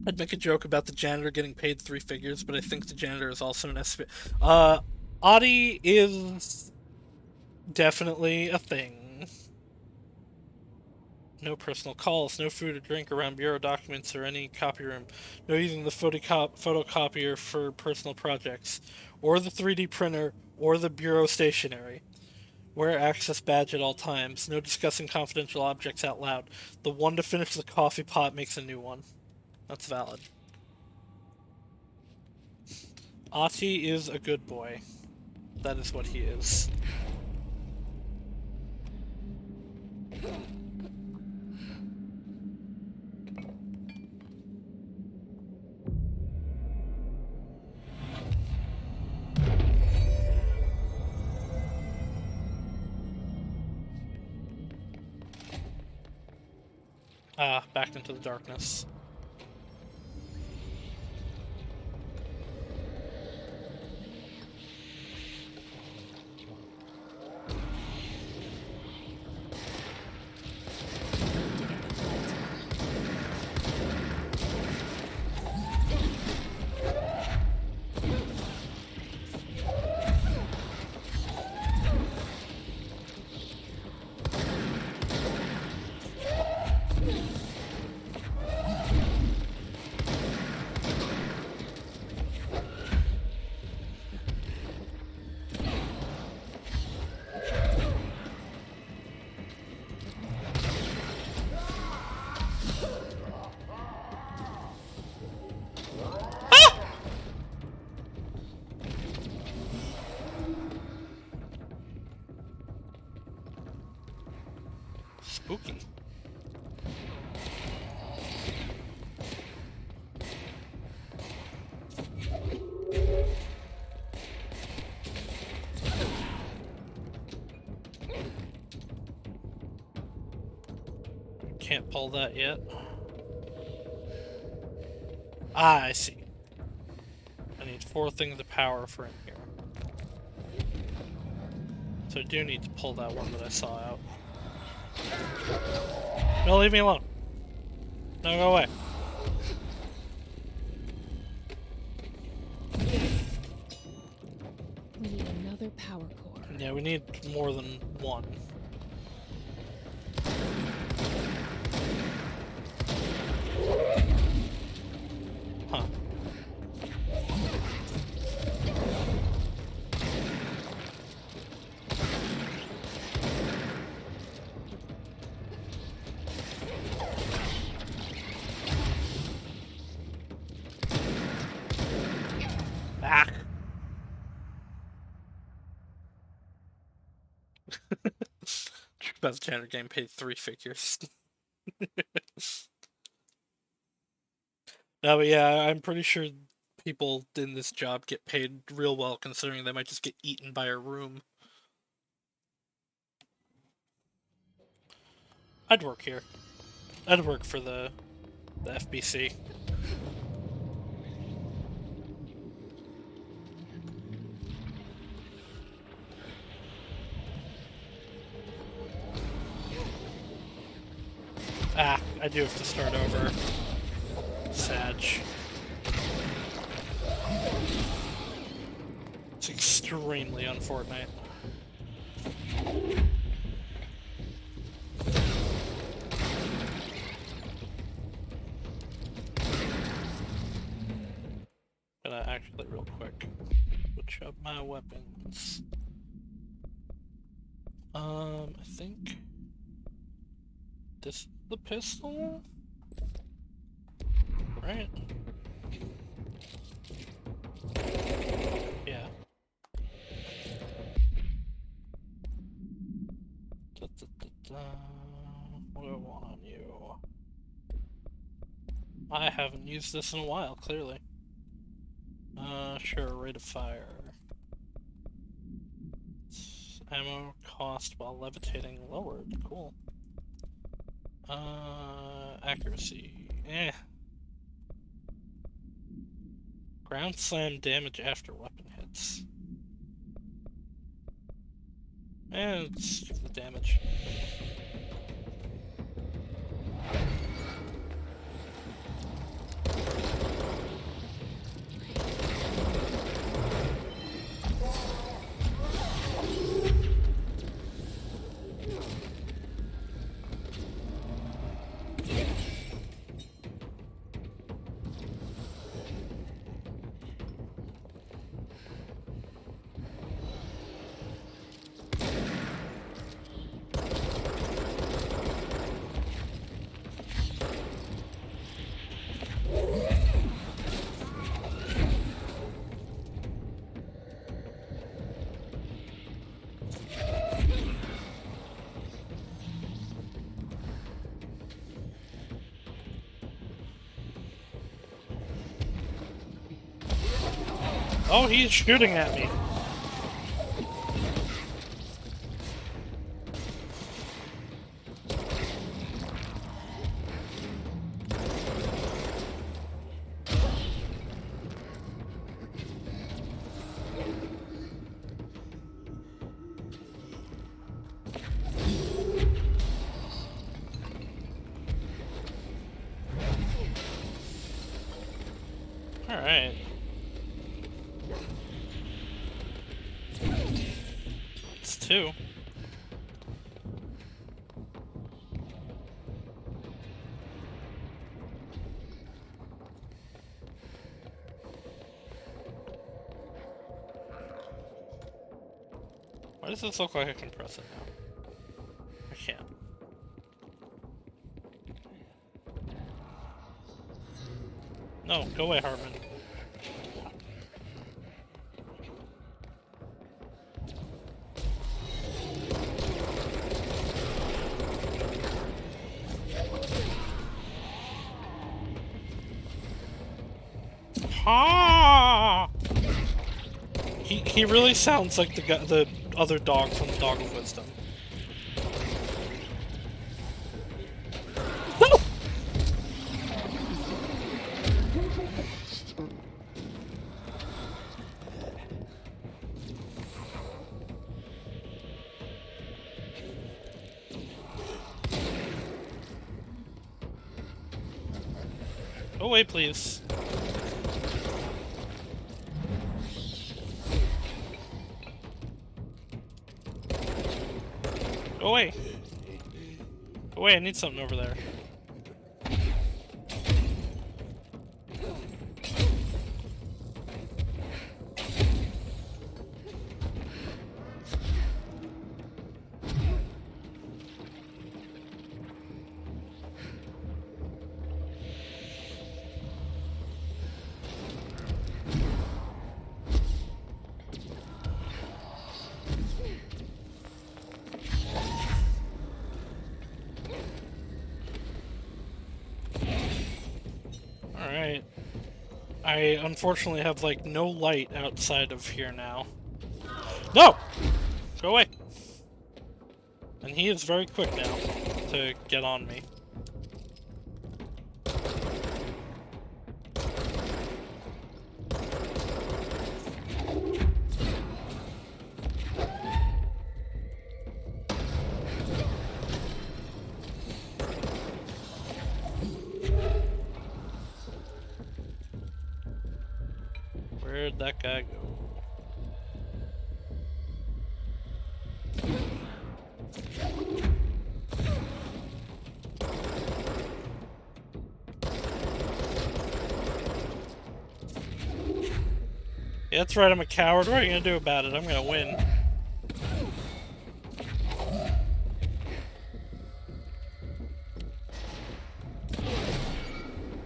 I'd make a joke about the janitor getting paid 3 figures, but I think the janitor is also an SP. Audie is definitely a thing. No personal calls, no food or drink around bureau documents or any copy room. No using the photocopier for personal projects, or the 3D printer, or the bureau stationery. Wear access badge at all times. No discussing confidential objects out loud. The one to finish the coffee pot makes a new one. That's valid. Ati is a good boy. That is what he is. Back into the darkness. spooky. Can't pull that yet. Ah, I see. I need 4 things of power for in here. So I do need to pull that one that I saw out. No, leave me alone. No, go away. We need another power core. Yeah, we need more than one. Huh. Back. Best Janitor game paid 3 figures. No, but yeah, I'm pretty sure people in this job get paid real well, considering they might just get eaten by a room. I'd work here. I'd work for the FBC. Ah, I do have to start over. Sag. It's extremely un-Fortnite. Gonna actually real quick switch up my weapons. I think this is the pistol, right? Yeah. What do I want on you? I haven't used this in a while, clearly. Sure, rate of fire. Ammo cost while levitating lowered. Cool. Accuracy. Eh. Ground slam damage after weapon hits. Let's do the damage. Oh, he's shooting at me. All right. It's 2. Why does this look like I can press it now? I can't. No, go away, Hartman. Ha! He really sounds like the other dog from the Dog of Wisdom. No! Go away, please. Go away. Go away, I need something over there. Alright. I unfortunately have, like, no light outside of here now. No! Go away! And he is very quick now to get on me. Where'd that guy go? Yeah, that's right, I'm a coward. What are you gonna do about it? I'm gonna win.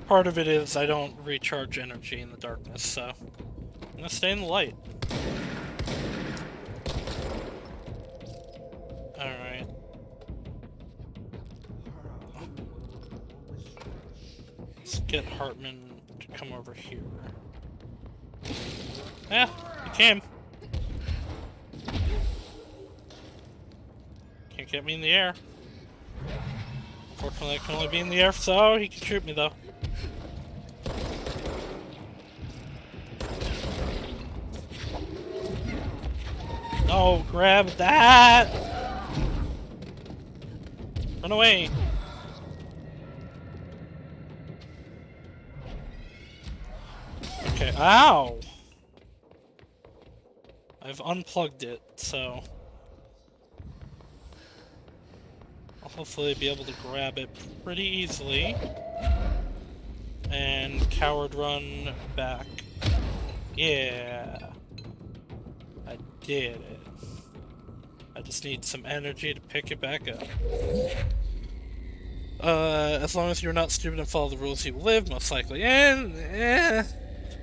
Part of it is I don't recharge energy in the darkness, so I'm gonna stay in the light. Alright. Let's get Hartman to come over here. Yeah, he came. Can't get me in the air. Fortunately, I can only be in the air, so he can shoot me, though. No, grab that! Run away! Okay, ow! I've unplugged it, so I'll hopefully be able to grab it pretty easily. And coward run back. Yeah. I did it. I just need some energy to pick it back up. As long as you're not stupid and follow the rules, you will live, most likely. And,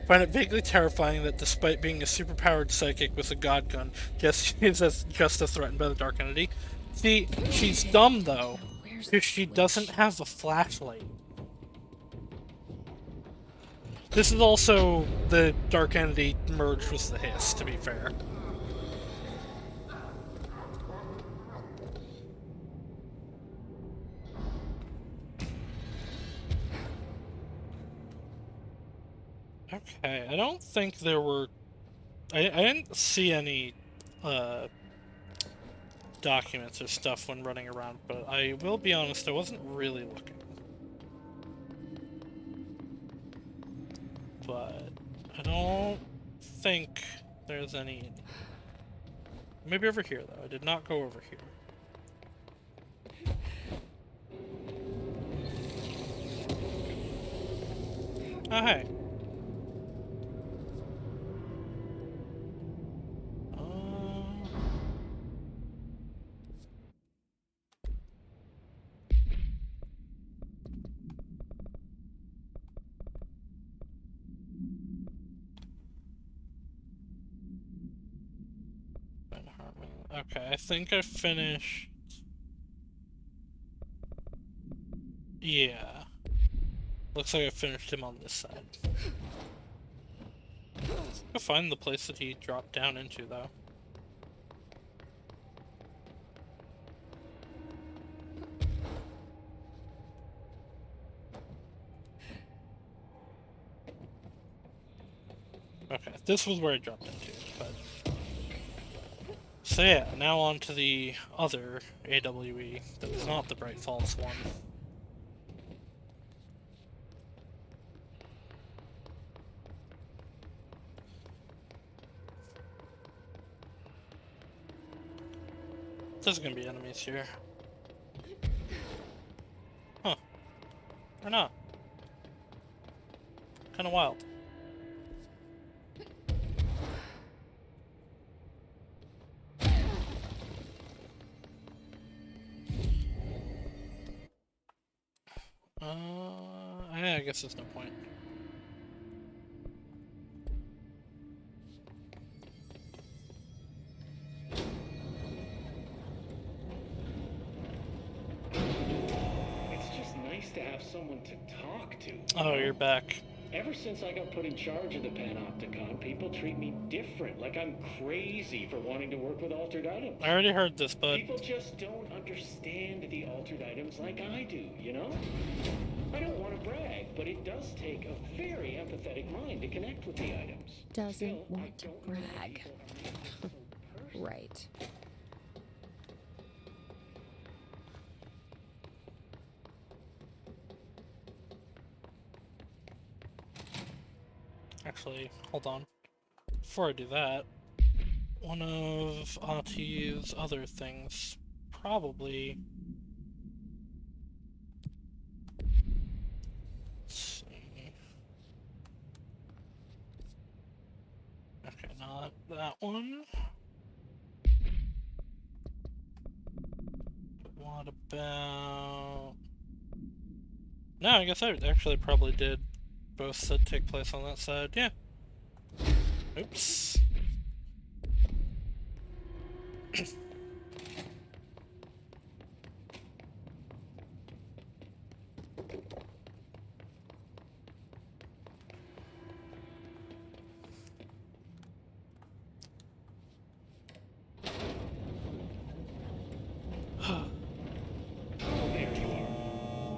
find it vaguely terrifying that despite being a superpowered psychic with a god gun, Jess is just as threatened by the dark entity. See, she's dumb, though, because she doesn't have a flashlight. This is also the dark entity merged with the hiss, to be fair. Okay, I don't think there were... I didn't see any, documents or stuff when running around, but I will be honest, I wasn't really looking. But I don't think there's any... Maybe over here, though. I did not go over here. Oh, hey. Okay, I think I finished... Yeah. Looks like I finished him on this side. go find the place that he dropped down into, though. Okay, this was where I dropped into, but... So yeah, now on to the other AWE that was not the Bright Falls one. There's gonna be enemies here. Huh. Or not. Kinda wild. I guess there's no point. It's just nice to have someone to talk to. Oh, you're back. Ever since I got put in charge of the Panopticon, people treat me different, like I'm crazy for wanting to work with altered items. I already heard this, but... People just don't understand the altered items like I do, you know? I don't want to brag, but it does take a very empathetic mind to connect with the items. Doesn't want to brag. Right. Actually, hold on. Before I do that, one of Ati's other things probably... Let's see... Okay, not that one. What about... No, I guess I actually probably did both that take place on that side, yeah. Oops.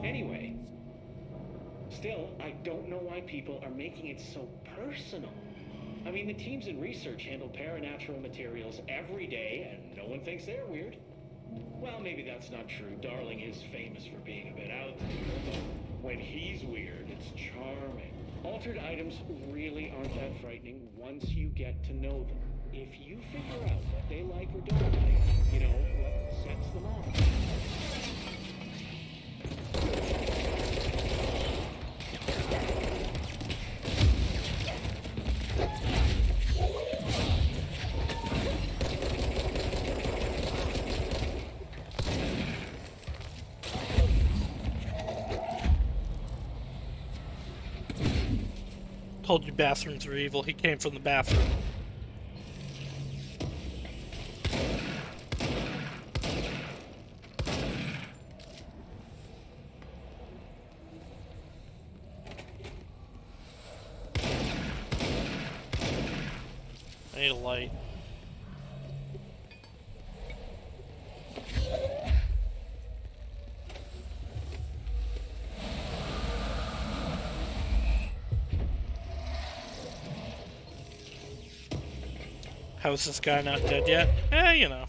Anyway, still, I don't know why people are making it so personal. I mean, the teams in research handle paranatural materials every day, and no one thinks they're weird. Well, maybe that's not true. Darling is famous for being a bit out there, but when he's weird, it's charming. Altered items really aren't that frightening once you get to know them. If you figure out what they like or don't like, you know, what sets them off. Told you bathrooms were evil. He came from the bathroom. I need a light. How is this guy not dead yet? You know.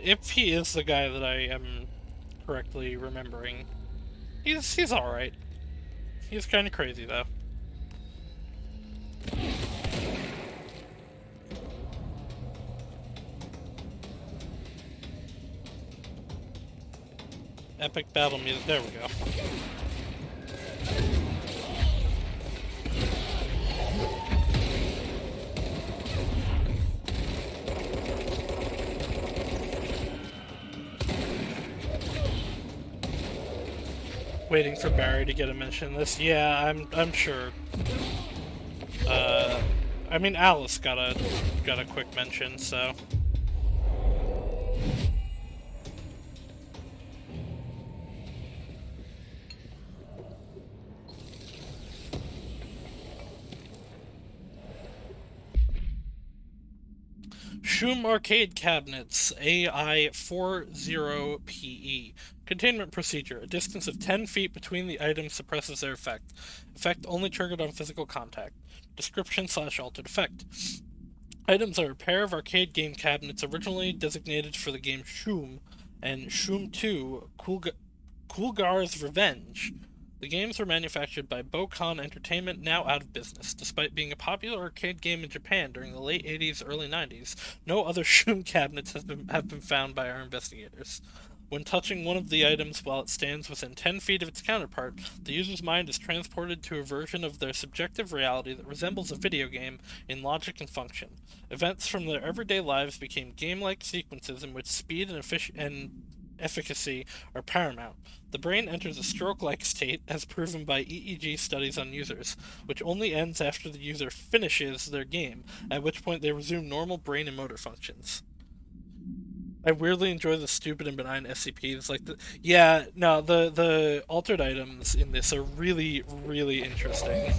If he is the guy that I am correctly remembering, he's alright. He's kind of crazy, though. Epic battle music. There we go. waiting for Barry to get a mention in this. Yeah, I'm sure. I mean, Alice got a quick mention, so. Shum Arcade Cabinets, AI40PE. Containment procedure. A distance of 10 feet between the items suppresses their effect. Effect only triggered on physical contact. Description/altered effect. Items are a pair of arcade game cabinets originally designated for the game Shum and Shum 2 Kulgar's Revenge. The games were manufactured by Bocon Entertainment, now out of business. Despite being a popular arcade game in Japan during the late 80s, early 90s, no other Shum cabinets have been found by our investigators. When touching one of the items while it stands within 10 feet of its counterpart, the user's mind is transported to a version of their subjective reality that resembles a video game in logic and function. Events from their everyday lives became game-like sequences in which speed and efficacy are paramount. The brain enters a stroke-like state, as proven by EEG studies on users, which only ends after the user finishes their game, at which point they resume normal brain and motor functions. I weirdly enjoy the stupid and benign SCPs. Like the altered items in this are really, really interesting.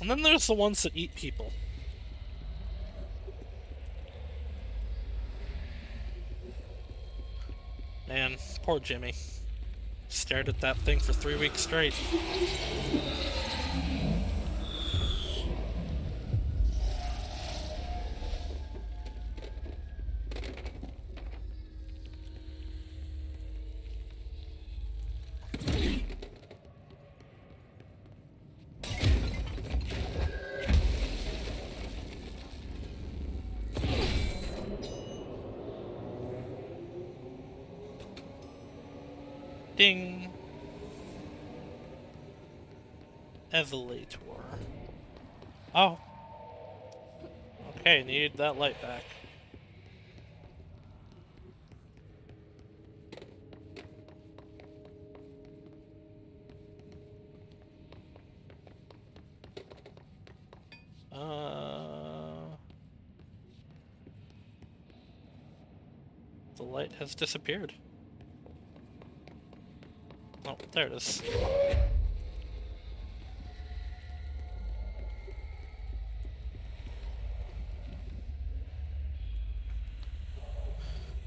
And then there's the ones that eat people. Man, poor Jimmy. Stared at that thing for 3 weeks straight. Ding! Evelator. Oh. Okay, need that light back. The light has disappeared. Oh, there it is.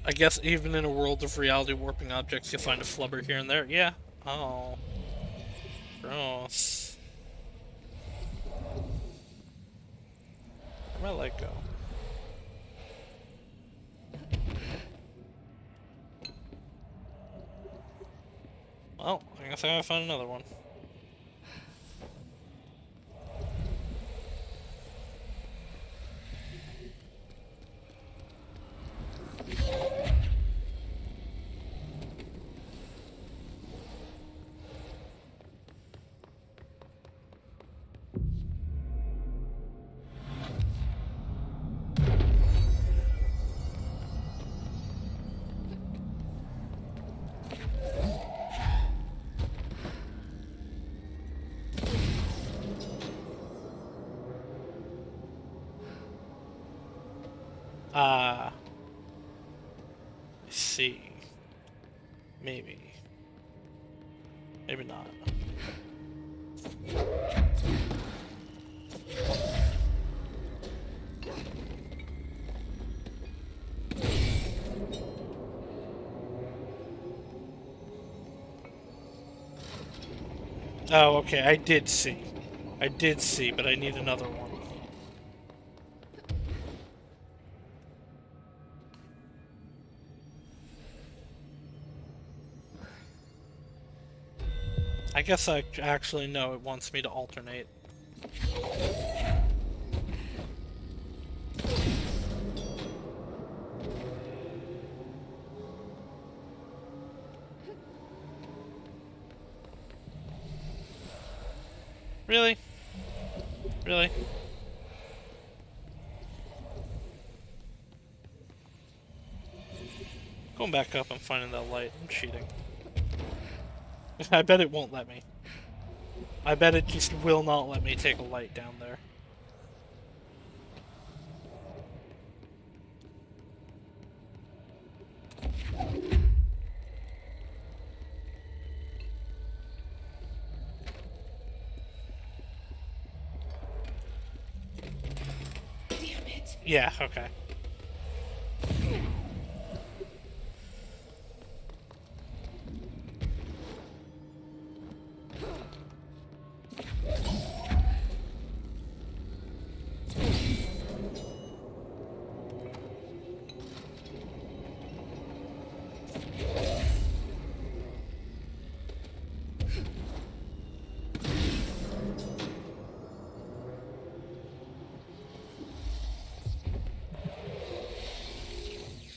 I guess even in a world of reality warping objects, you'll find a flubber here and there. Yeah. Oh. Gross. Where'd my light go? Well, I guess I gotta find another one. I see. Maybe. Maybe not. Oh, okay, I did see. But I need another one. I guess I actually know it wants me to alternate. Really? Really? Going back up and finding that light. I'm cheating. I bet it won't let me. I bet it just will not let me take a light down there. Damn it. Yeah, okay.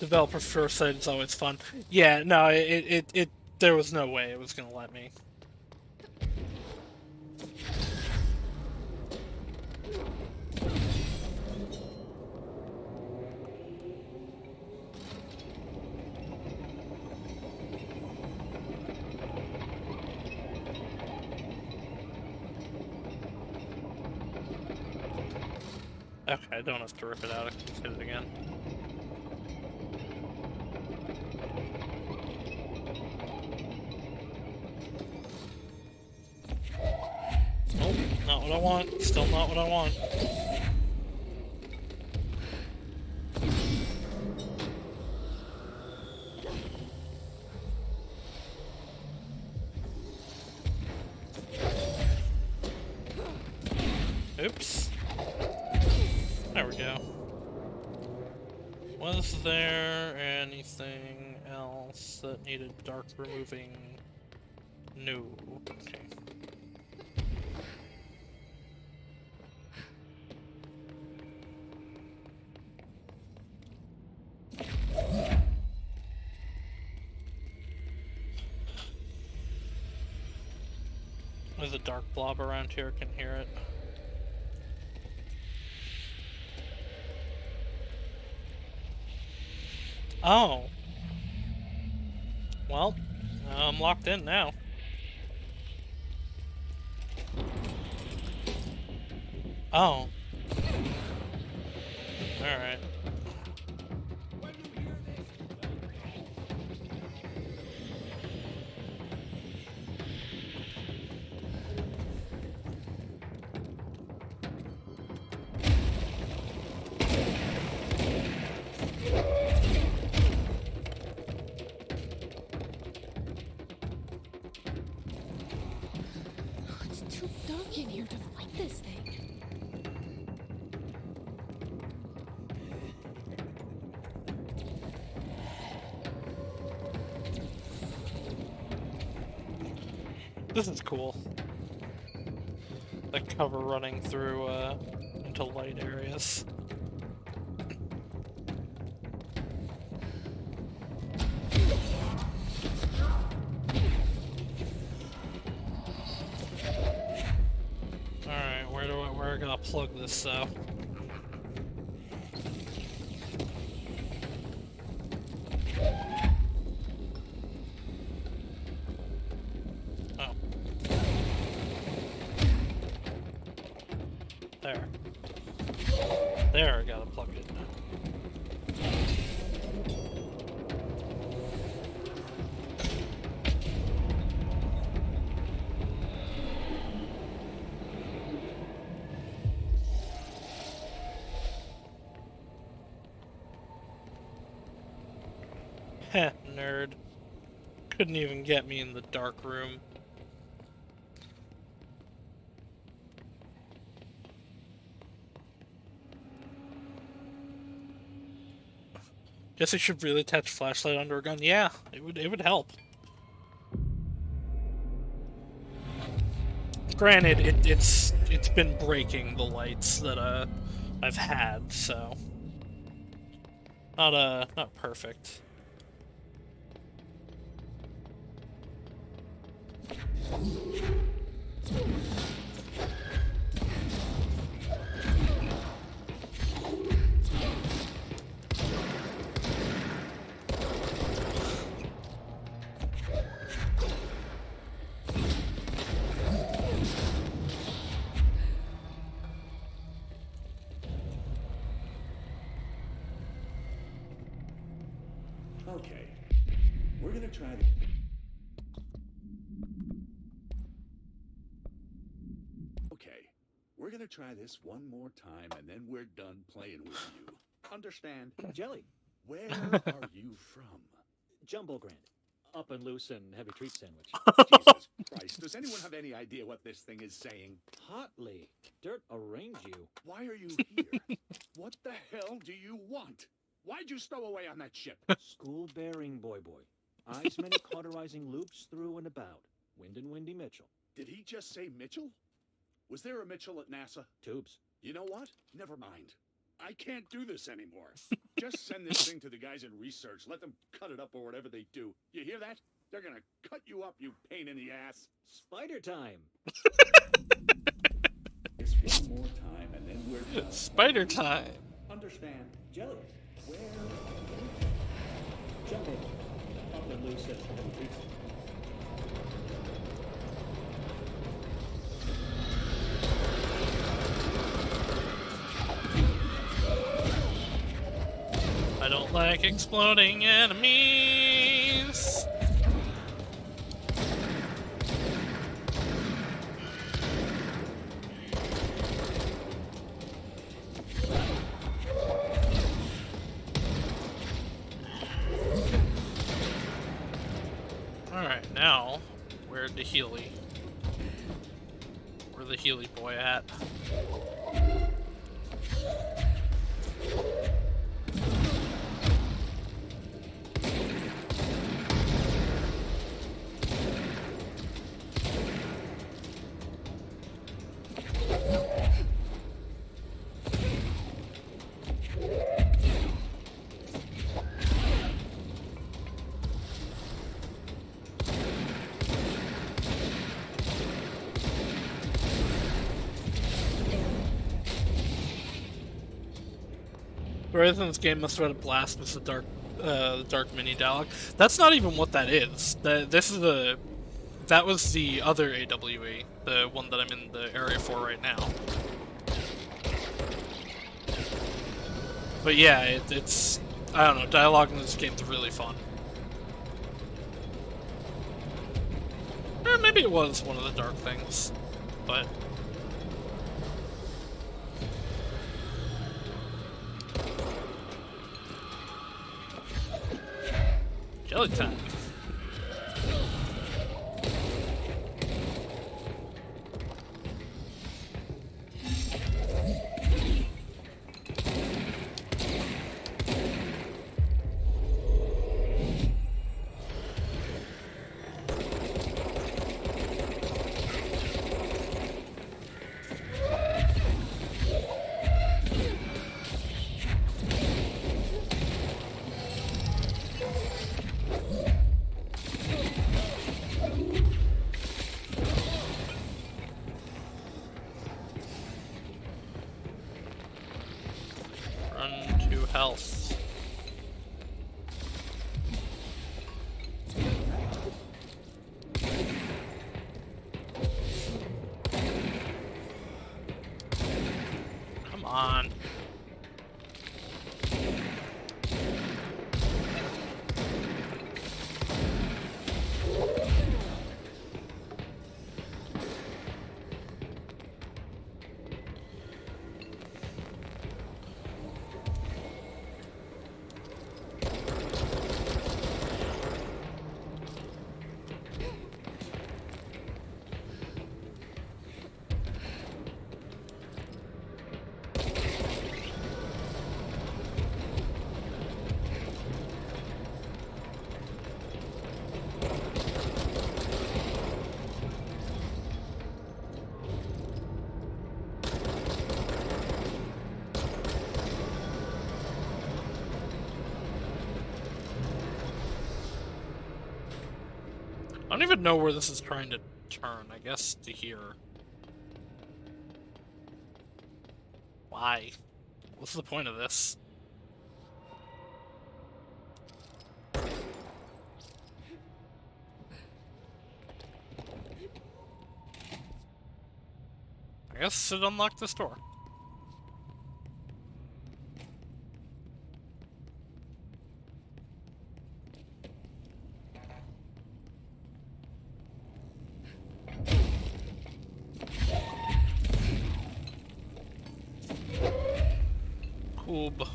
Developer first sight is always fun. Yeah, no, there was no way it was gonna let me. Okay, I don't have to rip it out, I can just hit it again. Nope, not what I want. Still not what I want. Oops. There we go. Was there anything else that needed dark removing? No. Okay. There's a dark blob around here, I can hear it. Oh. Well, I'm locked in now. Oh. Alright. It's too dark in here to fight this thing. This is cool. The cover running through, into light areas. Alright, where I gotta plug this, though? Oh. There. There, I gotta plug it. Heh, nerd. Couldn't even get me in the dark room. Guess I should really attach a flashlight under a gun. Yeah, it would help. Granted, it's been breaking the lights that I've had, so not perfect. Okay. We're gonna try Okay. We're gonna try this one more time, and then we're done playing with you. Understand? Jelly. Where are you from? Jumbo Grand. Up and loose and heavy treat sandwich. Jesus Christ. Does anyone have any idea what this thing is saying? Hotly. Dirt arrange you. Why are you here? What the hell do you want? Why'd you stow away on that ship? School bearing boy. Eyes many cauterizing loops through and about. Wind and Windy Mitchell. Did he just say Mitchell? Was there a Mitchell at NASA? Tubes. You know what? Never mind. I can't do this anymore. Just send this thing to the guys in research. Let them cut it up or whatever they do. You hear that? They're gonna cut you up, you pain in the ass. Spider time. It's one more time, and then we're done. Spider time. Understand? Jelly. Where? Jumbo. Up and loose and heavy treat sandwich. I don't like exploding enemies. Alright, now, where'd the Healy? Where's the Healy boy at? Whereas in this game must have had a blast with the dark mini dialogue. That's not even what that is. That was the other AWE, the one that I'm in the area for right now. But yeah, it's I don't know. Dialogue in this game's really fun. Maybe it was one of the dark things, but. Jelly time. Health. Come on. I don't even know where this is trying to turn. I guess to here. Why? What's the point of this? I guess it unlocked this door. Oob.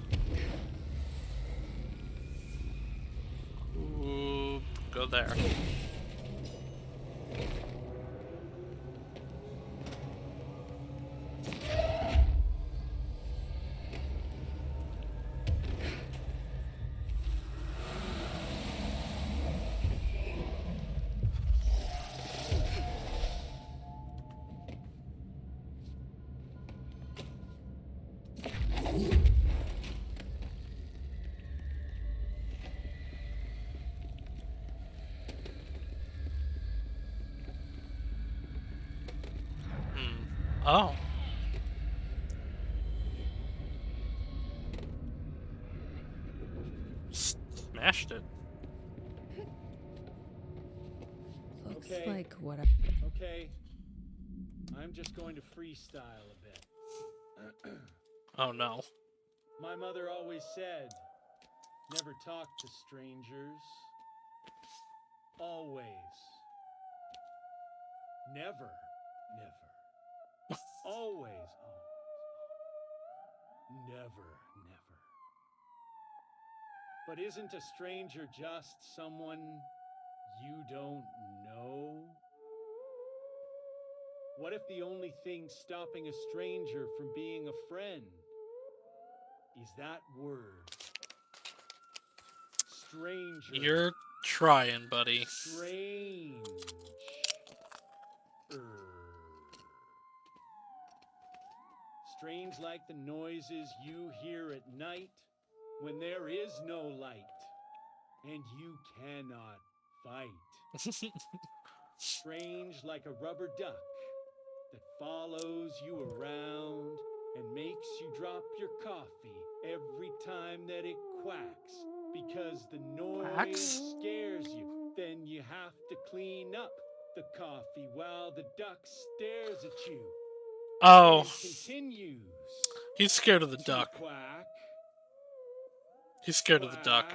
Oob. Go there. Oh. Smashed it. Looks Okay. like what Okay. I'm just going to freestyle a bit. Oh no. My mother always said, never talk to strangers. Always. Never. Always. Never. But isn't a stranger just someone you don't know? What if the only thing stopping a stranger from being a friend is that word? Stranger. You're trying, buddy. Strange. Strange like the noises you hear at night when there is no light and you cannot fight. Strange like a rubber duck that follows you around and makes you drop your coffee every time that it quacks because the noise scares you. Then you have to clean up the coffee while the duck stares at you. Oh. And continues. He's scared of the duck. Quack. He's scared of the duck.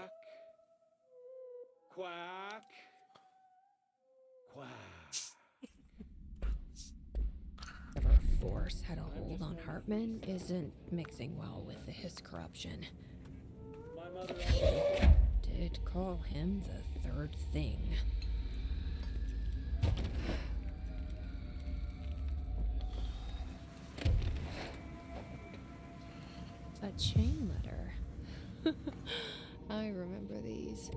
Quack. Quack. whatever force had a hold on Hartman isn't mixing well with his corruption. Did call him the third thing. A chain letter. I remember these.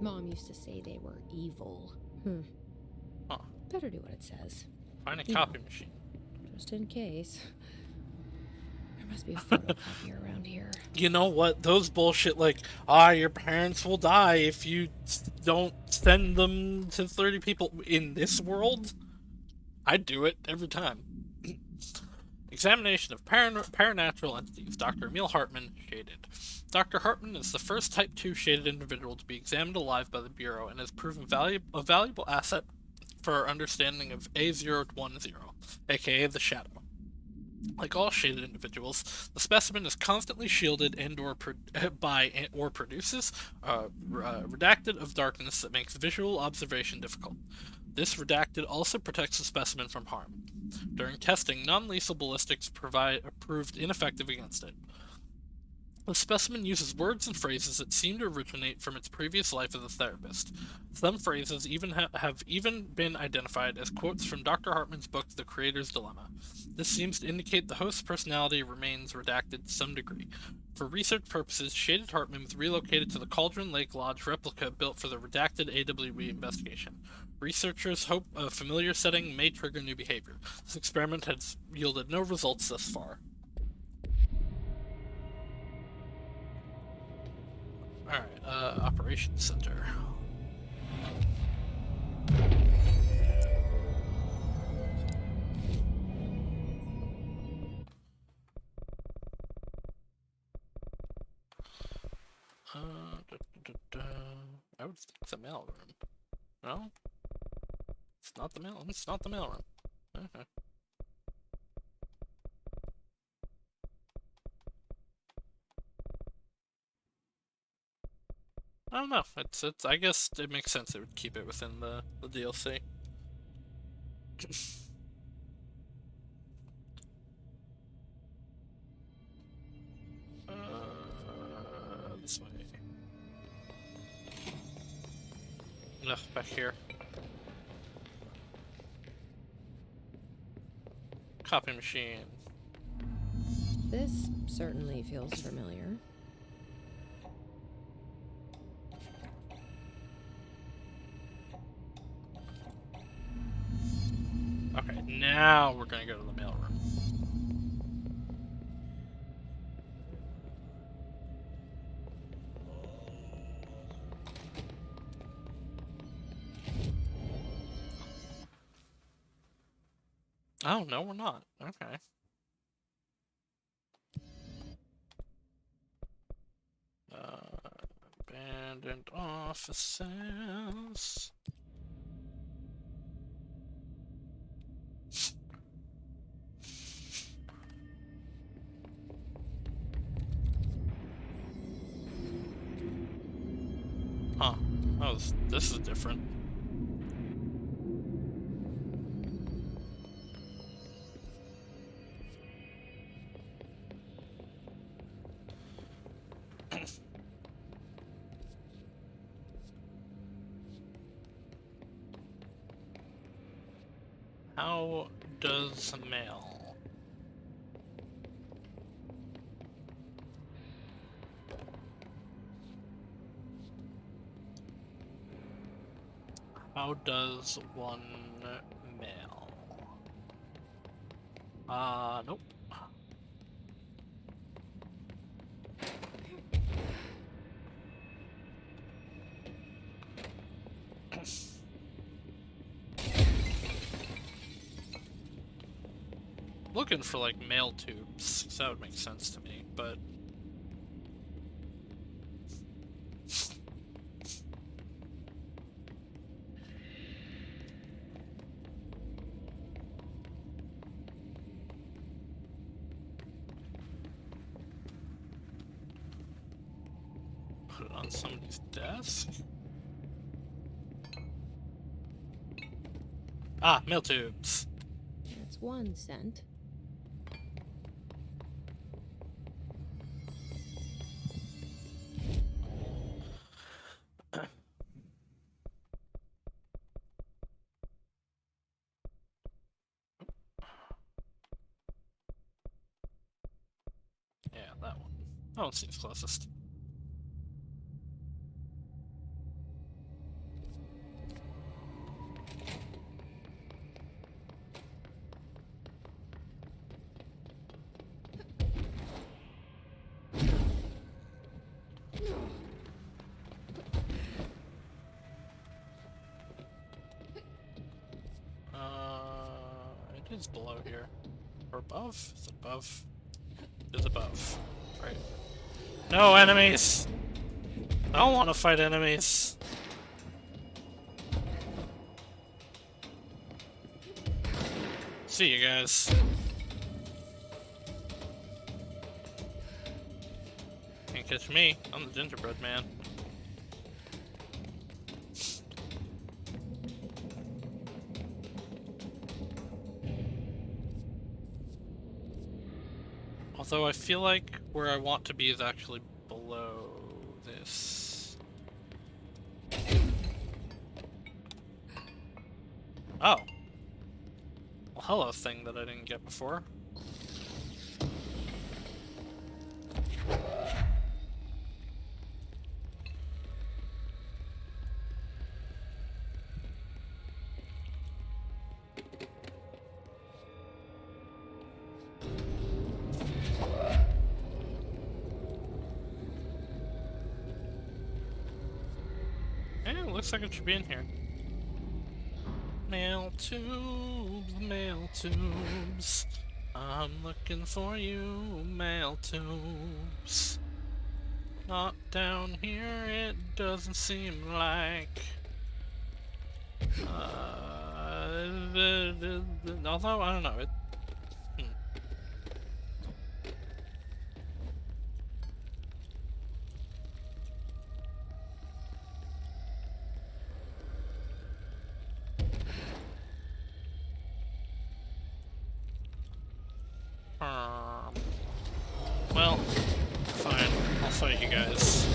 Mom used to say they were evil. Huh. Better do what it says. Find a copy machine. Just in case. There must be a photocopy around here. You know what? Those bullshit like, your parents will die if you don't send them to 30 people in this world? I'd do it every time. Examination of paranatural entities. Dr. Emil Hartman, shaded. Dr. Hartman is the first Type 2 shaded individual to be examined alive by the Bureau and has proven a valuable asset for our understanding of A010, aka the Shadow. Like all shaded individuals, the specimen is constantly shielded and/or produces redacted of darkness that makes visual observation difficult. This redacted also protects the specimen from harm. During testing, non-lethal ballistics proved ineffective against it. The specimen uses words and phrases that seem to originate from its previous life as a therapist. Some phrases have even been identified as quotes from Dr. Hartman's book, The Creator's Dilemma. This seems to indicate the host's personality remains redacted to some degree. For research purposes, Shaded Hartman was relocated to the Cauldron Lake Lodge replica built for the redacted AWE investigation. Researchers hope a familiar setting may trigger new behavior. This experiment has yielded no results thus far. Alright, Operations Center. I would think it's a mail room. No? It's not the mail. It's not the mail room. Okay. I don't know. It's. I guess it makes sense. It would keep it within the DLC. Ugh, back here. Copy machine. This certainly feels familiar. Okay, now we're gonna go to the mailroom. Oh, no, we're not. Okay. Abandoned offices. Huh. Oh, this is different. How does mail? How does one mail? Nope. Looking for like mail tubes, so that would make sense to me, but put it on somebody's desk. Ah, mail tubes. That's one cent. Yeah, that one. That one seems closest. It is below here. Or above? Is it above? It is above. Right. No enemies! I don't want to fight enemies! See you guys. Can't catch me. I'm the gingerbread man. Although I feel like where I want to be is actually below this. Oh. Well, hello thing that I didn't get before. Looks like it should be in here. Mail tubes. I'm looking for you, mail tubes. Not down here, it doesn't seem like. Although, I don't know, it... Well, fine. I'll fight you guys.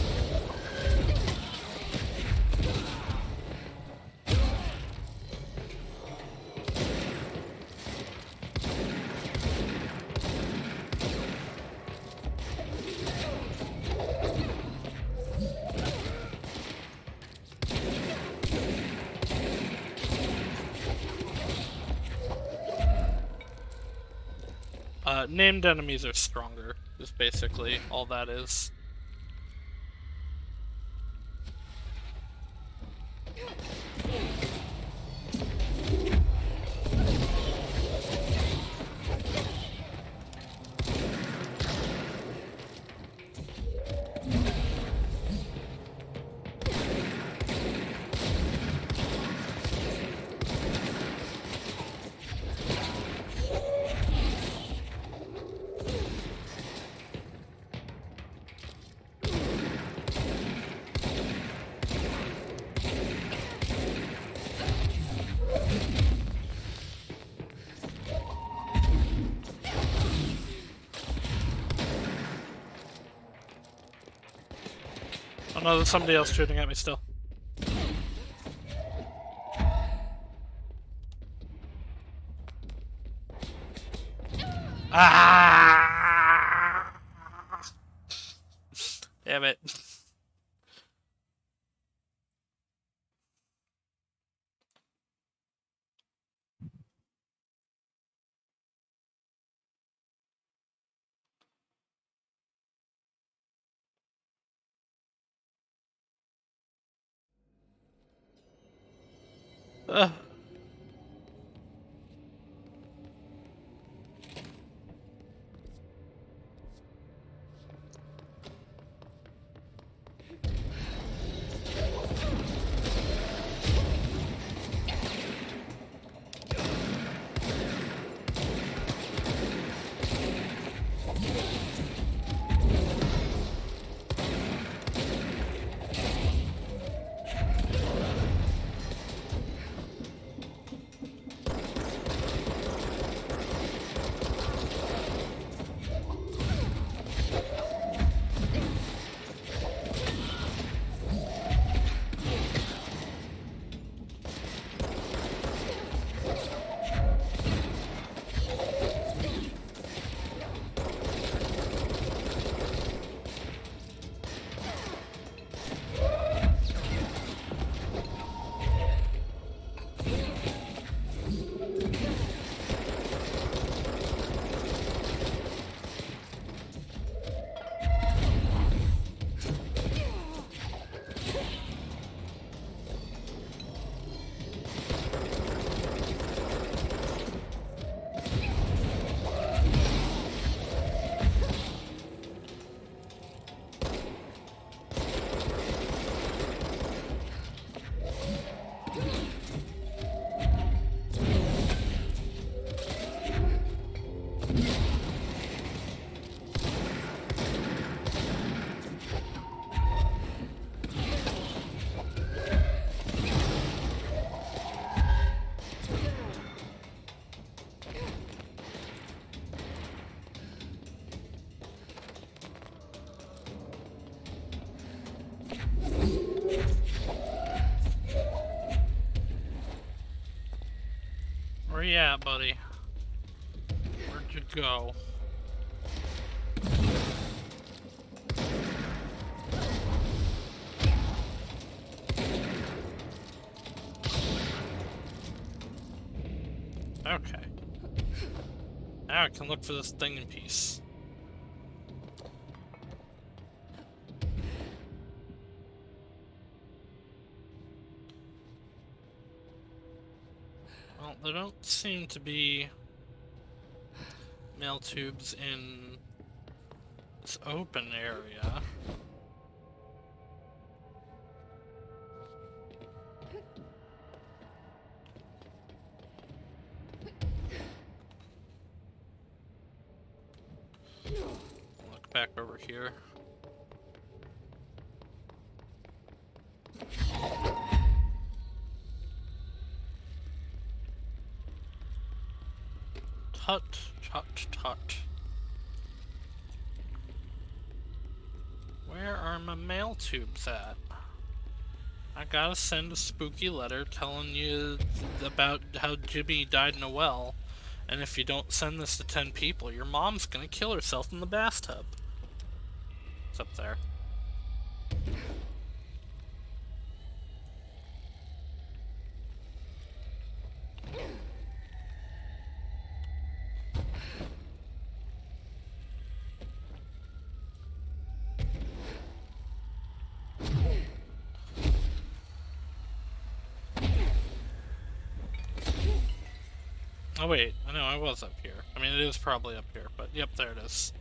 Named enemies are stronger, is basically all that is. Oh no, there's somebody else shooting at me still. Ah! Damn it. Ugh. Where you at, buddy? Where'd you go? Okay. Now I can look for this thing in peace. Well, there don't seem to be mail tubes in this open area. Look back over here. Tut, tut, tut. Where are my mail tubes at? I gotta send a spooky letter telling you about how Jimmy died in a well, and if you don't send this to 10 people, your mom's gonna kill herself in the bathtub. It's up there. Oh wait, I know I was up here. I mean, it is probably up here, but yep, there it is.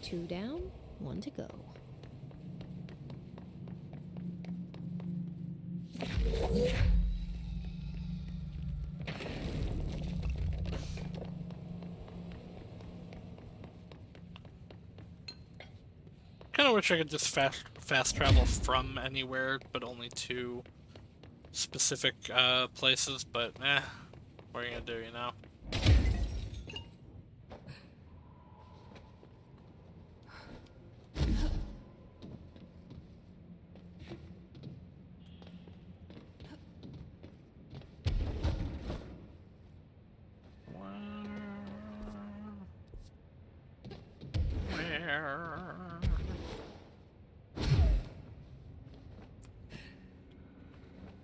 2 down, 1 to go. Kind of wish I could just fast travel from anywhere, but only to specific places. But what are you gonna do, you know?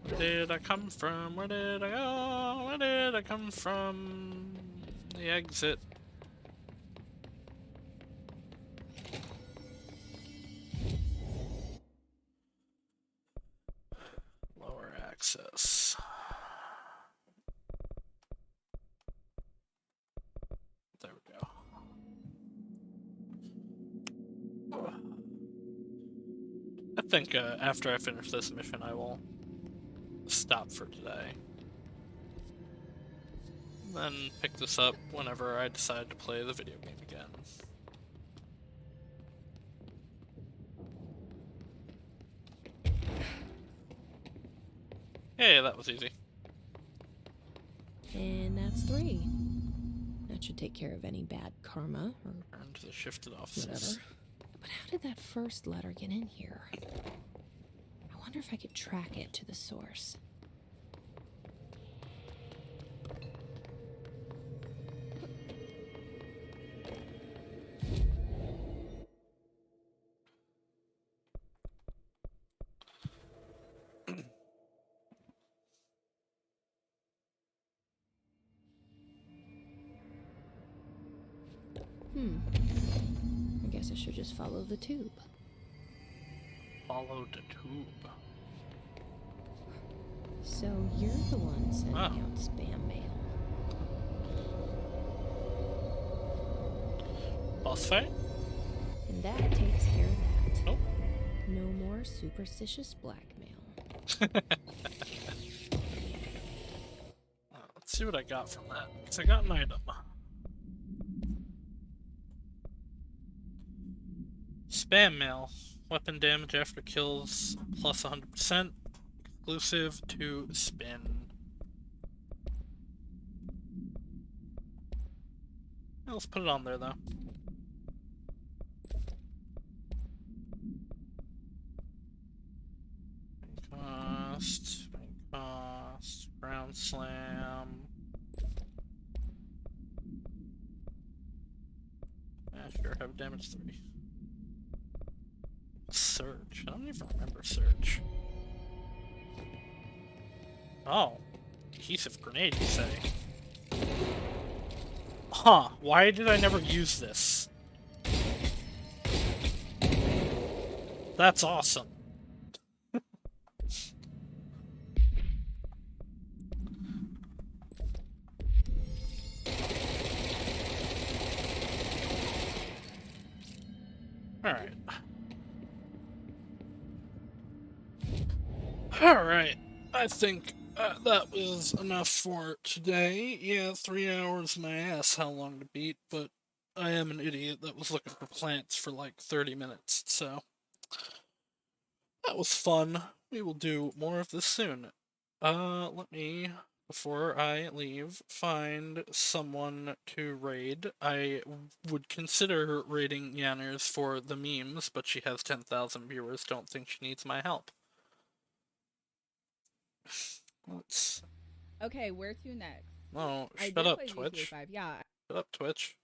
Where did I come from? Where did I go? Where did I come from? The exit. Lower access. There we go. I think after I finish this mission, I will stop for today. Then pick this up whenever I decide to play the video game again. Hey, that was easy. And that's 3. That should take care of any bad karma or Turn to the shifted offices. whatever. But how did that first letter get in here? I wonder if I could track it to the source. I guess I should just follow the tube. Follow the tube. So you're the one sending out spam mail. Boss fight? And that takes care of that. Nope. No more superstitious blackmail. Let's see what I got from that. Because I got an item. Spam mail. Weapon damage after kills plus 100%. Exclusive to spin. Yeah, let's put it on there though. Cost, ground slam. Sure, have damage 3. Surge. I don't even remember Surge. Oh. Adhesive grenade, you say? Huh. Why did I never use this? That's awesome. Alright. Alright. I think that was enough for today. Yeah, 3 hours my ass how long to beat, but I am an idiot that was looking for plants for like 30 minutes, so that was fun. We will do more of this soon. Let me, before I leave, find someone to raid. I would consider raiding Yanners for the memes, but she has 10,000 viewers. Don't think she needs my help. Let's... Okay, where to next? No, shut up, Twitch. Yeah. Shut up, Twitch.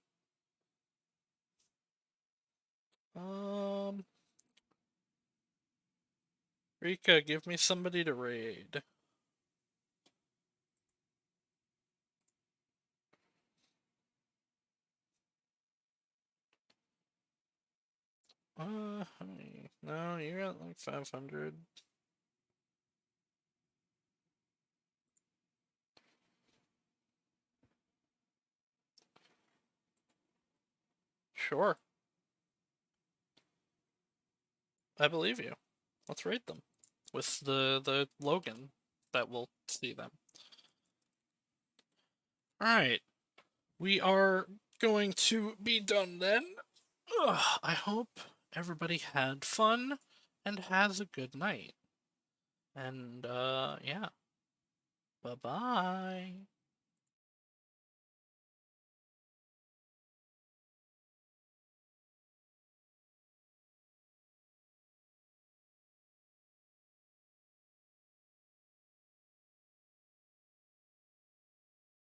Rika, give me somebody to raid. No, you're at like 500. Sure. I believe you. Let's rate them with the Logan that will see them. Alright. We are going to be done then. Ugh, I hope everybody had fun and has a good night. And, yeah. Bye-bye.